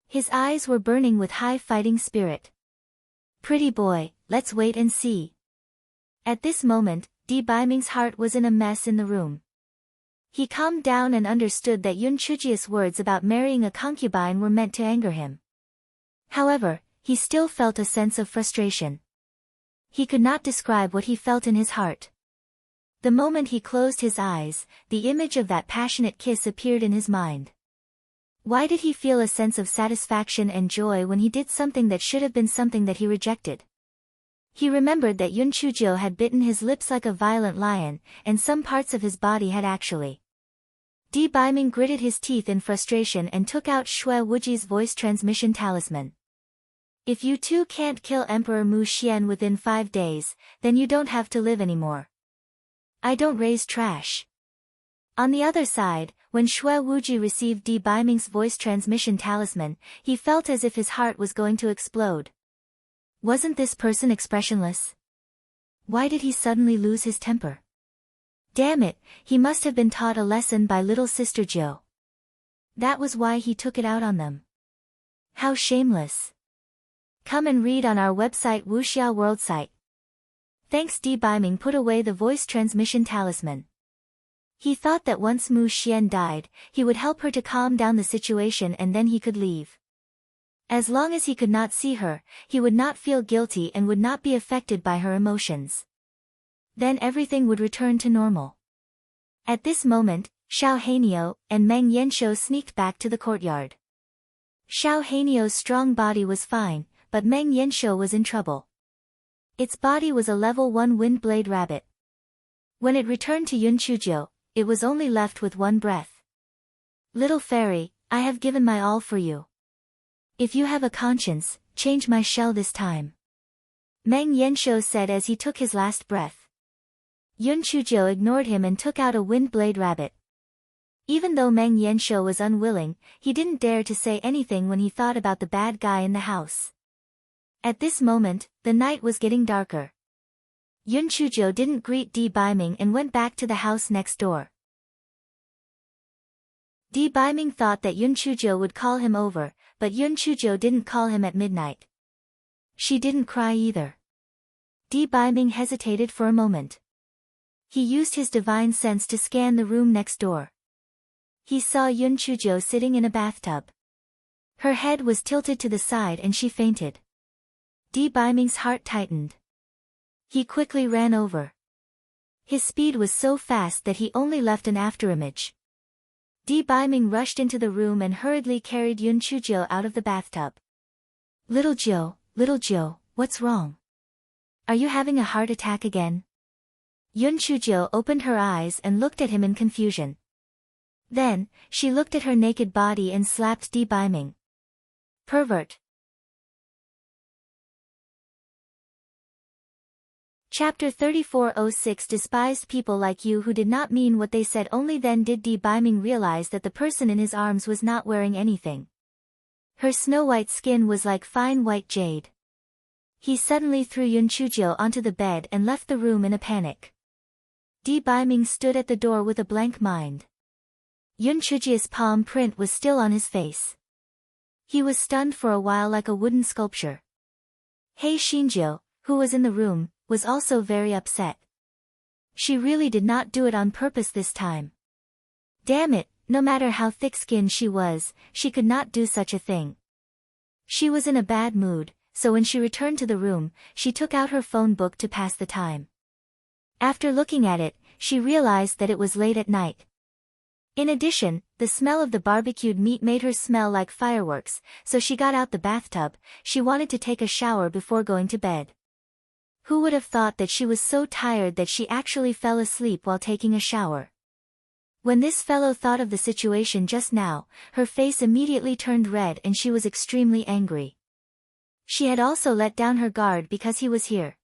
His eyes were burning with high fighting spirit. Pretty boy, let's wait and see. At this moment, Di Biming's heart was in a mess in the room. He calmed down and understood that Yun Chujia's words about marrying a concubine were meant to anger him. However, he still felt a sense of frustration. He could not describe what he felt in his heart. The moment he closed his eyes, the image of that passionate kiss appeared in his mind. Why did he feel a sense of satisfaction and joy when he did something that should have been something that he rejected? He remembered that Yun Chujo had bitten his lips like a violent lion, and some parts of his body had actually. Di Biming gritted his teeth in frustration and took out Shui Wuji's voice transmission talisman. If you two can't kill Emperor Mu Xian within 5 days, then you don't have to live anymore. I don't raise trash. On the other side, when Shui Wuji received Di Biming's voice transmission talisman, he felt as if his heart was going to explode. Wasn't this person expressionless? Why did he suddenly lose his temper? Damn it, he must have been taught a lesson by little sister Jo. That was why he took it out on them. How shameless. Come and read on our website Wuxia World site. Thanks. Di Biming put away the voice transmission talisman. He thought that once Mu Xian died, he would help her to calm down the situation and then he could leave. As long as he could not see her, he would not feel guilty and would not be affected by her emotions. Then everything would return to normal. At this moment, Xiao Hanio and Meng Yanshou sneaked back to the courtyard. Xiao Hanio's strong body was fine, but Meng Yanshou was in trouble. Its body was a level 1 Windblade rabbit. When it returned to Yun Chujo, it was only left with 1 breath. Little fairy, I have given my all for you. If you have a conscience, change my shell this time. Meng Yanshou said as he took his last breath. Yun Chujo ignored him and took out a Windblade rabbit. Even though Meng Yanshou was unwilling, he didn't dare to say anything when he thought about the bad guy in the house. At this moment, the night was getting darker. Yun Chujo didn't greet Di Biming and went back to the house next door. Di Biming thought that Yun Chujo would call him over, but Yun Chujo didn't call him at midnight. She didn't cry either. Di Biming hesitated for a moment. He used his divine sense to scan the room next door. He saw Yun Chujo sitting in a bathtub. Her head was tilted to the side and she fainted. Biming's heart tightened. He quickly ran over. His speed was so fast that he only left an afterimage. Biming rushed into the room and hurriedly carried Yun Chujio out of the bathtub. Little Joe, what's wrong? Are you having a heart attack again? Yun Chujio opened her eyes and looked at him in confusion. Then, she looked at her naked body and slapped Biming. Pervert. Chapter 3406 Despised people like you who did not mean what they said. Only then did Biming realize that the person in his arms was not wearing anything. Her snow-white skin was like fine white jade. He suddenly threw Yun Chujio onto the bed and left the room in a panic. Biming stood at the door with a blank mind. Yun Chujio's palm print was still on his face. He was stunned for a while like a wooden sculpture. Hei Shinjio, who was in the room, was also very upset. She really did not do it on purpose this time. Damn it, no matter how thick-skinned she was, she could not do such a thing. She was in a bad mood, so when she returned to the room, she took out her phone book to pass the time. After looking at it, she realized that it was late at night. In addition, the smell of the barbecued meat made her smell like fireworks, so she got out the bathtub. She wanted to take a shower before going to bed. Who would have thought that she was so tired that she actually fell asleep while taking a shower? When this fellow thought of the situation just now, her face immediately turned red and she was extremely angry. She had also let down her guard because he was here.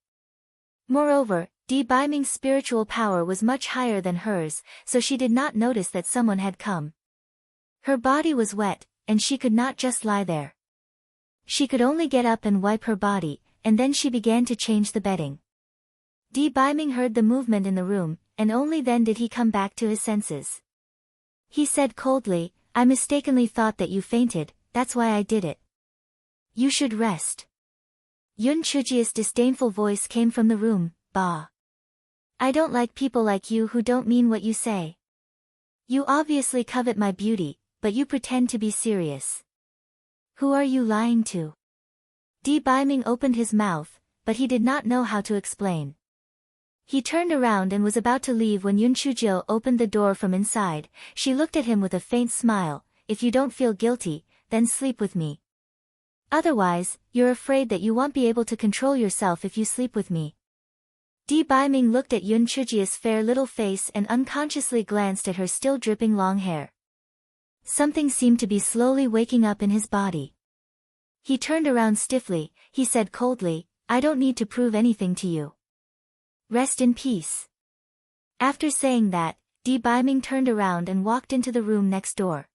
Moreover, Biming's spiritual power was much higher than hers, so she did not notice that someone had come. Her body was wet, and she could not just lie there. She could only get up and wipe her body, and then she began to change the bedding. Biming heard the movement in the room, and only then did he come back to his senses. He said coldly, I mistakenly thought that you fainted, that's why I did it. You should rest. Yun Chujio's disdainful voice came from the room, Bah. I don't like people like you who don't mean what you say. You obviously covet my beauty, but you pretend to be serious. Who are you lying to? Biming opened his mouth, but he did not know how to explain. He turned around and was about to leave when Yun Chujio opened the door from inside. She looked at him with a faint smile. If you don't feel guilty, then sleep with me. Otherwise, you're afraid that you won't be able to control yourself if you sleep with me. Biming looked at Yun Chujio's fair little face and unconsciously glanced at her still dripping long hair. Something seemed to be slowly waking up in his body. He turned around stiffly. He said coldly, I don't need to prove anything to you. Rest in peace. After saying that, Biming turned around and walked into the room next door.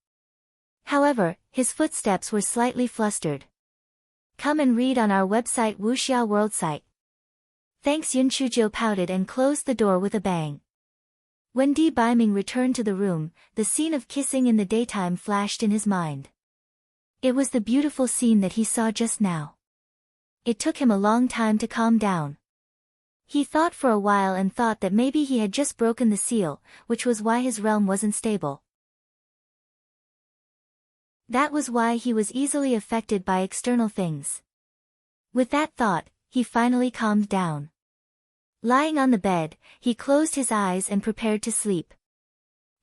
However, his footsteps were slightly flustered. Come and read on our website Wuxia World site. Thanks. Yun Chujio pouted and closed the door with a bang. When Biming returned to the room, the scene of kissing in the daytime flashed in his mind. It was the beautiful scene that he saw just now. It took him a long time to calm down. He thought for a while and thought that maybe he had just broken the seal, which was why his realm wasn't stable. That was why he was easily affected by external things. With that thought, he finally calmed down. Lying on the bed, he closed his eyes and prepared to sleep.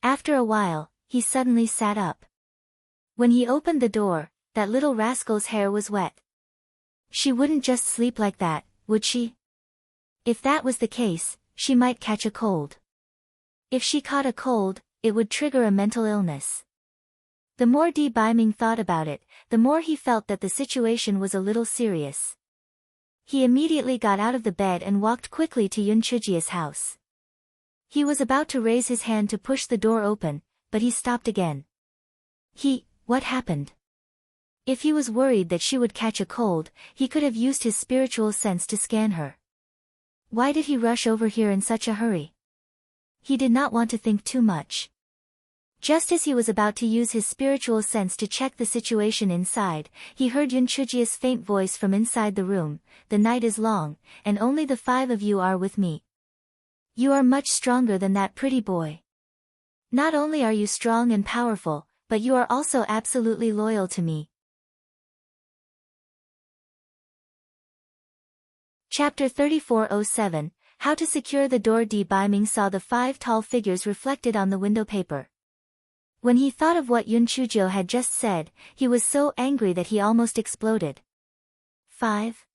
After a while, he suddenly sat up. When he opened the door, that little rascal's hair was wet. She wouldn't just sleep like that, would she? If that was the case, she might catch a cold. If she caught a cold, it would trigger a mental illness. The more Biming thought about it, the more he felt that the situation was a little serious. He immediately got out of the bed and walked quickly to Yun Chujio's house. He was about to raise his hand to push the door open, but he stopped again. What happened? If he was worried that she would catch a cold, he could have used his spiritual sense to scan her. Why did he rush over here in such a hurry? He did not want to think too much. Just as he was about to use his spiritual sense to check the situation inside, he heard Yun Chujio's faint voice from inside the room, the night is long, and only the 5 of you are with me. You are much stronger than that pretty boy. Not only are you strong and powerful, but you are also absolutely loyal to me. Chapter 3407, How to Secure the Door. Baiming saw the 5 tall figures reflected on the window paper. When he thought of what Yun Chuzhou had just said, he was so angry that he almost exploded. 5.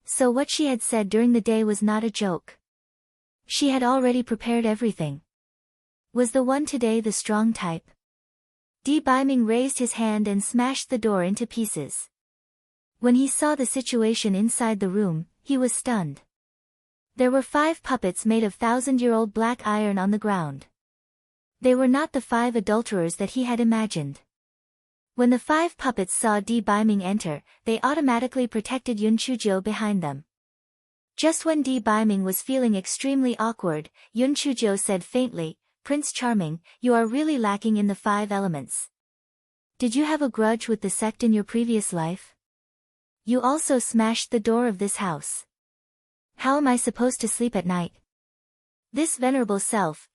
So what she had said during the day was not a joke. She had already prepared everything. Was the one today the strong type? Baiming raised his hand and smashed the door into pieces. When he saw the situation inside the room, he was stunned. There were 5 puppets made of 1,000-year-old black iron on the ground. They were not the 5 adulterers that he had imagined. When the 5 puppets saw Baiming enter, they automatically protected Yun Chuzhou behind them. Just when Baiming was feeling extremely awkward, Yun Chuzhou said faintly, "Prince Charming, you are really lacking in the 5 elements. Did you have a grudge with the sect in your previous life? You also smashed the door of this house. How am I supposed to sleep at night? This venerable self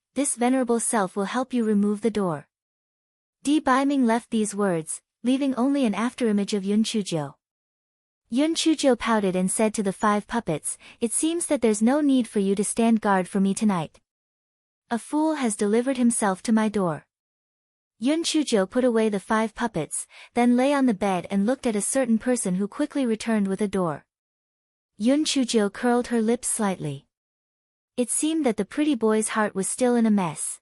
will help you remove the door." Baiming left these words, leaving only an afterimage of Yun Chuzhou. Yun Chuzhou pouted and said to the 5 puppets, "It seems that there's no need for you to stand guard for me tonight. A fool has delivered himself to my door." Yun Chuzhou put away the 5 puppets, then lay on the bed and looked at a certain person who quickly returned with a door. Yun Chuzhou curled her lips slightly. It seemed that the pretty boy's heart was still in a mess.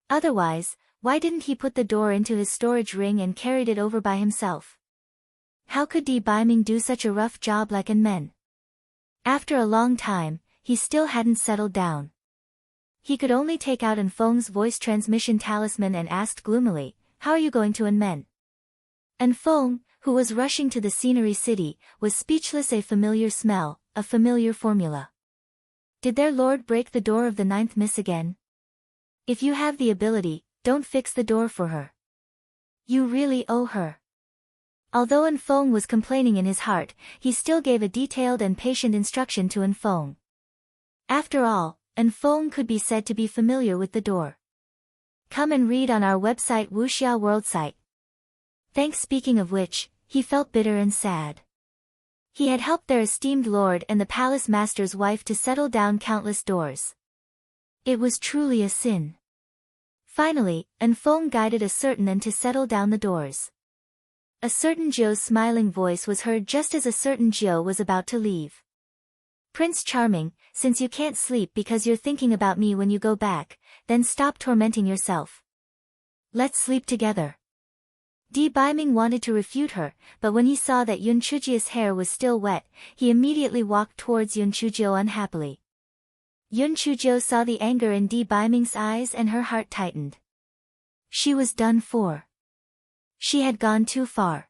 Otherwise, why didn't he put the door into his storage ring and carried it over by himself? How could Baiming do such a rough job like an men? After a long time, he still hadn't settled down. He could only take out Anfeng's voice transmission talisman and asked gloomily, "How are you going to Anmen?" Anfeng, who was rushing to the scenery city, was speechless. A familiar smell, a familiar formula. Did their lord break the door of the 9th miss again? If you have the ability, don't fix the door for her. You really owe her. Although Anfeng was complaining in his heart, he still gave a detailed and patient instruction to Anfeng. After all, Anfeng could be said to be familiar with the door. Come and read on our website Wuxia World site. Thanks. Speaking of which, he felt bitter and sad. He had helped their esteemed lord and the palace master's wife to settle down countless doors. It was truly a sin. Finally, Anfeng guided a certain An to settle down the doors. A certain Zhou's smiling voice was heard just as a certain Zhou was about to leave. "Prince Charming, since you can't sleep because you're thinking about me when you go back, then stop tormenting yourself. Let's sleep together." Baiming wanted to refute her, but when he saw that Yun Chuzhou's hair was still wet, he immediately walked towards Yun Chuzhou unhappily. Yun Chuzhou saw the anger in Baiming's eyes and her heart tightened. She was done for. She had gone too far.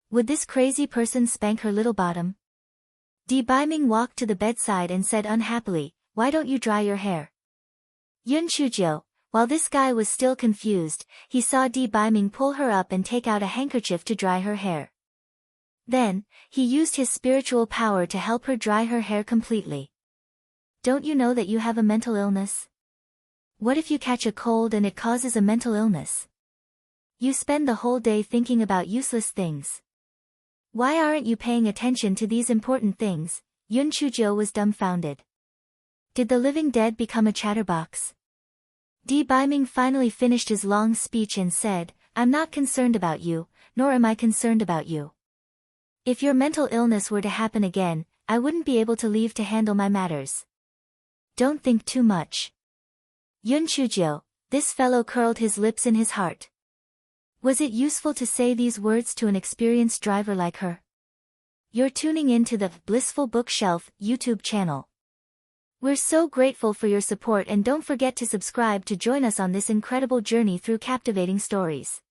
Would this crazy person spank her little bottom? Baiming walked to the bedside and said unhappily, "Why don't you dry your hair?" Yun Chuzhou, while this guy was still confused, he saw Baiming pull her up and take out a handkerchief to dry her hair. Then, he used his spiritual power to help her dry her hair completely. Don't you know that you have a mental illness? What if you catch a cold and it causes a mental illness? You spend the whole day thinking about useless things. Why aren't you paying attention to these important things? Yun Chuzhou was dumbfounded. Did the living dead become a chatterbox? Baiming finally finished his long speech and said, "I'm not concerned about you, nor am I concerned about you. If your mental illness were to happen again, I wouldn't be able to leave to handle my matters. Don't think too much." Yun Chuzhou, this fellow curled his lips in his heart. Was it useful to say these words to an experienced driver like her? You're tuning in to the Blissful Bookshelf YouTube channel. We're so grateful for your support, and don't forget to subscribe to join us on this incredible journey through captivating stories.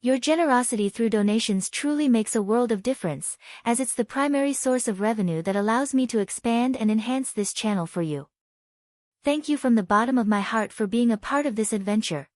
Your generosity through donations truly makes a world of difference, as it's the primary source of revenue that allows me to expand and enhance this channel for you. Thank you from the bottom of my heart for being a part of this adventure.